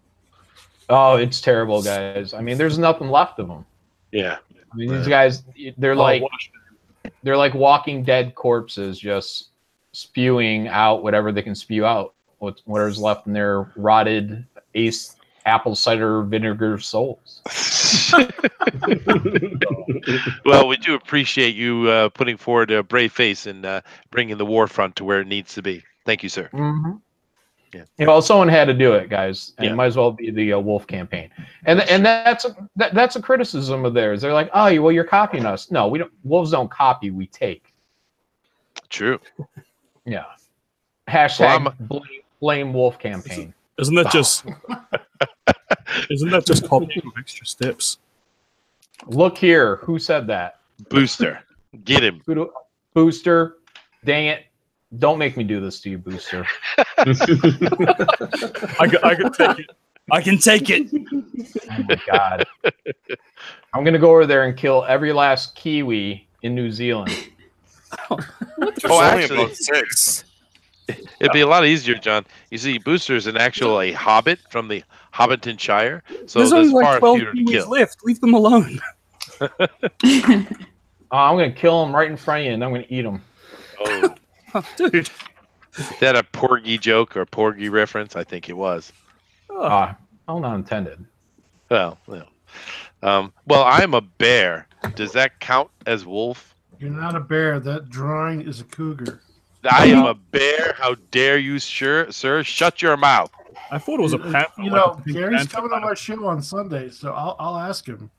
Oh, it's terrible, guys. I mean, there's nothing left of them. Yeah. I mean, these guys, they're like Walking Dead corpses, just spewing out whatever they can spew out. Whatever's left in their rotted apple cider vinegar souls. Well, we do appreciate you putting forward a brave face and bringing the war front to where it needs to be. Thank you, sir. Mm-hmm. Yeah. Someone had to do it, guys, and it might as well be the Wolf campaign. And that's a criticism of theirs. They're like, oh, well, you're copying us. No, we don't. Wolves don't copy. We take. True. Yeah. Hashtag blame Wolf campaign. Isn't that just copying with extra steps? Look here, who said that? Booster, get him. Booster, dang it! Don't make me do this to you, Booster. I can take it. I can take it. Oh my god! I'm gonna go over there and kill every last Kiwi in New Zealand. Actually, about 6. It'd be a lot easier, John. You see, Booster is a hobbit from the Hobbiton Shire, so there's there's only far like 12 fewer to Kiwis kill. left. Leave them alone. I'm gonna kill them right in front of you, and I'm gonna eat them. Oh, dude! Is that a Porgy joke or Porgy reference? I think it was. All not intended. Well, I'm a bear. Does that count as wolf? You're not a bear. That drawing is a cougar. I am a bear. How dare you, sir? Shut your mouth. I thought it was a panther. Gary's coming on my show on Sunday, so I'll ask him.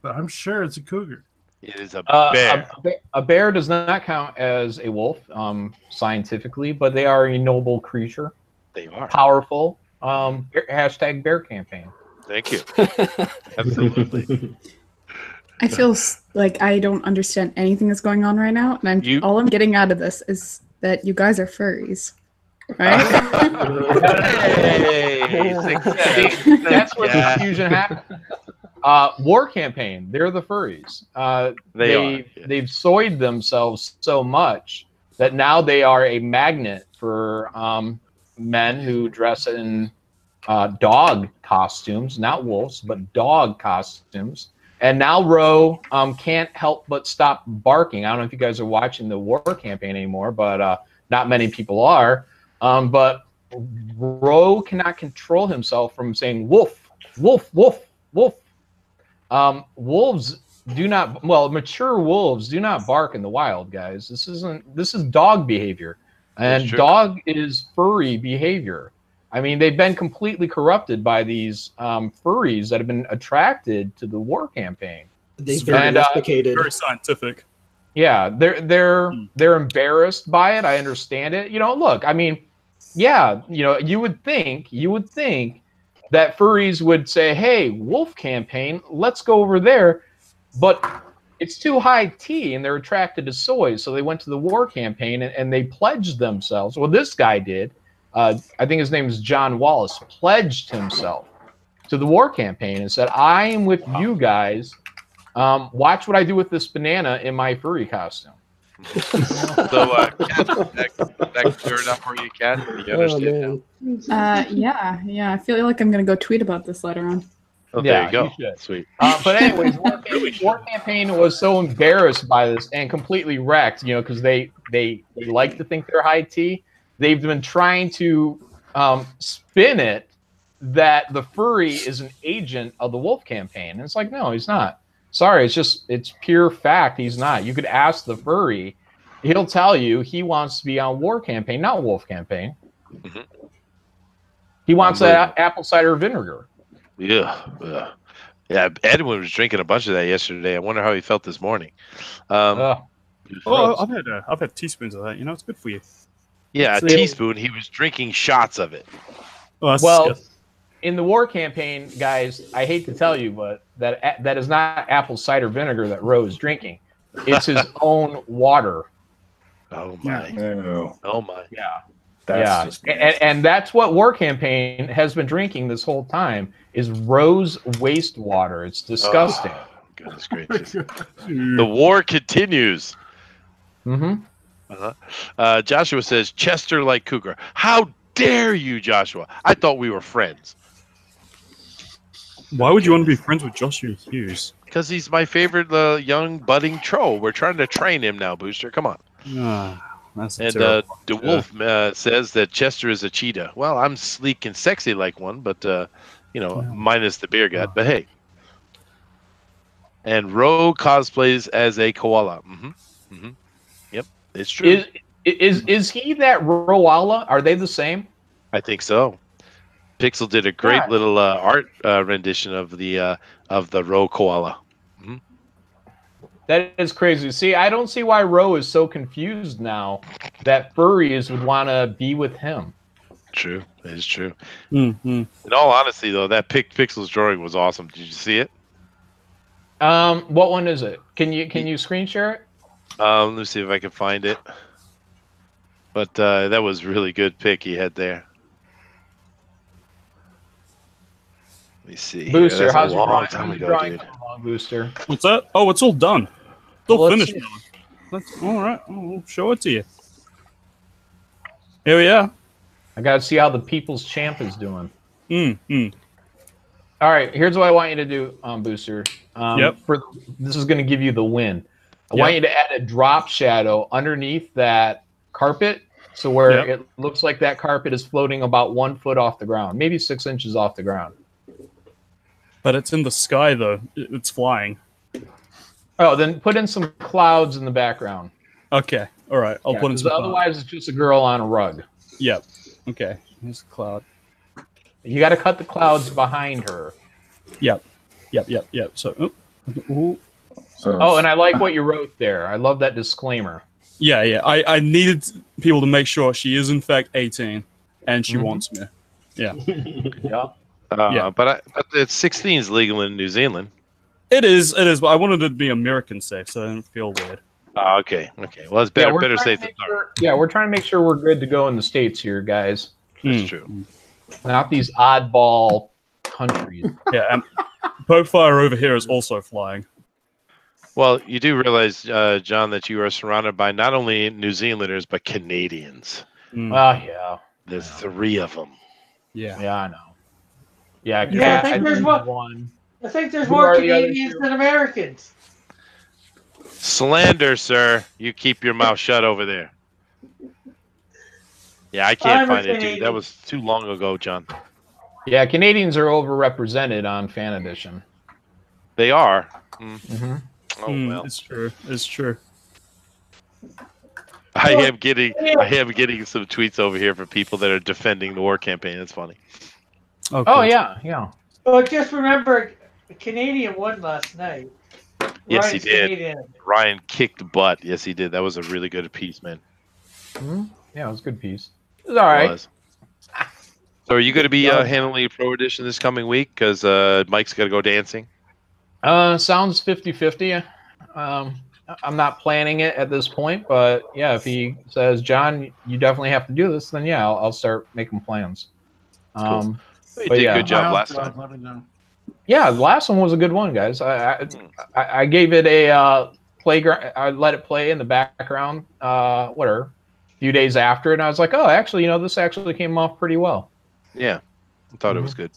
But I'm sure it's a cougar. It is a bear. A bear does not count as a wolf scientifically, but they are a noble creature. They are powerful. Hashtag bear campaign. Thank you. Absolutely. I feel like I don't understand anything that's going on right now, and all I'm getting out of this is that you guys are furries, right? That's where the confusion happened. War campaign. They're the furries. They've soyed themselves so much that now they are a magnet for men who dress in dog costumes, not wolves, but dog costumes. And now Ro can't help but stop barking. I don't know if you guys are watching the war campaign anymore, but not many people are. But Ro cannot control himself from saying wolf, wolf, wolf, wolf. Wolves mature wolves do not bark in the wild, guys. This is dog behavior. And true. dog is furry behavior. I mean, they've been completely corrupted by these furries that have been attracted to the war campaign. They've been domesticated. Very scientific. Yeah, they're embarrassed by it. I understand it. Look, I mean, yeah, you would think that furries would say, "Hey, wolf campaign, let's go over there," but it's too high tea, and they're attracted to soy, so they went to the war campaign and they pledged themselves. Well, this guy did. I think his name is John Wallace. Pledged himself to the war campaign and said, "I am with you guys. Watch what I do with this banana in my furry costume." So, Kat, that cleared it up for you, Kat? You understand now? Yeah. I feel like I'm gonna go tweet about this later on. Oh, there you go. Sweet. But anyways, war campaign was so embarrassed by this and completely wrecked, because they like to think they're high tea. They've been trying to spin it that the furry is an agent of the wolf campaign. And it's like, no, he's not. Sorry, it's pure fact. He's not. You could ask the furry. He'll tell you he wants to be on war campaign, not wolf campaign. Mm-hmm. He wants that apple cider vinegar. Yeah. Edwin was drinking a bunch of that yesterday. I wonder how he felt this morning. I've had teaspoons of that. It's good for you. Yeah, a teaspoon. He was drinking shots of it. Well, in the war campaign, guys, I hate to tell you, but that is not apple cider vinegar that Roe is drinking. It's his own water. Oh my! Oh my! Yeah. And that's what war campaign has been drinking this whole time is Rose wastewater. It's disgusting. Oh, goodness gracious! The war continues. Mm-hmm. Joshua says Chester like cougar. How dare you, Joshua? I thought we were friends. Why would you want to be friends with Joshua Hughes? Because he's my favorite young budding troll. We're trying to train him now, Booster. Come on. That's and DeWolf says that Chester is a cheetah. Well, I'm sleek and sexy like one, but minus the beer gut. But hey. And Ro cosplays as a koala. Yep, it's true. Is he that Roala? Are they the same? I think so. Pixel did a great little art rendition of the Ro koala. That is crazy. See, I don't see why Ro is so confused now that furries would want to be with him. True, it is true. Mm-hmm. In all honesty, though, that Pixel's drawing was awesome. Did you see it? What one is it? Can you screen share it? Let me see if I can find it. But that was really good pick he had there. Let me see. Booster, how's your long time ago, dude. Booster. What's that? Oh, it's all done. It's all finished. That's all right. I'll show it to you. Here we are. I gotta see how the People's Champ is doing. All right, here's what I want you to do, Booster. This is going to give you the win. I want you to add a drop shadow underneath that carpet, so where it looks like that carpet is floating about 1 foot off the ground, maybe 6 inches off the ground. But it's in the sky, though. It's flying. Oh, then put in some clouds in the background. Okay. All right. I'll put in some otherwise, it's just a girl on a rug. Yep. Okay. Here's the cloud. You got to cut the clouds behind her. Yep. So, and I like what you wrote there. I love that disclaimer. Yeah. I needed people to make sure she is in fact 18, and she wants me. Yeah. But it's 16 is legal in New Zealand. It is. But I wanted it to be American safe, so I didn't feel weird. Okay. Well, it's better safe than sorry. We're trying to make sure we're good to go in the States here, guys. That's true. Not these oddball countries. Yeah, and Pokefire over here is also flying. Well, you do realize, John, that you are surrounded by not only New Zealanders, but Canadians. Yeah. There's 3 of them. Yeah, I know. Yeah, I think there's one. I think there's more Canadians than Americans. Slander, sir. You keep your mouth shut over there. Yeah, I can't find it, dude. That was too long ago, John. Yeah, Canadians are overrepresented on Fan Edition. They are. Oh well. It's true. It's true. I am getting some tweets over here from people that are defending the war campaign. It's funny. Oh yeah, yeah. Well, just remember, the Canadian won last night. Yes, Ryan's he did. Canadian. Ryan kicked butt. Yes, he did. That was a really good piece, man. Yeah, it was a good piece. It was all right. It was. So, are you going to be handling Pro Edition this coming week? Because Mike's got to go dancing. Sounds 50-50. I'm not planning it at this point, but yeah, if he says, John, you definitely have to do this, then yeah, I'll start making plans. Cool. You did a good job last time. Yeah, the last one was a good one, guys. I gave it a playground. I let it play in the background. A few days after, and I was like, oh, actually, this actually came off pretty well. Yeah, I thought it was good.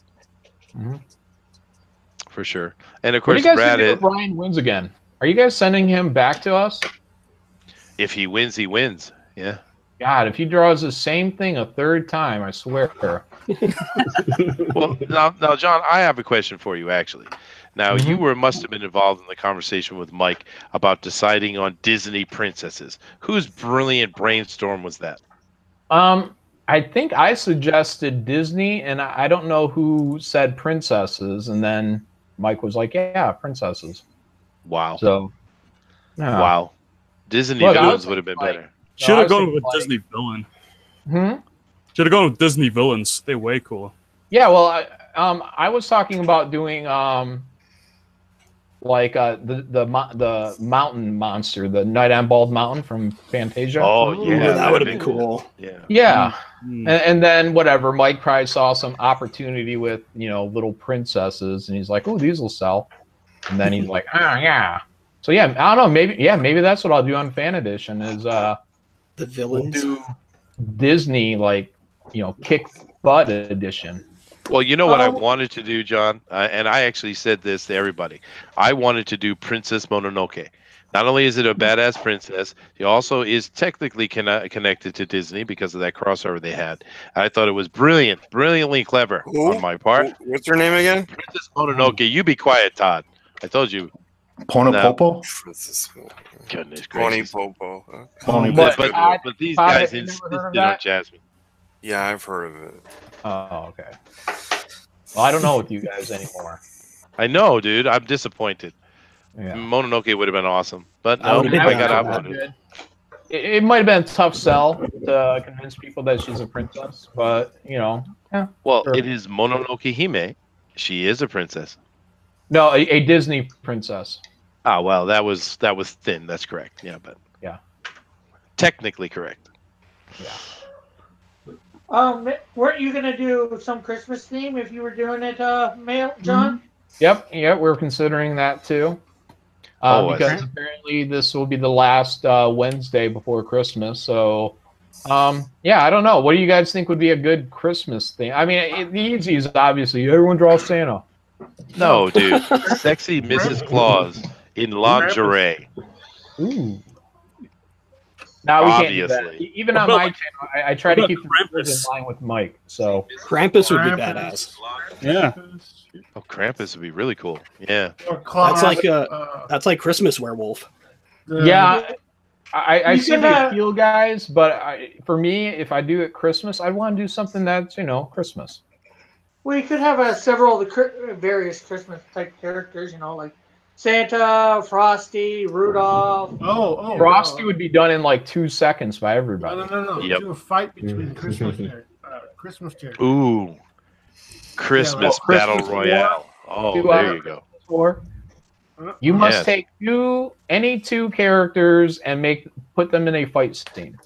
For sure. And of What course, do you guys Brad. think if Ryan wins again? Are you guys sending him back to us? If he wins, he wins. Yeah. God, if he draws the same thing a third time, I swear. Well, now, John, I have a question for you, actually. Now, you must have been involved in the conversation with Mike about deciding on Disney princesses. Whose brilliant brainstorm was that? I think I suggested Disney, and I don't know who said princesses, and then Mike was like, yeah, princesses. Wow. So, yeah. Wow. Disney Look, villains would have been better. Should have gone with a Disney villain. Hmm? Should have gone with Disney villains. They're way cooler. Yeah, well, I was talking about doing the mountain monster, the Night on Bald Mountain from Fantasia. Oh yeah, that would have been cool. Yeah. Yeah. And then whatever, Mike probably saw some opportunity with, little princesses, and he's like, oh, these will sell. And then he's like, yeah. So yeah, I don't know, maybe that's what I'll do on Fan Edition is the villains. We'll do Disney kick butt edition. Well, you know what I wanted to do, John, and I actually said this to everybody. I wanted to do Princess Mononoke. Not only is it a badass princess, he also is technically connected to Disney because of that crossover they had. I thought it was brilliantly clever on my part. What's her name again? Princess Mononoke. You be quiet, Todd. I told you. Popo? Goodness Pony gracious. Popo. But these guys insisted on Jasmine. Yeah, I've heard of it. Oh, okay. Well, I don't know with you guys anymore. I know, dude. I'm disappointed. Yeah. Mononoke would have been awesome, but no, I got outvoted. It might have been a tough sell to convince people that she's a princess, but yeah. Well, sure. it is Mononoke Hime. She is a princess. No, a Disney princess. Ah, well, that was thin. That's correct. Yeah, but yeah, technically correct. Yeah. Weren't you gonna do some Christmas theme if you were doing it, John? Yep, we're considering that too. Because apparently this will be the last Wednesday before Christmas. So, yeah, I don't know. What do you guys think would be a good Christmas theme? I mean, the easy is obviously everyone draws Santa. No, dude. Sexy Mrs. Claus in lingerie. Ooh. Now we can't do that. Even on my channel, I try to keep the rules in line with Mike. So Krampus would be badass. Yeah. Oh, Krampus would be really cool. Yeah. That's like Christmas werewolf. Yeah. I see the appeal, guys, but for me, if I do it Christmas, I want to do something that's Christmas. Well, you could have several of the various Christmas type characters, like Santa, Frosty, Rudolph. Oh, Frosty would be done in like 2 seconds by everybody. No. Yep. Do a fight between Christmas characters. Ooh. Christmas Battle Royale. Oh, there you go. You must take any two characters and put them in a fight scene.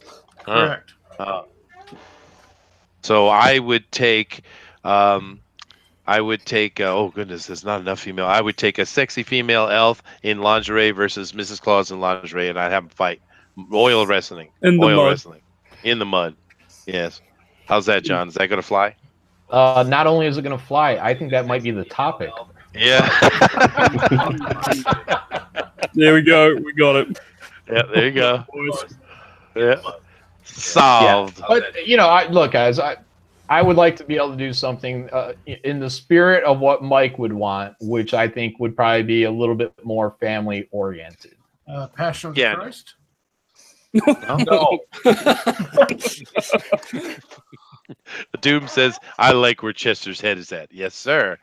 Correct. So I would take oh goodness, there's not enough female. I would take a sexy female elf in lingerie versus Mrs. Claus in lingerie, and I'd have them fight. Oil wrestling. Wrestling. In the mud. Yes. How's that, John? Is that going to fly? Not only is it going to fly, I think that might be the topic. Yeah. There we go. We got it. Yeah, there you go. Yeah. Solved. Yeah. But look, guys, I I would like to be able to do something in the spirit of what Mike would want, which I think would probably be a little bit more family oriented. Passion of the Christ? No. Doom says, "I like where Chester's head is at." Yes, sir.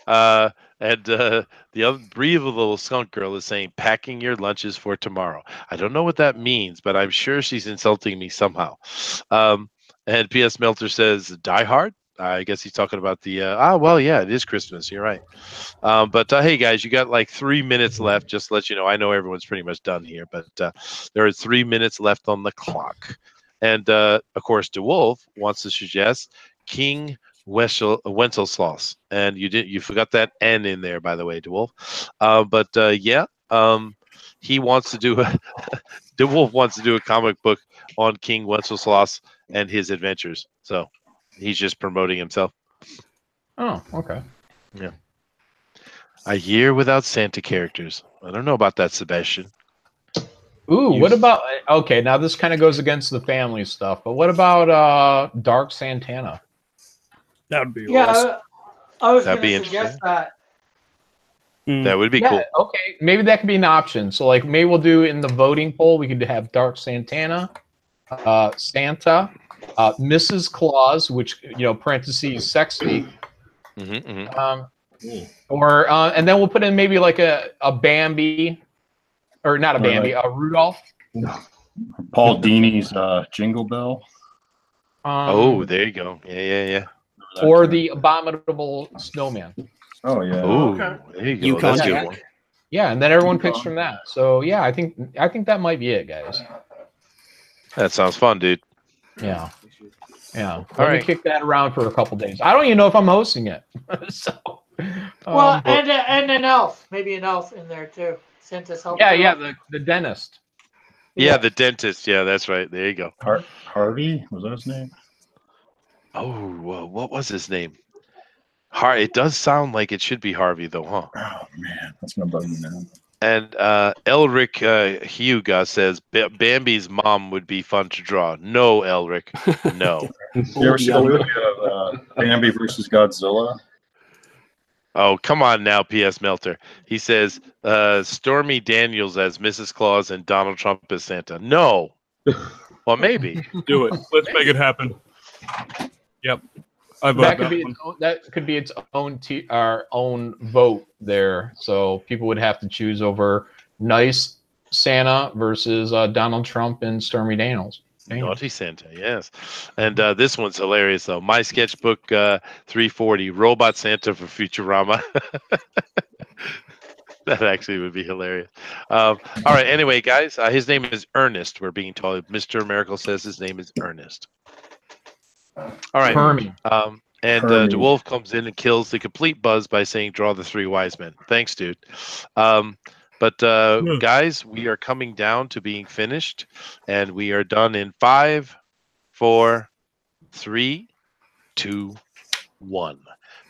And the unbreathable little skunk girl is saying, "Packing your lunches for tomorrow." I don't know what that means, but I'm sure she's insulting me somehow. And P.S. Melter says, "Die Hard." I guess he's talking about the. Well, yeah, it is Christmas. You're right. But hey, guys, you got like 3 minutes left. Just to let you know, I know everyone's pretty much done here, but there are 3 minutes left on the clock. And of course, DeWolf wants to suggest King Wenceslas, and you forgot that N in there, by the way, DeWolf. He wants to do DeWolf wants to do a comic book on King Wenceslas and his adventures. So he's just promoting himself. Oh, okay. Yeah. A year without Santa characters. I don't know about that, Sebastian. Ooh, what about? Okay, now this kind of goes against the family stuff, but what about Dark Santana? That would be awesome. I was going That'd be to suggest that. That would be cool. Okay, maybe that could be an option. So, like, maybe we'll do in the voting poll, we could have Dark Santana, Santa, Mrs. Claus, which, parentheses, sexy. Or and then we'll put in maybe like a Bambi, or not a Bambi, a Rudolph. Paul Dini's Jingle Bell. There you go. Yeah. Or the Abominable Snowman. Oh yeah. Oh, there you go. That's a good one. Yeah, and then everyone picks from that. So yeah, I think that might be it, guys. That sounds fun, dude. Yeah. Let me kick that around for a couple days. I don't even know if I'm hosting it. So. And an elf, maybe an elf in there too. Santa's helping. Yeah, the dentist. Yeah, the dentist. Yeah, that's right. There you go. Harvey, was that his name? Oh, well, what was his name? It does sound like it should be Harvey, though, huh? Oh man, that's gonna bug me now. And Elric Huga says Bambi's mom would be fun to draw. No, Elric, no. You ever see the movie of Bambi versus Godzilla? Oh, come on now, P.S. Melter. He says Stormy Daniels as Mrs. Claus and Donald Trump as Santa. No. Well, maybe. Do it. Let's make it happen. Yep. That could be its own our own vote there. So people would have to choose over nice Santa versus Donald Trump and Stormy Daniels. Naughty Santa, yes. And this one's hilarious, though. My Sketchbook 340, Robot Santa for Futurama. That actually would be hilarious. All right, anyway, guys, his name is Ernest, we're being told. Mr. Miracle says his name is Ernest. All right. Hermie. And DeWolf comes in and kills the complete buzz by saying, "Draw the three wise men." Thanks, dude. Guys, we are coming down to being finished, and we are done in 5, 4, 3, 2, 1.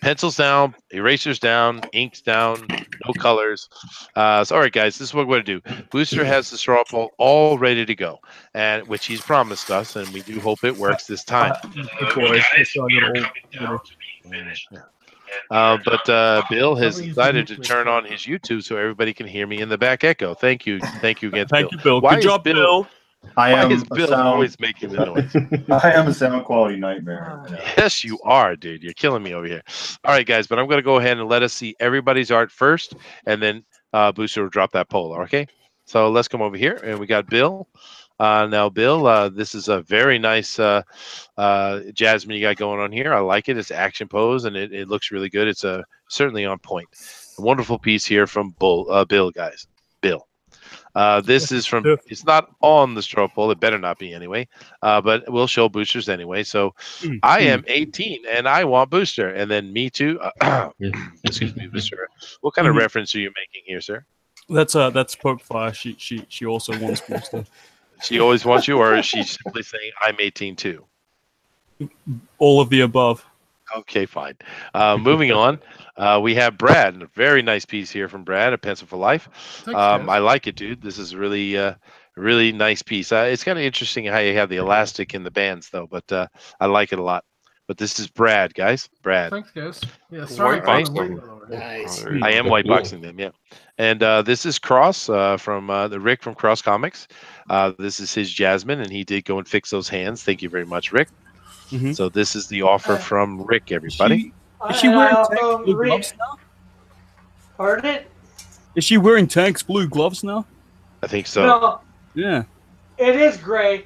Pencils down, erasers down, inks down, no colors. All right, guys, this is what we're going to do. Booster has the straw poll all ready to go, and which he's promised us, and we do hope it works this time. Bill has decided to turn on his YouTube so everybody can hear me in the back echo. Thank you again, Thank you, Bill. Good job, Bill. Why is Bill always making the noise? I am a sound quality nightmare. Yes, you are, dude. You're killing me over here. All right, guys, but I'm going to go ahead and let us see everybody's art first, and then Booster will drop that poll, okay? So let's come over here, and we got Bill. Now, Bill, this is a very nice Jasmine you got going on here. I like it. It's action pose, and it looks really good. It's certainly on point. A wonderful piece here from Bill, guys. Bill. This is from, it's not on the straw poll. It better not be anyway, but we'll show boosters anyway. So I am 18 and I want booster. And then me too. Excuse me, booster. What kind of reference are you making here, sir? That's Poke Fire. She also wants booster. She always wants you, or is she simply saying I'm 18 too? All of the above. Okay, fine. Moving on, we have Brad. A very nice piece here from Brad, A Pencil for Life. I like it, dude. This is really, really nice piece. It's kind of interesting how you have the elastic in the bands, though, but I like it a lot. But this is Brad, guys. Brad. Thanks, guys. Yeah, sorry. White box them. Nice. I am white boxing them, yeah. And this is Cross from the Rick from Cross Comics. This is his Jasmine, and he did go and fix those hands. Thank you very much, Rick. So this is the offer from Rick, everybody. Is she wearing Tank's blue gloves now? Pardon? Is she wearing Tank's blue gloves now? I think so. No, Yeah. it is gray.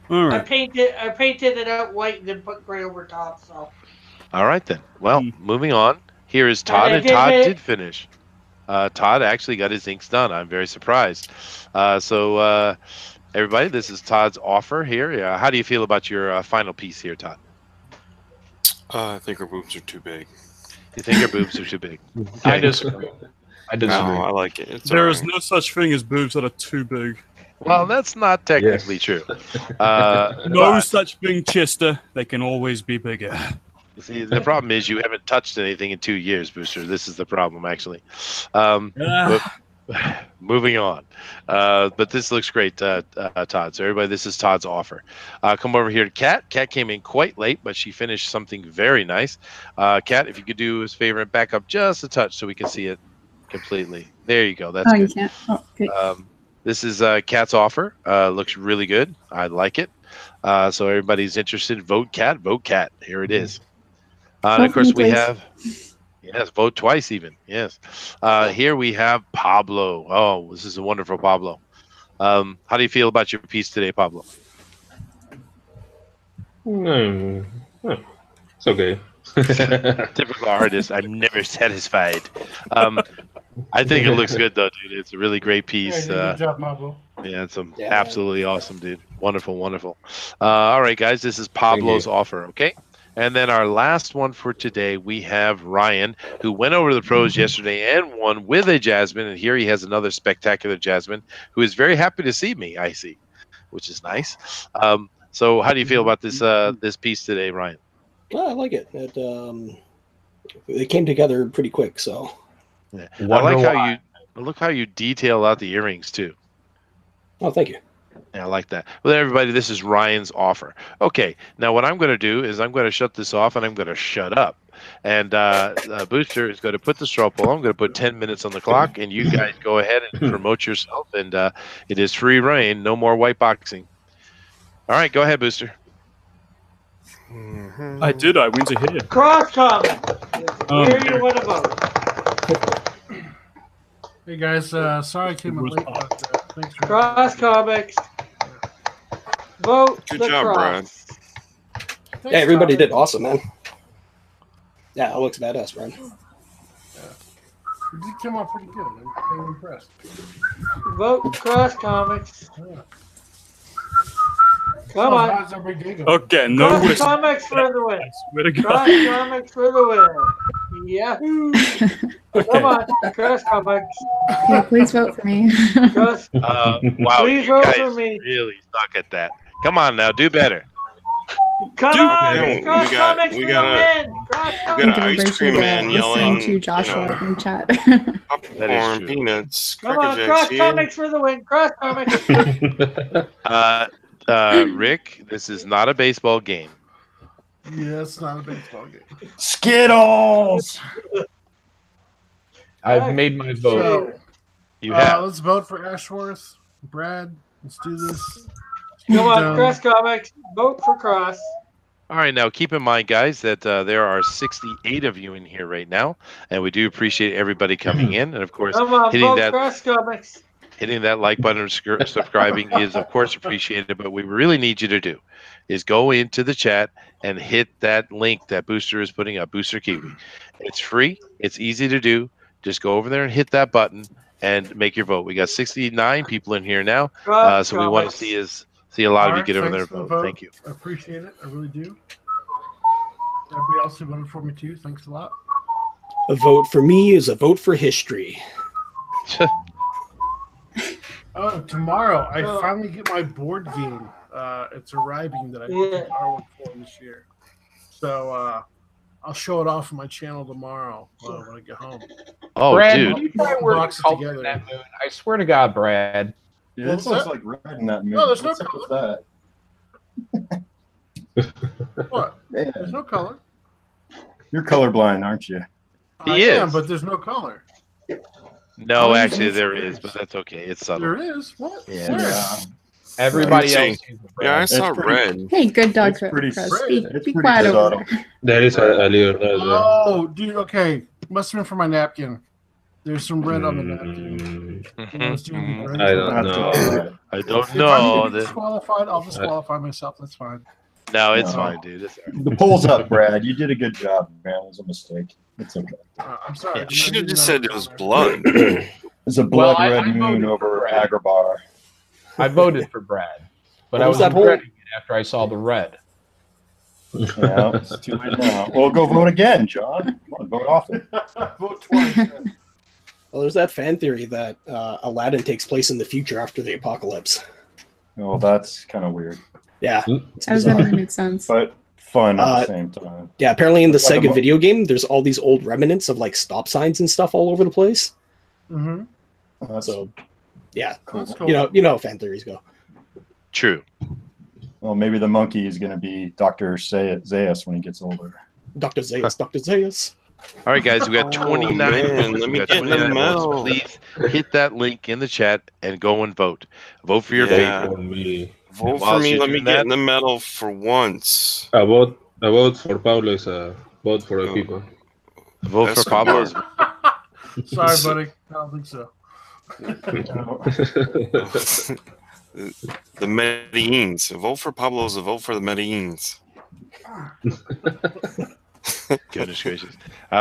All I right. painted it out white and then put gray over top. So All right, then. Well, moving on. Here is Todd, I and did Todd it. did finish. Todd actually got his inks done. I'm very surprised. So, everybody, this is Todd's offer here. How do you feel about your final piece here, Todd? I think her boobs are too big. You think her boobs are too big? I disagree. No, I like it. It's There is alright. no such thing as boobs that are too big. Well, that's not technically true. No But, such thing, Chester. They can always be bigger. see, the problem is you haven't touched anything in 2 years, Booster. This is the problem, actually. Moving on. But this looks great, Todd. So everybody, this is Todd's offer. Come over here to Kat. Kat came in quite late, but she finished something very nice. Kat, if you could do us a favor and back up just a touch so we can see it completely. There you go. That's Oh, you good. can't. Oh, okay. This is Kat's offer. Looks really good. I like it. So everybody's interested. Vote Kat. Vote Kat. Here it is. And of course, we have... Yes, vote twice even. Yes. Here we have Pablo. Oh, this is a wonderful Pablo. How do you feel about your piece today, Pablo? It's okay. Typical artist. I'm never satisfied. I think it looks good, though, dude. It's a really great piece. Good job, Pablo. Yeah, it's absolutely awesome, dude. Wonderful, wonderful. All right, guys, this is Pablo's offer, okay? And then our last one for today, we have Ryan, who went over to the pros yesterday and won with a Jasmine. And here he has another spectacular Jasmine, who is very happy to see me, I see, which is nice. So how do you feel about this this piece today, Ryan? Well, I like it. It came together pretty quick, so. Yeah. I like how you detail out the earrings, too. Oh, thank you. Yeah, I like that. Well, everybody, this is Ryan's offer. Okay, now what I'm going to do is I'm going to shut this off and I'm going to shut up. And Booster is going to put the straw poll. I'm going to put 10 minutes on the clock, and you guys go ahead and promote yourself. And it is free reign. No more white boxing. All right, go ahead, Booster. I did. I went ahead. cross comment. Where you want to vote? Hey guys, sorry I came in late, but thanks for Cross comics. Vote Good the job, cross. Brad. Yeah, everybody did awesome, man. Yeah, it looks badass, Brad. You did come out pretty good. I'm impressed. Vote cross comics. Yeah. Come on. How's everybody day going? Okay, no Cross whistle. comics for the win. Swear to God. Cross comics for the win. Yahoo! Come on, cross comics. Yeah, please vote for me. Cross. Wow, Please you vote guys for me. really suck at that. Come on now, do better. Come on, cross we got- comics we for got the a- win. Cross We comics. got an ice cream man yelling, to Joshua in chat. popcorn, peanuts, Come on, Cracker cross Jacks here. comics for the win. Cross comics. Rick, this is not a baseball game. Yeah, it's not a baseball game. Skittles. I've made my vote. So, You have. let's vote for Ashworth. Brad, let's do this. Come on, Done. cross comics. Vote for cross. All right, now keep in mind, guys, that there are 68 of you in here right now, and we do appreciate everybody coming in. And of course, Come on, hitting vote that cross comics. hitting that like button and subscribing is, of course, appreciated. But what we really need you to do is go into the chat and hit that link that Booster is putting up, Booster Kiwi. It's free. It's easy to do. Just go over there and hit that button and make your vote. We got 69 people in here now, Cross so we want to comics. see a lot of you Alright, get over there thanks and for the vote. Thank you. I appreciate it. I really do. Everybody else who voted for me too. Thanks a lot. A vote for me is a vote for history. Oh, tomorrow I Oh. finally get my board game. It's arriving that I Yeah. picked artwork for this year. So I'll show it off on my channel tomorrow when I get home. Oh, Brad, dude. you try work Box it color together. in that moon. I swear to God, Brad. Yeah, it looks like red in that moon. No, there's no What's up with that? What? There's no color. You're colorblind, aren't you? I am, but there's no color. No, actually there is, but that's okay. It's subtle. There is? What? Yeah. Where? Everybody else. Yeah, I saw red. Hey, good dog. It's pretty Crust. it's Be pretty quiet over subtle. there. There is a little red. Oh, dude. Okay, must have been for my napkin. There's some red on the napkin. I don't know. I don't If know. I'm disqualified, I'll disqualify myself. That's fine. No, it's fine, dude. It's all right. The poll's up, Brad. You did a good job, man. It was a mistake. It's okay. I'm sorry. You should have just said it was blood. It's a blood Well, I red moon voted over for Brad. Agrabah. I voted for Brad, but What I was was that poll? regretting it after I saw the red. Yeah, it's too late now. Well, go vote again, John. Come on, vote often. Vote twice. Well, there's that fan theory that Aladdin takes place in the future after the apocalypse. Well, that's kind of weird, Yeah, That doesn't make sense. but fun at the same time. yeah. Apparently, in the Like a Sega mo- video game, there's all these old remnants of like stop signs and stuff all over the place. Mm-hmm. So, yeah, That's cool. you know how fan theories go. True. Well, maybe the monkey is going to be Dr. Zaius when he gets older. Dr. Zaius, Dr. Zaius. All right, guys, we got 29 man, votes. let We me got get in the 29 votes. medal. Please hit that link in the chat and go and vote. Vote for your Yeah. favorite. For me. Vote for Whilst me. you're Let me doing get that- in the medal for once. A vote for Pablo is a vote for the people. Vote That's for Pablo. Sorry, buddy. I don't think so. The Medellins. A vote for Pablo is a vote for the Medellins. Goodness gracious.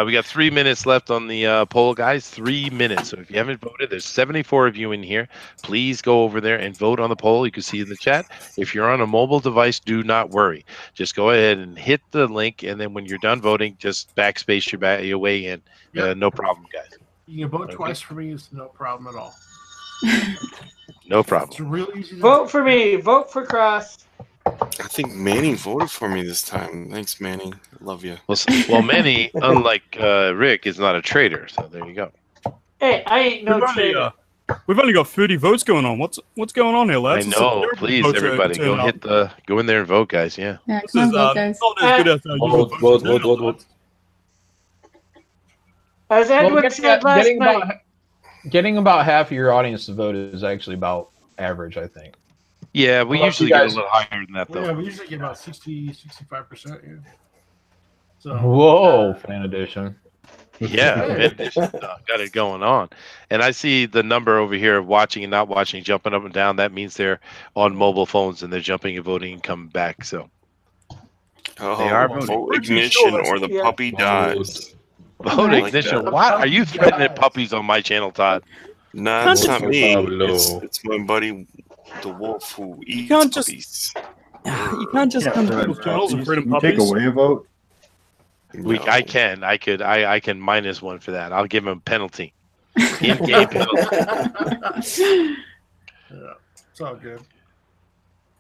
We got 3 minutes left on the poll, guys. 3 minutes. So if you haven't voted, there's 74 of you in here. Please go over there and vote on the poll. You can see in the chat. If you're on a mobile device, do not worry. Just go ahead and hit the link, and then when you're done voting, just backspace your way in. Yep. No problem, guys. You can vote twice for me. It's no problem at all. No It's problem. real easy. To Vote for me. Vote for Cross. I think Manny voted for me this time. Thanks, Manny. Love you. Well, Manny, unlike Rick, is not a traitor. So there you go. Hey, I ain't no traitor. We've only got 30 votes going on. What's going on here, I lads? know. Please, everybody, go in there and vote, guys. Yeah. Yeah, This come on, is vote, guys. not as good as Vote. As Edwin said last night. Getting about half of your audience to vote is actually about average, I think. Yeah, we Well, usually you get a guys- little higher than that, though. Yeah, we usually get about 65%. Yeah. So. Whoa, fan edition. Yeah, got it going on. And I see the number over here of watching and not watching jumping up and down. That means they're on mobile phones and they're jumping and voting and coming back. So Oh, they are voting. vote ignition or the puppy dies. Vote I like ignition. that. What are you threatening puppies on my channel, Todd? Nah, it's not me. Pablo. It's my buddy, the wolf, who eats can't just- puppies. You can't just come to people's channels and freedom You take puppies. away a vote? I can. I can -1 for that. I'll give him a penalty. In-game penalty. Yeah, it's all good.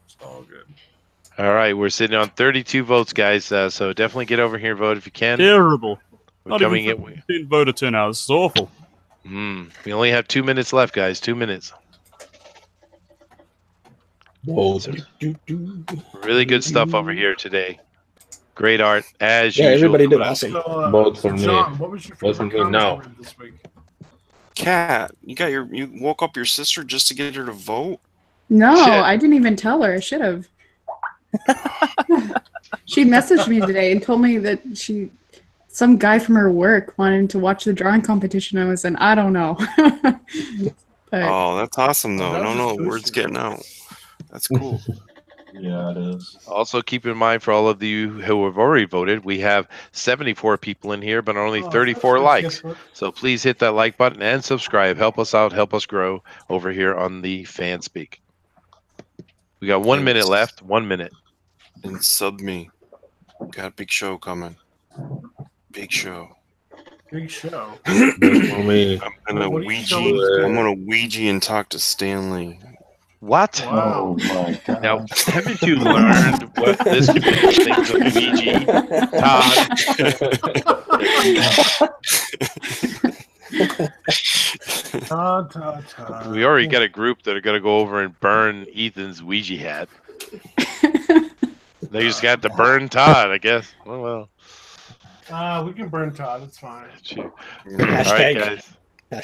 It's all good. All right, we're sitting on 32 votes, guys. So definitely get over here and vote if you can. Terrible. We're Not coming even in. 15 voter turnout. This is awful. We only have 2 minutes left, guys. 2 minutes. Vote. Really good stuff over here today. Great art, as Yeah, usual. everybody did awesome. So, Vote for me. John, what was your Vote for favorite me comic now. you read this week? Cat, you woke up your sister just to get her to vote? No, Shit. I didn't even tell her. I should have. She messaged me today and told me that some guy from her work wanted to watch the drawing competition I was in. I don't know. But Oh, that's awesome, though. That No, was no, boosted. word's getting out. That's cool. Yeah, it is. Also, keep in mind for all of you who have already voted, we have 74 people in here, but only Oh, 34 that's likes. good. So please hit that like button and subscribe. Help us out. Help us grow over here on the Fan Speak. We got 1 minute left. 1 minute. And sub me. Got a big show coming. Big show. Big show. Vote for me. I'm gonna What are you Ouija. showing us? I'm gonna Ouija and talk to Stanley. What? Wow. Oh my god. Now, haven't you learned what this community thinks of Ouija, Todd? We already got a group that are going to go over and burn Ethan's Ouija hat. They just got to burn Todd, I guess. Oh well. We can burn Todd. It's fine. All right, guys.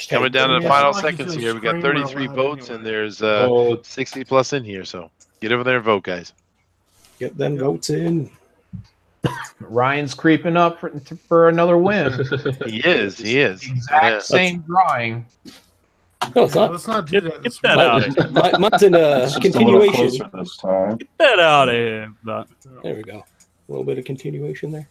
Coming down to the Yeah, final it's not like he's seconds gonna here. We got scream real 33 loud votes, anyway. and there's Oh. 60 plus in here. So get over there and vote, guys. Get them votes in. Ryan's creeping up for another win. He is. He is. Exact same drawing. No, it's not. Let's not do that. Get that out of here. Mine's in a It's just continuation. a little closer this time. Get that out of here. But There we go. A little bit of continuation there.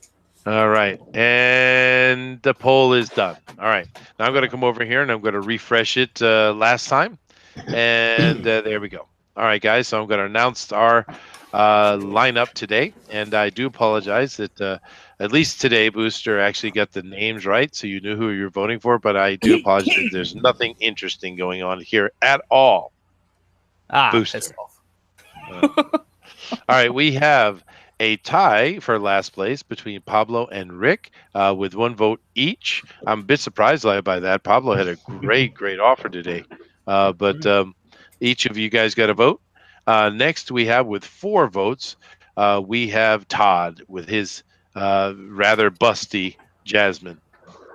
All right. And the poll is done. All right. Now I'm going to come over here and I'm going to refresh it last time. And there we go. All right, guys. So I'm going to announce our lineup today. And I do apologize that at least today, Booster actually got the names right. So you knew who you're voting for. But I do apologize. There's nothing interesting going on here at all. Booster. All right. We have a tie for last place between Pablo and Rick with 1 vote each. I'm a bit surprised by that. Pablo had a great offer today. But each of you guys got a vote. Next, we have with 4 votes, we have Todd with his rather busty Jasmine.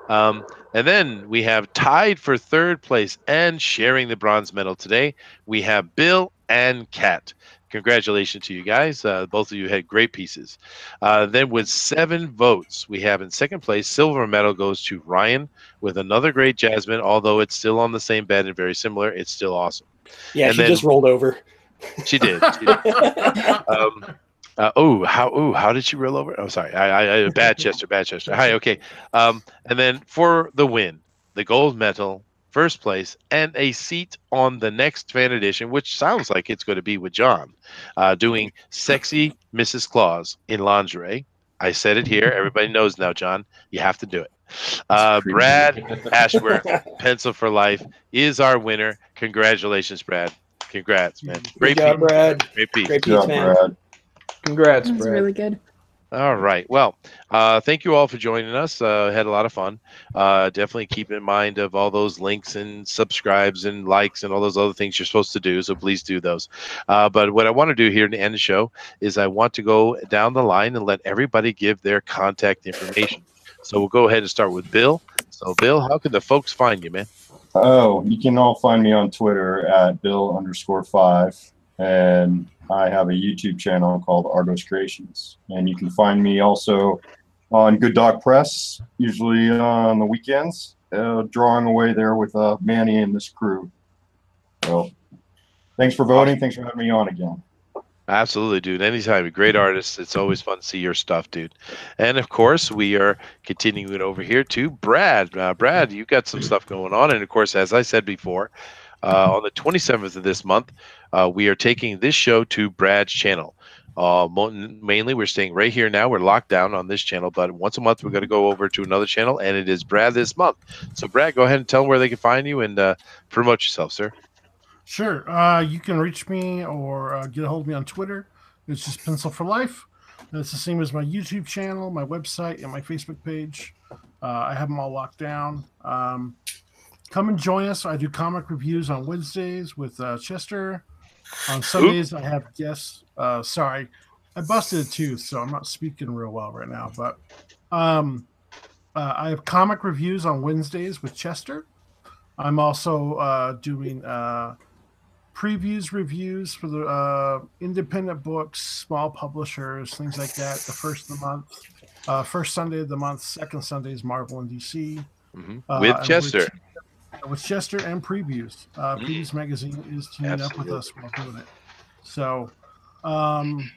And then we have tied for 3rd place and sharing the bronze medal today. We have Bill and Kat. Congratulations to you guys. Both of you had great pieces. Then with 7 votes, we have in 2nd place, silver medal goes to Ryan with another great Jasmine, although it's still on the same bed and very similar. It's still awesome. Yeah, and she then, just rolled over. She did. How did she roll over? Oh, sorry. I bad Chester. Hi, okay. And then for the win, the gold medal, 1st place, and a seat on the next fan edition, which sounds like it's going to be with John, doing sexy Mrs. Claus in lingerie. I said it here. Everybody knows now, John. You have to do it. Brad Ashworth, Pencil for Life, is our winner. Congratulations, Brad. Congrats, man. Great job, Brad. Great piece. Great piece, man. Congrats, That's Brad. really good. All right. Well, thank you all for joining us. Had a lot of fun. Definitely keep in mind of all those links and subscribes and likes and all those other things you're supposed to do. So please do those. But what I want to do here to end the show is I want to go down the line and let everybody give their contact information. So we'll go ahead and start with Bill. So Bill, how can the folks find you, man? Oh, you can all find me on Twitter at Bill_5. And I have a YouTube channel called Argos Creations. And you can find me also on Good Dog Press, usually on the weekends, drawing away there with Manny and this crew. So thanks for voting. Thanks for having me on again. Absolutely, dude. Anytime. A great artist. It's always fun to see your stuff, dude. And of course, we are continuing over here to Brad. Brad, you've got some stuff going on. And of course, as I said before, on the 27th of this month, we are taking this show to Brad's channel. Mainly, we're staying right here now. We're locked down on this channel, but once a month, we're going to go over to another channel, and it is Brad this month. So, Brad, go ahead and tell them where they can find you and promote yourself, sir. Sure. You can reach me or get a hold of me on Twitter. It's just Pencil for Life. And it's the same as my YouTube channel, my website, and my Facebook page. I have them all locked down. Come and join us. I do comic reviews on Wednesdays with Chester. On Sundays, I have guests. Sorry, I busted a tooth, so I'm not speaking real well right now. But I have comic reviews on Wednesdays with Chester. I'm also doing reviews for the independent books, small publishers, things like that. The first of the month, first Sunday of the month, second Sunday is Marvel and DC. With Chester. With Chester and Previews. Previews Magazine is teaming up with us while doing it. So, and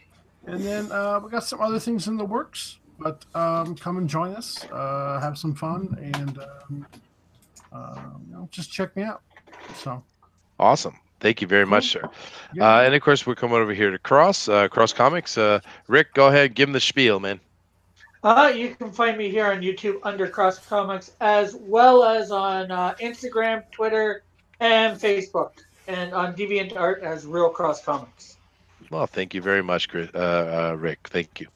then we got some other things in the works, but come and join us, have some fun, and just check me out. So awesome. Thank you very much, sir. And of course, we're coming over here to Cross Comics. Rick, go ahead, give him the spiel, man. You can find me here on YouTube under Cross Comics, as well as on Instagram, Twitter, and Facebook, and on DeviantArt as Real Cross Comics. Well, thank you very much, Rick. Thank you.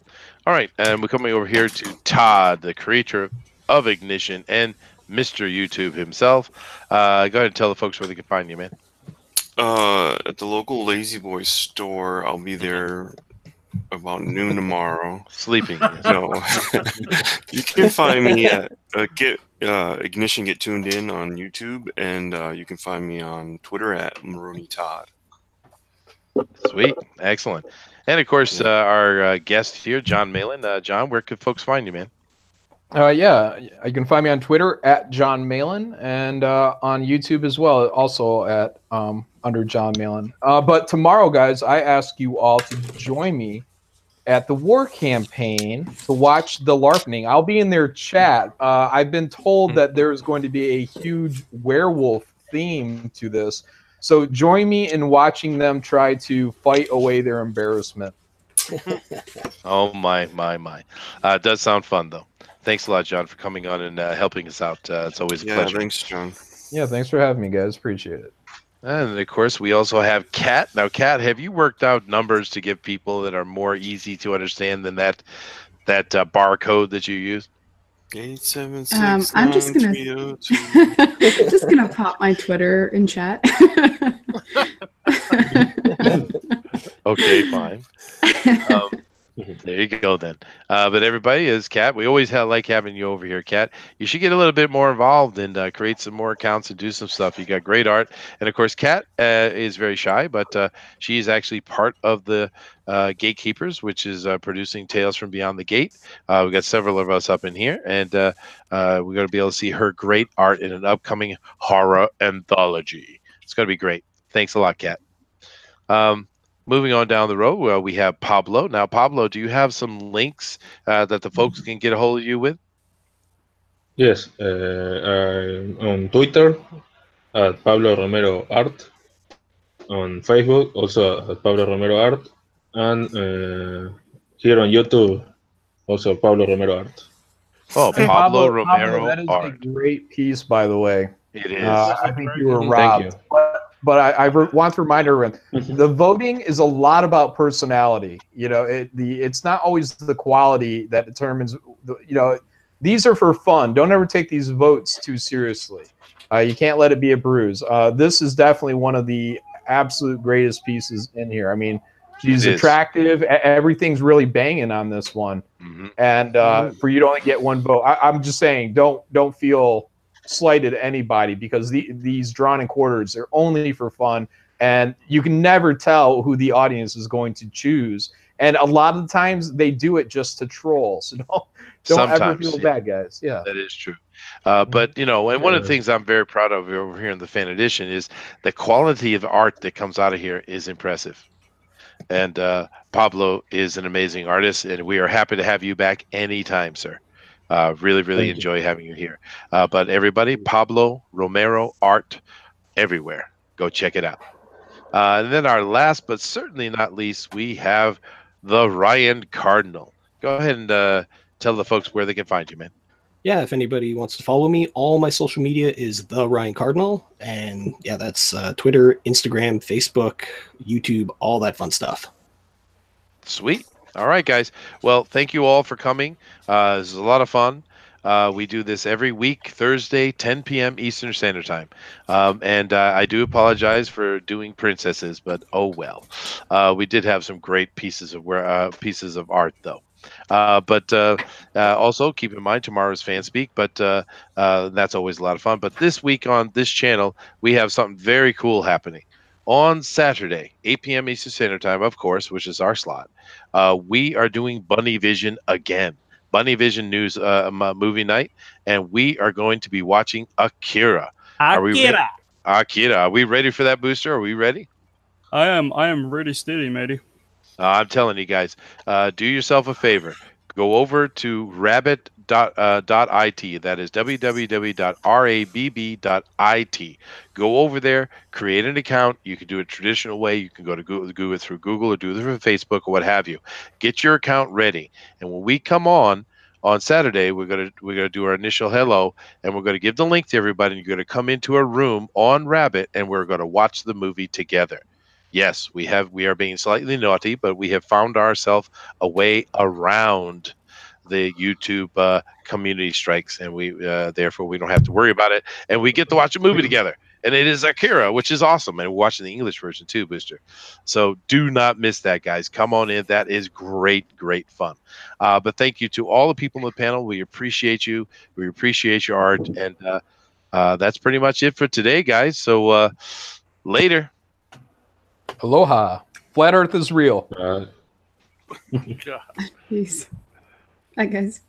All right, and we're coming over here to Todd, the creator of Ignition and Mr. YouTube himself. Go ahead and tell the folks where they can find you, man. At the local Lazy Boy store, I'll be there about noon tomorrow. Sleeping. No. You can find me at Ignition Get Tuned In on YouTube, and you can find me on Twitter at Maroney Todd. Sweet. Excellent. And of course, our guest here, John Malin. John, where could folks find you, man? Yeah, you can find me on Twitter at John Malin and on YouTube as well, also at under John Malin. But tomorrow, guys, I ask you all to join me at the War Campaign to watch the LARPing. I'll be in their chat. I've been told that there is going to be a huge werewolf theme to this. So join me in watching them try to fight away their embarrassment. Oh, my. It does sound fun, though. Thanks a lot, John, for coming on and helping us out. It's always a pleasure. Thanks, John. Yeah, thanks for having me, guys. Appreciate it. And, of course, we also have Kat. Now, Kat, have you worked out numbers to give people that are more easy to understand than that barcode that you use? 876. I'm just gonna pop my Twitter in chat. Okay, fine. There you go then. But everybody is Kat. We always like having you over here, Kat. You should get a little bit more involved and create some more accounts and do some stuff. You got great art, and of course, Kat is very shy, but she is actually part of the Gatekeepers, which is producing Tales from Beyond the Gate. We've got several of us up in here, and we're going to be able to see her great art in an upcoming horror anthology. It's going to be great. Thanks a lot, Kat. Moving on down the road, we have Pablo. Now, Pablo, do you have some links that the folks can get a hold of you with? Yes, I'm on Twitter at Pablo Romero Art, on Facebook also at Pablo Romero Art, and here on YouTube also Pablo Romero Art. Oh, Hey, Pablo Romero that is Art. a great piece, by the way. It is. I think you were Thank robbed. you. But I want to remind everyone, the voting is a lot about personality. You know, it's not always the quality that determines. These are for fun. Don't ever take these votes too seriously. You can't let it be a bruise. This is definitely one of the absolute greatest pieces in here. I mean, she's attractive. Everything's really banging on this one. Mm-hmm. And for you to only get one vote, I'm just saying, don't feel slighted anybody, because these drawn and quarters are only for fun, and you can never tell who the audience is going to choose. And a lot of the times they do it just to troll. So don't ever feel bad, guys. Yeah, that is true. But and one of the things I'm very proud of over here in the fan edition is the quality of art that comes out of here is impressive. And Pablo is an amazing artist, and we are happy to have you back anytime, sir. Really enjoy having you here. But everybody, Pablo Romero Art everywhere. Go check it out. And then our last but certainly not least, we have the Ryan Cardinal. Go ahead and tell the folks where they can find you, man. Yeah, if anybody wants to follow me, all my social media is the Ryan Cardinal. And yeah, that's Twitter, Instagram, Facebook, YouTube, all that fun stuff. Sweet. All right, guys. Well, thank you all for coming. This is a lot of fun. We do this every week, Thursday, 10 p.m. Eastern Standard Time. And I do apologize for doing princesses, but oh well. We did have some great pieces of art, though. But also keep in mind tomorrow's fan speak, but that's always a lot of fun. But this week on this channel, we have something very cool happening. On Saturday, 8 p.m. Eastern Standard Time, of course, which is our slot, we are doing Bunny Vision again. Bunny Vision News movie night, and we are going to be watching Akira. Akira. Are we ready for that, Booster? Are we ready? I am ready steady, matey. I'm telling you guys, do yourself a favor. Go over to rabbit.it. That is www.rabb.it. Go over there, create an account. You can do it traditional way. You can go to Google through Google, or do it through Facebook, or what have you. Get your account ready, and when we come on Saturday, we're gonna do our initial hello, and we're gonna give the link to everybody. And you're gonna come into a room on Rabbit, and we're gonna watch the movie together. Yes, we are being slightly naughty, but we have found ourselves a way around the YouTube community strikes, and we therefore we don't have to worry about it, and we get to watch a movie together. And it is Akira, which is awesome. And we're watching the English version too, Booster. So do not miss that, guys. Come on in. That is great, great fun. But thank you to all the people on the panel. We appreciate you. We appreciate your art. And that's pretty much it for today, guys. So later. Aloha. Flat Earth is real. Peace. Bye, guys.